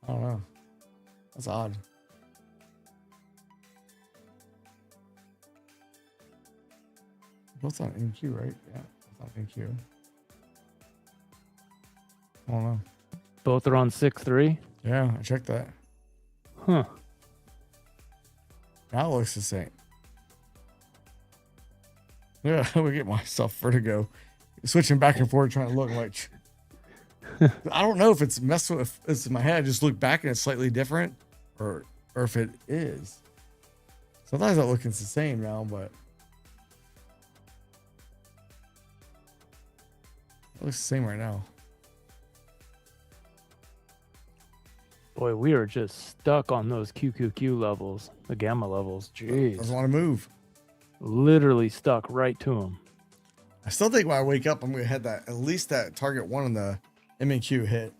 I don't know. That's odd. Both on NQ, right? Yeah, both on NQ. I don't know. Both are on 6.3? Yeah, I checked that. Huh. Now it looks the same. Yeah, we get myself vertigo. Switching back and forth, trying to look like. I don't know if it's messed with. If it's in my head. I just look back and it's slightly different, or if it is. Sometimes it looks the same now, but it looks the same right now. Boy, we are just stuck on those QQQ levels, the gamma levels. Jeez. Doesn't want to move. Literally stuck right to them. I still think when I wake up, I'm going to hit that, at least that target 1 on the MNQ hit.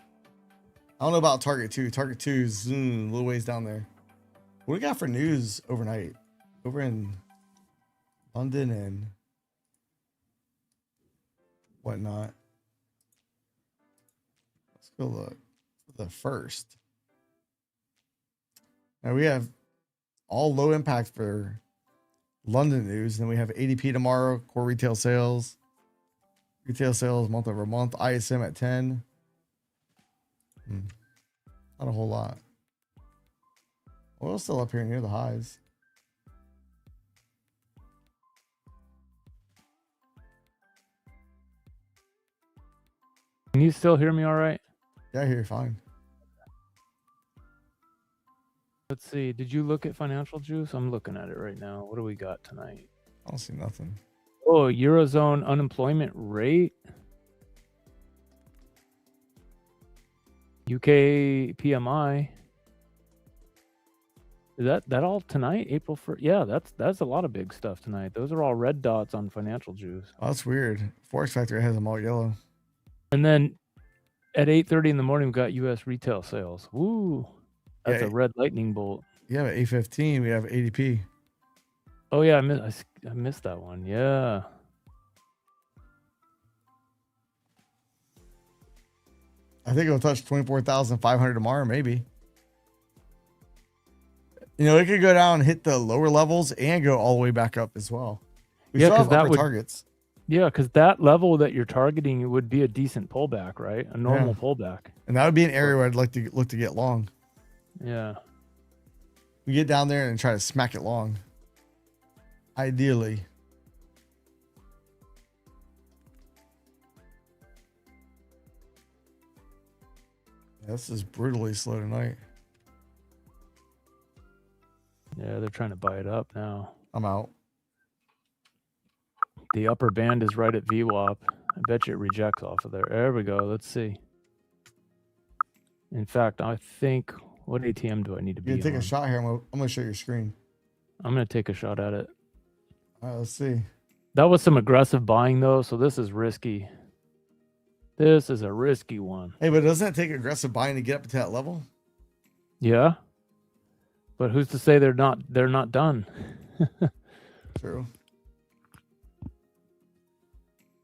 I don't know about target 2. Target 2 is a little ways down there. What do we got for news overnight? Over in London and whatnot. Let's go look for the first. Now we have all low impact for London news. Then we have ADP tomorrow, core retail sales month over month, ISM at 10. Not a whole lot. Oil's still up here near the highs. Can you still hear me all right? Yeah, I hear you fine. Let's see. Did you look at Financial Juice? I'm looking at it right now. What do we got tonight? I don't see nothing. Oh, Eurozone unemployment rate. UK PMI. Is that all tonight? April 1st? Yeah, that's a lot of big stuff tonight. Those are all red dots on Financial Juice. Oh, that's weird. Forex Factory has them all yellow. And then at 8:30 in the morning, we've got U.S. retail sales. Woo. That's a red lightning bolt. Yeah, at 8:15 we have ADP. Oh yeah, I missed that one. Yeah. I think it'll touch 24,500 tomorrow, maybe. You know, it could go down and hit the lower levels and go all the way back up as well. We still have upper targets. Yeah, because that level that you're targeting would be a decent pullback, right? A normal pullback. And that would be an area where I'd like to look to get long. Yeah. We get down there and try to smack it long. Ideally. This is brutally slow tonight. Yeah, they're trying to buy it up now. I'm out. The upper band is right at VWAP. I bet you it rejects off of there. There we go. Let's see. In fact, I think, what ATM do I need to be on? You take a shot here. I'm going to show your screen. I'm going to take a shot at it. All right, let's see. That was some aggressive buying, though, so this is risky. This is a risky one. Hey, but doesn't it take aggressive buying to get up to that level? Yeah. But who's to say they're not done? True.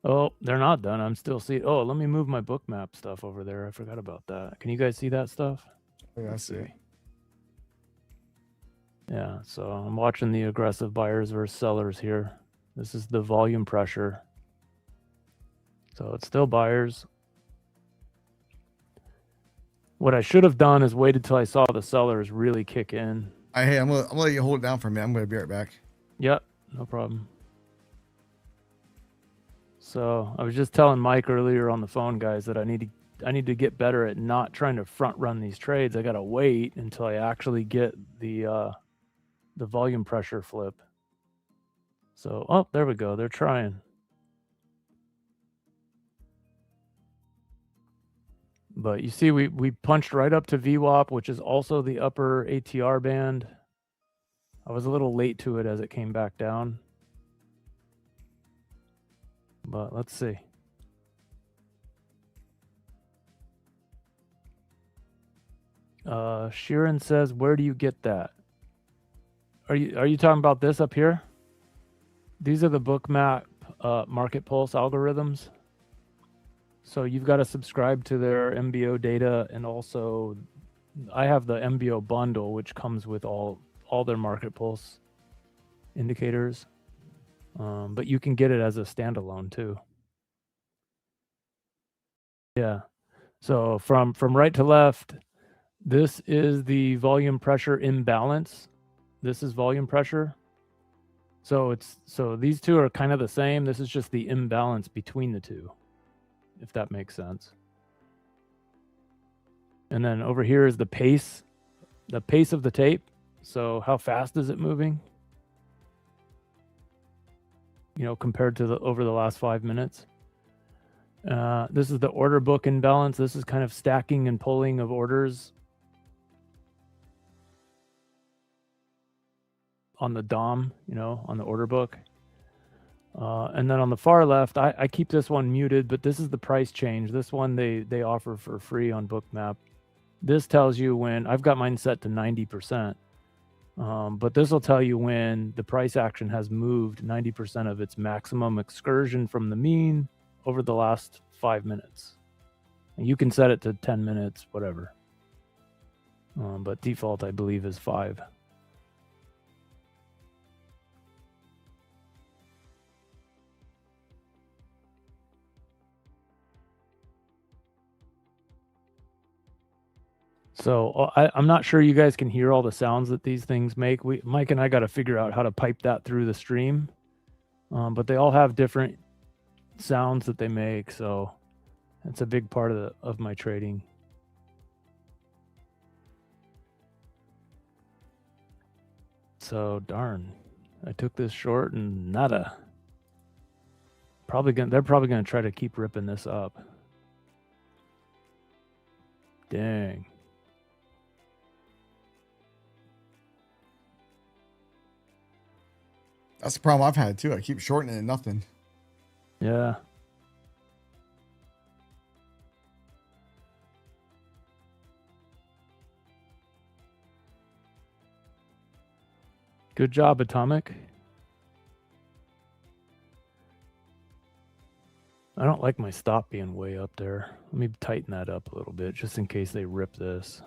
Oh, they're not done. I'm still seeing. Oh, let me move my book map stuff over there. I forgot about that. Can you guys see that stuff? Yeah, I see. Yeah, so I'm watching the aggressive buyers versus sellers here. This is the volume pressure. So it's still buyers. What I should have done is waited till I saw the sellers really kick in. Hey, I'm gonna let you hold it down for a minute. I'm gonna be right back. Yep, no problem. So I was just telling Mike earlier on the phone, guys, that I need to get better at not trying to front run these trades. I gotta wait until I actually get the volume pressure flip. So, oh, there we go. They're trying. But you see, we punched right up to VWAP, which is also the upper ATR band. I was a little late to it as it came back down. But let's see. Sheeran says, where do you get that? Are you talking about this up here? These are the Bookmap Market Pulse algorithms. So you've got to subscribe to their MBO data, and also I have the MBO bundle, which comes with all their Market Pulse indicators. But you can get it as a standalone too. Yeah. So from right to left, this is the volume pressure imbalance. This is volume pressure. So these two are kind of the same. This is just the imbalance between the two, if that makes sense. And then over here is the pace of the tape. So how fast is it moving? You know, compared to over the last 5 minutes. This is the order book imbalance. This is kind of stacking and pulling of orders on the DOM, you know, on the order book. And then on the far left, I keep this one muted, but this is the price change. This one they offer for free on Bookmap. This tells you when, I've got mine set to 90%, but this will tell you when the price action has moved 90% of its maximum excursion from the mean over the last 5 minutes. And you can set it to 10 minutes, whatever. But default, I believe, is 5. So I'm not sure you guys can hear all the sounds that these things make. Mike and I got to figure out how to pipe that through the stream. But they all have different sounds that they make, so it's a big part of my trading. So darn, I took this short and nada. They're probably gonna try to keep ripping this up. Dang. That's the problem I've had too. I keep shortening it and nothing. Yeah. Good job, Atomic. I don't like my stop being way up there. Let me tighten that up a little bit just in case they rip this.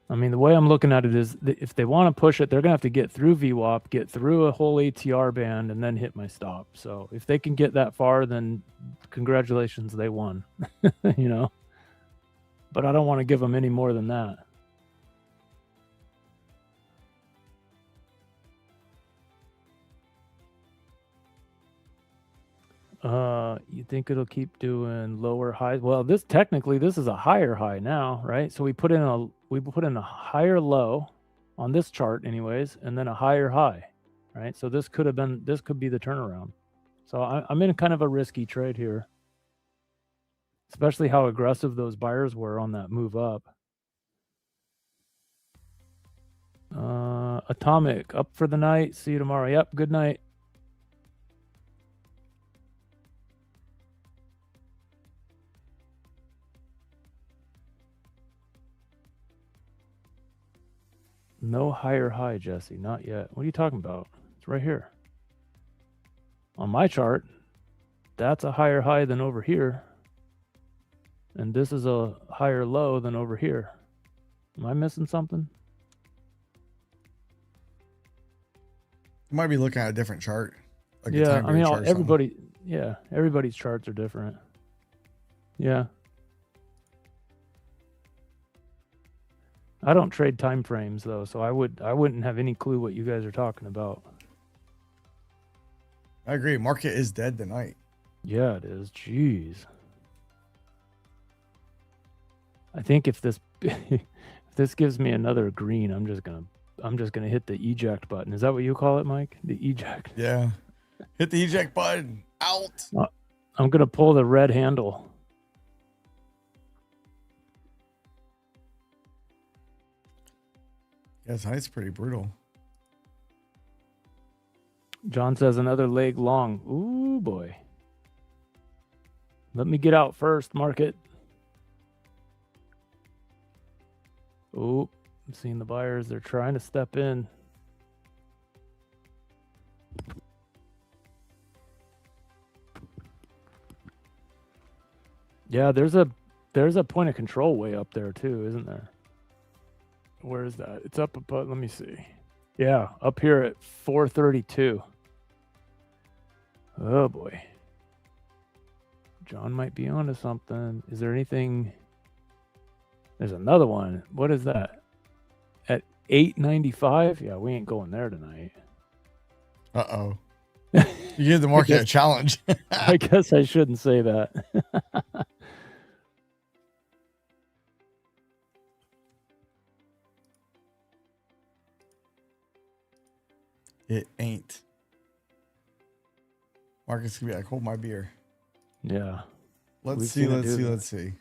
I mean, the way I'm looking at it is if they want to push it, they're going to have to get through VWAP, get through a whole ATR band, and then hit my stop. So if they can get that far, then congratulations, they won, you know? But I don't want to give them any more than that. You think it'll keep doing lower highs? Well, this is a higher high now, right? So we put in a higher low on this chart anyways, and then a higher high, right? So this could be the turnaround. So I'm in kind of a risky trade here, especially how aggressive those buyers were on that move up. Atomic up for the night. See you tomorrow. Yep. Good night. No higher high, Jesse. Not yet. What are you talking about? It's right here. On my chart, that's a higher high than over here. And this is a higher low than over here. Am I missing something? You might be looking at a different chart. Like yeah, I mean, everybody, Yeah, everybody's charts are different. Yeah. I don't trade time frames though, so I wouldn't have any clue what you guys are talking about. I agree. Market is dead tonight. Yeah, it is. Jeez. I think if this if this gives me another green, I'm just gonna hit the eject button. Is that what you call it, Mike? The eject. Yeah. Hit the eject button. Out. I'm gonna pull the red handle. Yeah, tonight's pretty brutal. John says another leg long. Ooh boy. Let me get out first, market. Oh, I'm seeing the buyers. They're trying to step in. Yeah, there's a point of control way up there too, isn't there? Where is that? It's up above. Let me see. Yeah, up here at 432. Oh boy. John might be onto something. Is there anything? There's another one. What is that? At 895? Yeah, we ain't going there tonight. Uh-oh. You give the market a challenge. I guess I shouldn't say that. It ain't. Market's gonna be like, hold my beer. Yeah. Let's see.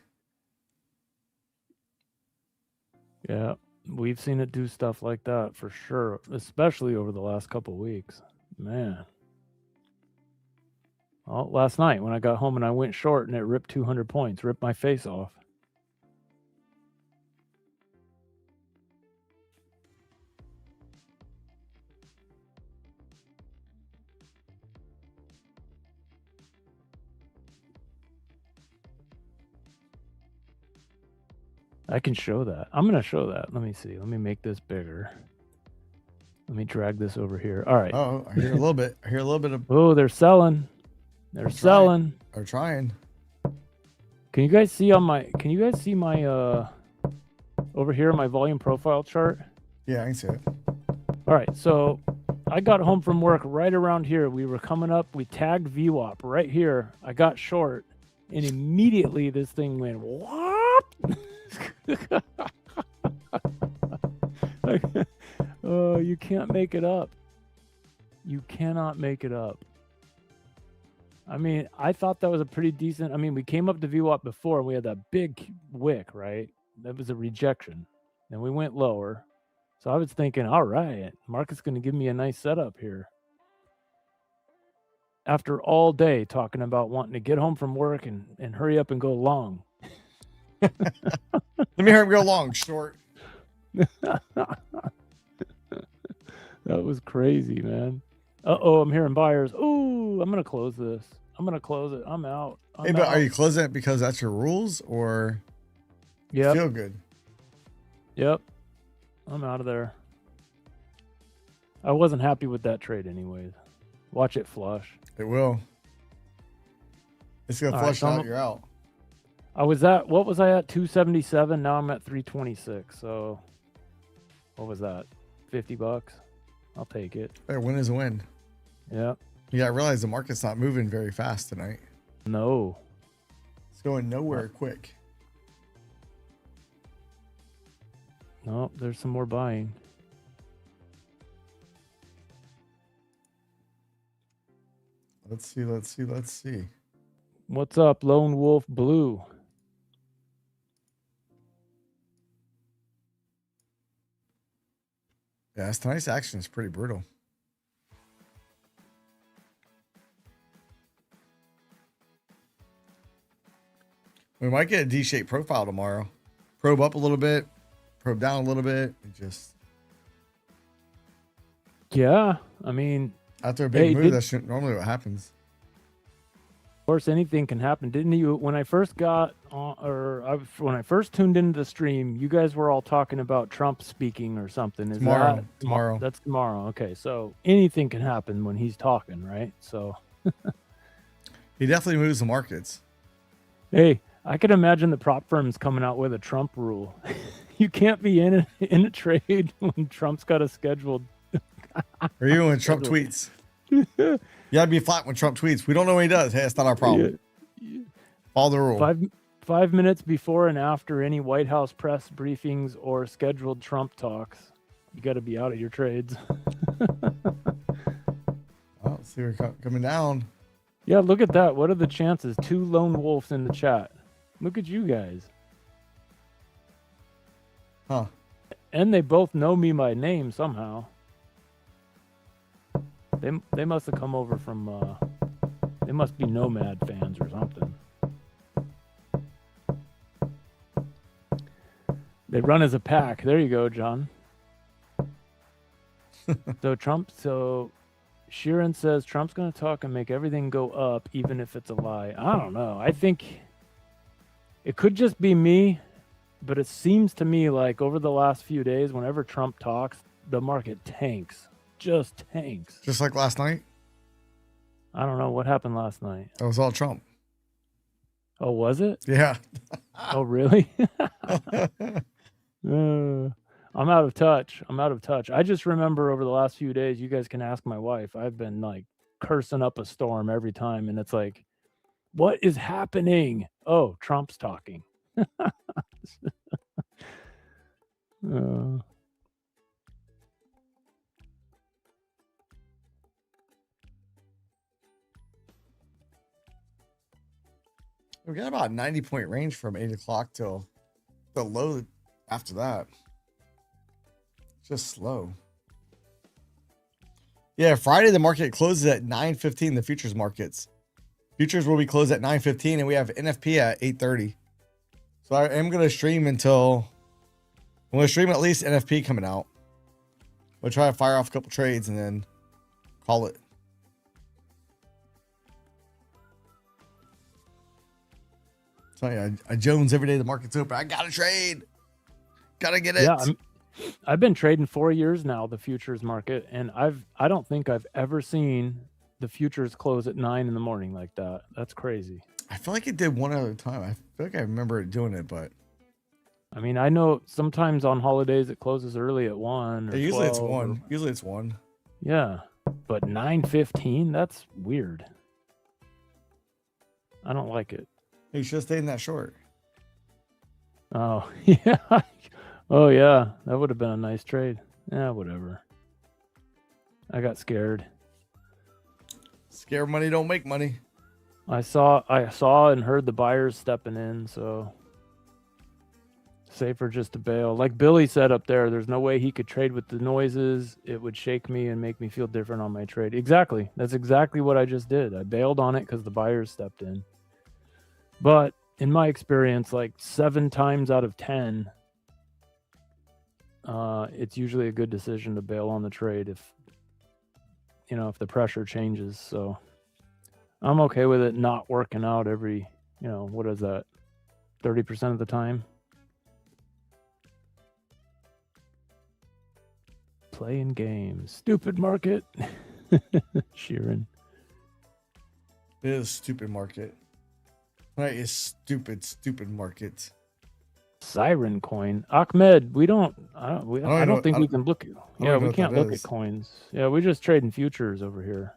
Yeah, we've seen it do stuff like that for sure, especially over the last couple of weeks. Man. Well, last night when I got home and I went short and it ripped 200 points, ripped my face off. I can show that. I'm going to show that. Let me see. Let me make this bigger. Let me drag this over here. All right. Oh, I hear a little bit. I hear a little bit of. Oh, they're selling. They're selling. They're trying. Can you guys see on my? Can you guys see my over here my volume profile chart? Yeah, I can see it. All right. So I got home from work right around here. We were coming up. We tagged VWAP right here. I got short, and immediately this thing went what? Oh, you can't make it up. You cannot make it up. I mean, I thought that was a pretty decent. I mean, we came up to VWAP before and we had that big wick, right? That was a rejection. Then we went lower. So I was thinking, all right, market's going to give me a nice setup here. After all day talking about wanting to get home from work and hurry up and go long. Let me hear him go long, short. That was crazy, man. Uh-oh, I'm hearing buyers. Ooh, I'm going to close this. I'm going to close it. I'm out. Hey, but are you closing it because that's your rules or feel good? Yep. I'm out of there. I wasn't happy with that trade anyways. Watch it flush. It will. It's going to flush out. You're out. What was I at? 277. Now I'm at 326. So what was that? $50? I'll take it. Hey, win is a win. Yeah. Yeah, I realize the market's not moving very fast tonight. No. It's going nowhere quick. No, there's some more buying. Let's see. What's up, Lone Wolf Blue? Yeah, tonight's action is pretty brutal. We might get a D-shaped profile tomorrow. Probe up a little bit, probe down a little bit, and just. Yeah, I mean, after a big move, that's normally what happens. Of course, anything can happen. Didn't you? When I first got on, when I first tuned into the stream, you guys were all talking about Trump speaking or something. Is tomorrow? That, tomorrow. That's tomorrow. Okay, so anything can happen when he's talking, right? So. He definitely moves the markets. Hey, I could imagine the prop firms coming out with a Trump rule. You can't be in a trade when Trump's got a scheduled. Or even when Trump tweets. You gotta be flat when Trump tweets. We don't know what he does. Hey, it's not our problem. Follow the rule. 5 minutes before and after any White House press briefings or scheduled Trump talks, you got to be out of your trades. Oh, see, we're coming down. Yeah, look at that. What are the chances? 2 lone wolves in the chat. Look at you guys. Huh. And they both know me by name somehow. They must have come over from they must be Nomad fans or something. They run as a pack. There you go, John. So Sheeran says Trump's going to talk and make everything go up even if it's a lie. I don't know. I think it could just be me, but it seems to me like over the last few days, whenever Trump talks, the market tanks. Just tanks. Just like last night? I don't know what happened last night. It was all Trump. Oh, was it? Yeah. Oh, really? I'm out of touch. I just remember over the last few days, you guys can ask my wife, I've been like cursing up a storm every time. And it's like, what is happening? Oh, Trump's talking. We got about 90-point range from 8 o'clock till the low after that. Just slow. Yeah, Friday the market closes at 9:15. The futures markets. Futures will be closed at 9:15, and we have NFP at 8:30. So I am gonna stream until I'm gonna stream at least NFP coming out. We'll try to fire off a couple trades and then call it. So yeah, I Jones every day the market's open. I gotta trade. Gotta get it. Yeah, I've been trading 4 years now, the futures market, and I don't think I've ever seen the futures close at 9 in the morning like that. That's crazy. I feel like it did one other time. I feel like I remember it doing it, but I mean, I know sometimes on holidays it closes early at 1 or usually it's 1. Or, usually it's 1. Yeah, but 9:15, that's weird. I don't like it. You should have stayed in that short. Oh, yeah. Oh, yeah. That would have been a nice trade. Yeah, whatever. I got scared. Scare money don't make money. I saw and heard the buyers stepping in, so safer just to bail. Like Billy said up there, there's no way he could trade with the noises. It would shake me and make me feel different on my trade. Exactly. That's exactly what I just did. I bailed on it because the buyers stepped in. But in my experience, like 7 times out of 10, it's usually a good decision to bail on the trade if the pressure changes. So I'm okay with it not working out every, what is that, 30% of the time. Playing games. Stupid market. Sheeran. It is a stupid market. Right, it's stupid market. Siren coin. Ahmed, I don't think we can look at. Yeah, we can't look at coins. Yeah, we're just trading futures over here.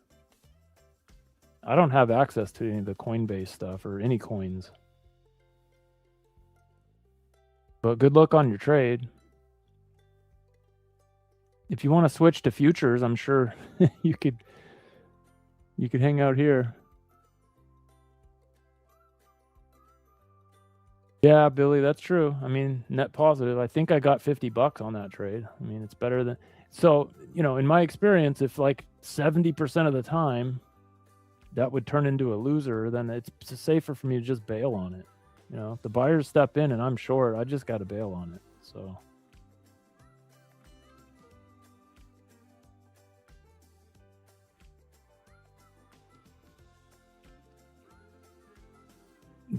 I don't have access to any of the Coinbase stuff or any coins. But good luck on your trade. If you want to switch to futures, I'm sure you could hang out here. Yeah, Billy, that's true. I mean, net positive. I think I got $50 on that trade. I mean, it's better than. So, in my experience, if like 70% of the time that would turn into a loser, then it's safer for me to just bail on it. If the buyers step in and I'm short, I just got to bail on it. So.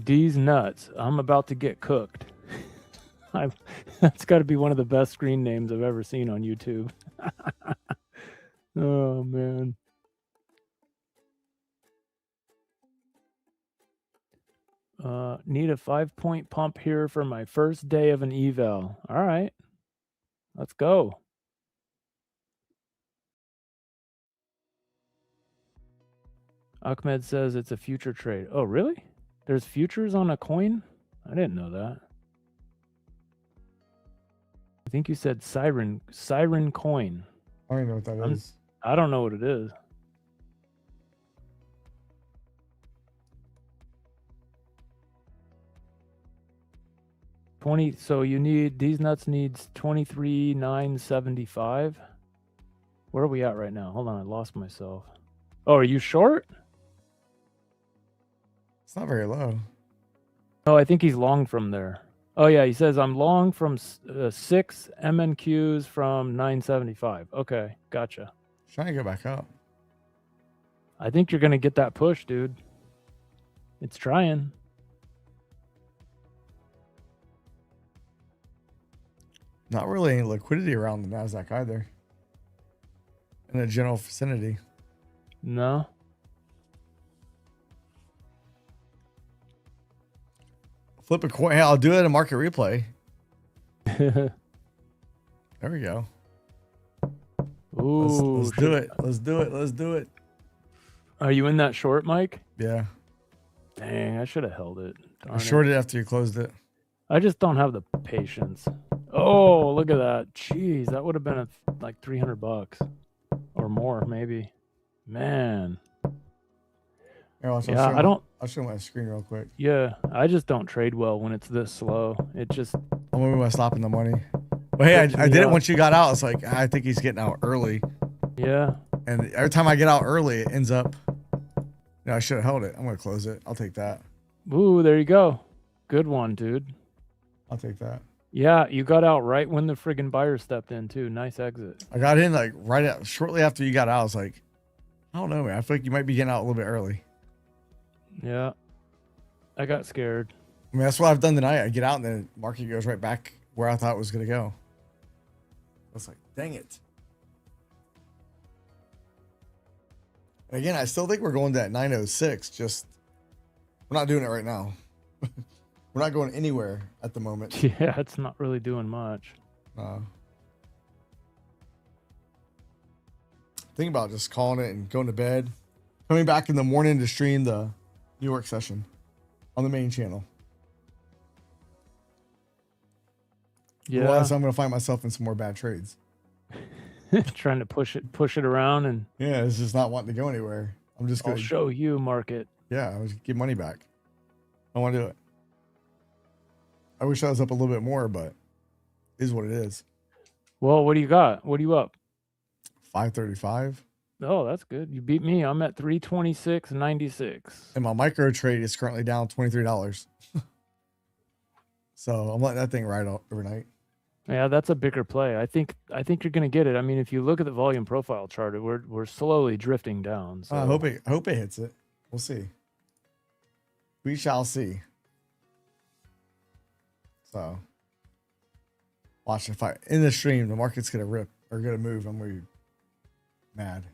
D's nuts. I'm about to get cooked. That's got to be one of the best screen names I've ever seen on YouTube. Oh, man. Need a 5-point pump here for my first day of an eval. All right, let's go. Ahmed says it's a future trade. Oh, really? There's futures on a coin? I didn't know that. I think you said siren coin. I don't even know what that is. I don't know what it is. So you need, these nuts needs 23,975. Where are we at right now? Hold on, I lost myself. Oh, are you short? It's not very low. Oh, I think he's long from there. Oh yeah, he says I'm long from 6 MNQs from 975. Okay, gotcha. Trying to go back up. I think you're gonna get that push, dude. It's trying. Not really any liquidity around the NASDAQ either. In a general vicinity. No. Flip a coin. Hey, I'll do it in market replay. There we go. Ooh, let's do it. Let's do it. Let's do it. Are you in that short, Mike? Yeah. Dang, I should have held it. I shorted after you closed it. I just don't have the patience. Oh, look at that. Jeez, that would have been like $300 or more, maybe. Man. Here, I'll show my screen real quick. Yeah, I just don't trade well when it's this slow. It just. I'm moving my stop in the money. But hey, I did it once you got out. It's like, I think he's getting out early. Yeah. And every time I get out early, it ends up. I should have held it. I'm going to close it. I'll take that. Ooh, there you go. Good one, dude. I'll take that. Yeah, you got out right when the friggin' buyer stepped in, too. Nice exit. I got in like shortly after you got out. I was like, I don't know, man. I feel like you might be getting out a little bit early. Yeah. I got scared. I mean, that's what I've done tonight. I get out and then the market goes right back where I thought it was going to go. I was like, dang it. And again, I still think we're going to that 906. Just, we're not doing it right now. We're not going anywhere at the moment. Yeah, it's not really doing much. Think about just calling it and going to bed. Coming back in the morning to stream the New York session on the main channel. Yeah. Otherwise, I'm going to find myself in some more bad trades. Trying to push it around and. Yeah, it's just not wanting to go anywhere. I'm just going to show you market. Yeah, I was get money back. I want to do it. I wish I was up a little bit more, but it is what it is. Well, what do you got? What are you up? 535. Oh, that's good. You beat me. I'm at 326.96. And my micro trade is currently down $23. So I'm letting that thing ride overnight. Yeah, that's a bigger play. I think you're gonna get it. I mean, if you look at the volume profile chart, we're slowly drifting down. So I hope it hits it. We'll see. We shall see. So watch if in the stream the market's gonna rip or gonna move. I'm gonna be mad.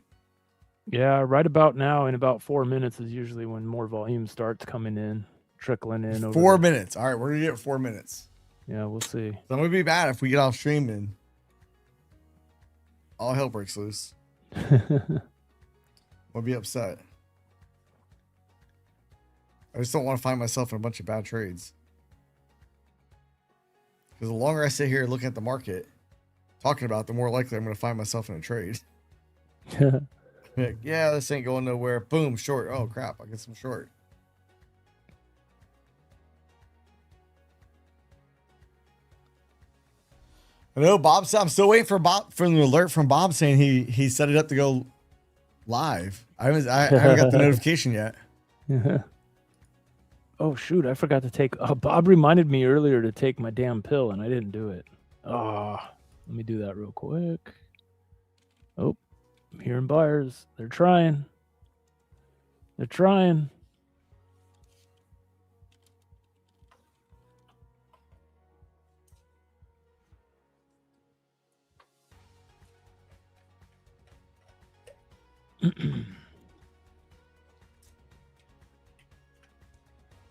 Yeah, right about now, in about 4 minutes is usually when more volume starts coming in, trickling in. 4 minutes. All right, we're gonna get 4 minutes. Yeah, we'll see. So I'm gonna be mad if we get off stream and all hell breaks loose. I'll be upset. I just don't want to find myself in a bunch of bad trades. Because the longer I sit here looking at the market, talking about it, the more likely I'm going to find myself in a trade. Like, yeah, this ain't going nowhere. Boom, short. Oh, crap. I get some short. I know Bob said, I'm still waiting for the alert from Bob saying he set it up to go live. I haven't got the notification yet. Oh shoot, I forgot to take Bob reminded me earlier to take my damn pill and I didn't do it. Let me do that real quick. Oh, I'm hearing buyers. They're trying. They're trying.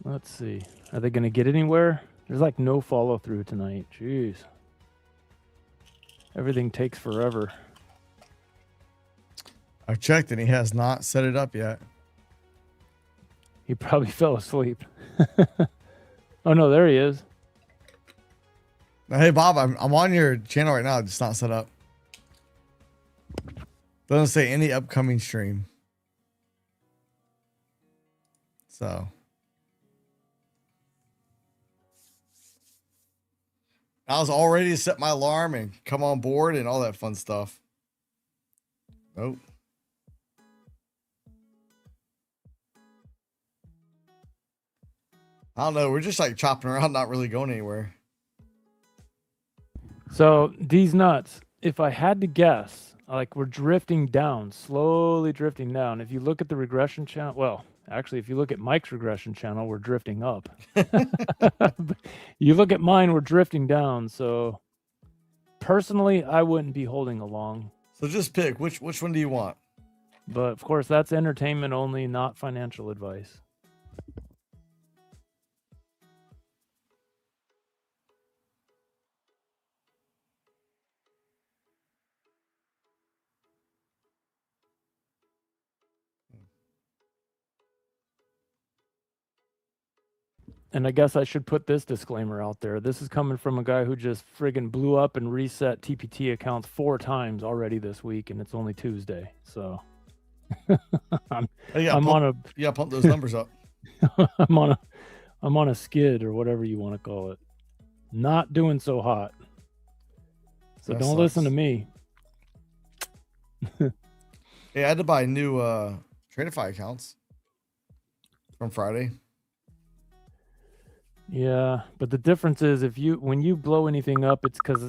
Let's see. Are they going to get anywhere? There's like no follow through tonight. Jeez. Everything takes forever. I've checked and he has not set it up yet. He probably fell asleep. Oh no, there he is. Hey Bob, I'm on your channel right now. It's not set up. Doesn't say any upcoming stream. So I was all ready to set my alarm and come on board and all that fun stuff. Nope. I don't know. We're just like chopping around, not really going anywhere. So these nuts, if I had to guess, like we're drifting down, slowly drifting down. If you look at the regression channel, well, actually, if you look at Mike's regression channel, we're drifting up. You look at mine, we're drifting down. So personally, I wouldn't be holding along. So just pick which one do you want? But of course, that's entertainment only, not financial advice. And I guess I should put this disclaimer out there. This is coming from a guy who just friggin' blew up and reset TPT accounts 4 times already this week, and it's only Tuesday. So I'm pump those numbers up. I'm on a skid or whatever you want to call it. Not doing so hot. So That don't sucks. listen to me. Hey, I had to buy new Tradeify accounts from Friday. Yeah, but the difference is when you blow anything up, it's because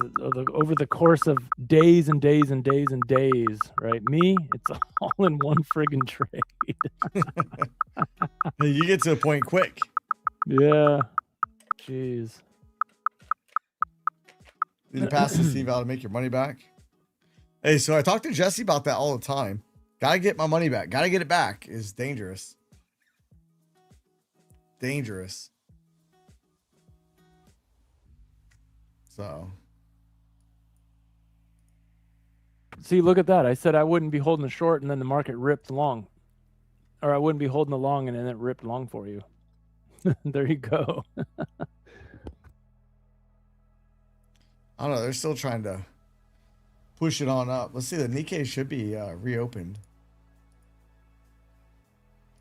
over the course of days and days and days and days, right? Me, it's all in one friggin' trade. Hey, you get to the point quick. Yeah, jeez. Did you pass the Steve out to make your money back? Hey, so I talk to Jesse about that all the time. Gotta get my money back. Gotta get it back is dangerous. Dangerous. So. See, look at that. I said I wouldn't be holding the short, and then the market ripped long. Or I wouldn't be holding the long, and then it ripped long for you. There you go. I don't know. They're still trying to push it on up. Let's see. The Nikkei should be reopened.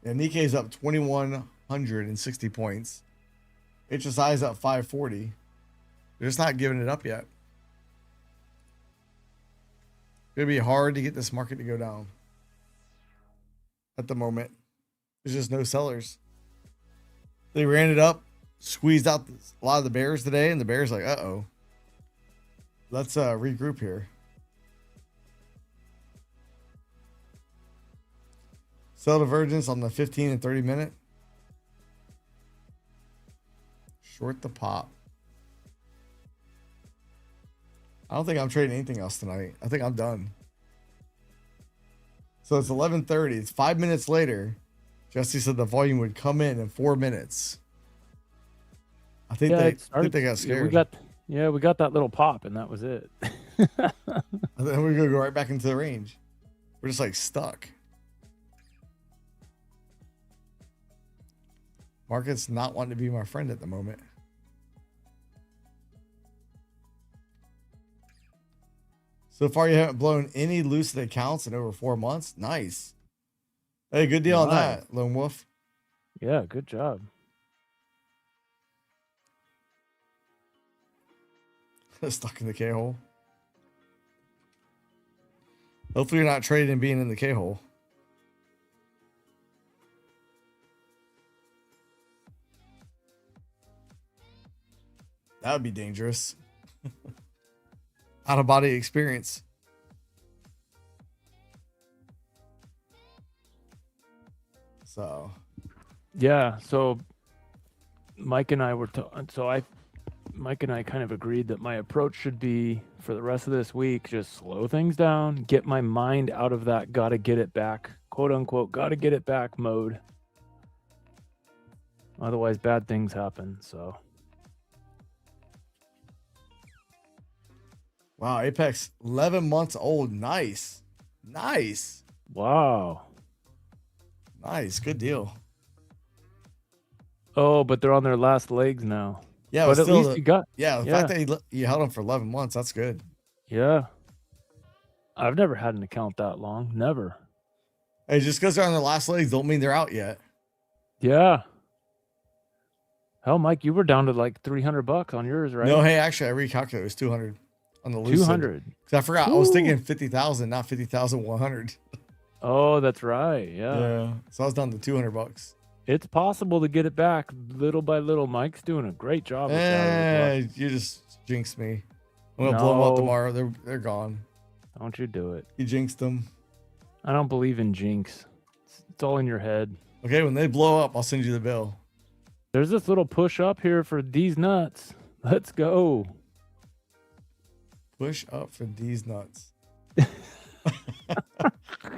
Yeah, Nikkei's up 2,160 points. HSI is up 540. They're just not giving it up yet. It's going to be hard to get this market to go down. At the moment, there's just no sellers. They ran it up, squeezed out a lot of the bears today, and the bears like, uh-oh. Let's regroup here. Sell divergence on the 15 and 30 minute. Short the pop. I don't think I'm trading anything else tonight. I think I'm done. So it's 11:30. It's 5 minutes later. Jesse said the volume would come in 4 minutes. I think they got scared. We got that little pop, and that was it. And then we're gonna go right back into the range. We're just like stuck. Market's not wanting to be my friend at the moment. So far, you haven't blown any lucid accounts in over 4 months. Nice. Hey, good deal on that, Lone Wolf. Yeah, good job. Stuck in the K-hole. Hopefully you're not trading being in the K-hole. That would be dangerous. Out of body experience. So. Yeah. So Mike and I Mike and I kind of agreed that my approach should be for the rest of this week, just slow things down, get my mind out of that gotta get it back, quote unquote, gotta get it back mode. Otherwise, bad things happen. So, Wow, Apex 11 months old. Nice. Nice. wow. Nice. Good deal. Oh, but they're on their last legs now. Yeah, But at least you got. yeah, the fact that you held them for 11 months, that's good. Yeah. I've never had an account that long. Never. Hey, just because they're on their last legs don't mean they're out yet. Yeah. Hell, Mike, you were down to like $300 on yours, right? No, hey, actually, I recalculated. It was 200 on the lucid. 200. Because I forgot. Ooh. I was thinking 50,000, not 50,100. Oh, that's right. Yeah. So I was down to $200. It's possible to get it back little by little. Mike's doing a great job with that. You just jinxed me. I'm gonna blow them up tomorrow. They're gone. Don't you do it. You jinxed them. I don't believe in jinx. It's all in your head. Okay, when they blow up, I'll send you the bill. There's this little push up here for these nuts. Let's go. Push up for these nuts.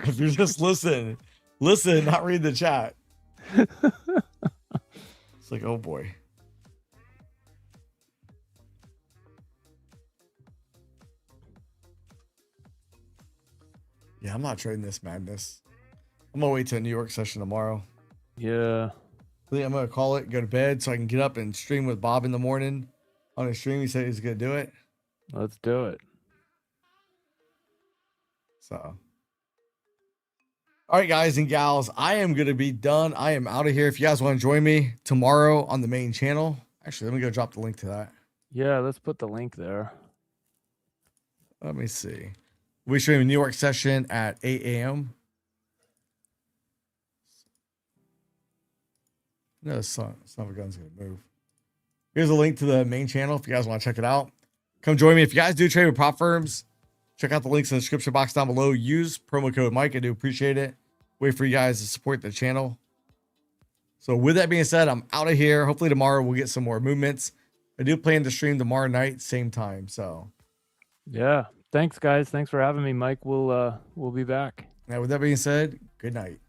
If you just listen, not read the chat. It's like, oh boy. Yeah, I'm not trading this madness. I'm gonna wait till New York session tomorrow. Yeah. I think I'm gonna call it, go to bed so I can get up and stream with Bob in the morning. On his stream, he said he's gonna do it. Let's do it. So, all right, guys and gals, I am gonna be done. I am out of here. If you guys want to join me tomorrow on the main channel, actually, let me go drop the link to that. Yeah, let's put the link there. Let me see. We stream a New York session at 8 a.m. No, the son of a gun's gonna move. Here's a link to the main channel if you guys want to check it out. Come join me. If you guys do trade with prop firms, check out the links in the description box down below. Use promo code Mike. I do appreciate it. Wait for you guys to support the channel. So with that being said, I'm out of here. Hopefully tomorrow we'll get some more movements. I do plan to stream tomorrow night, same time. So yeah. Thanks, guys. Thanks for having me, Mike. We'll be back. Now, with that being said, good night.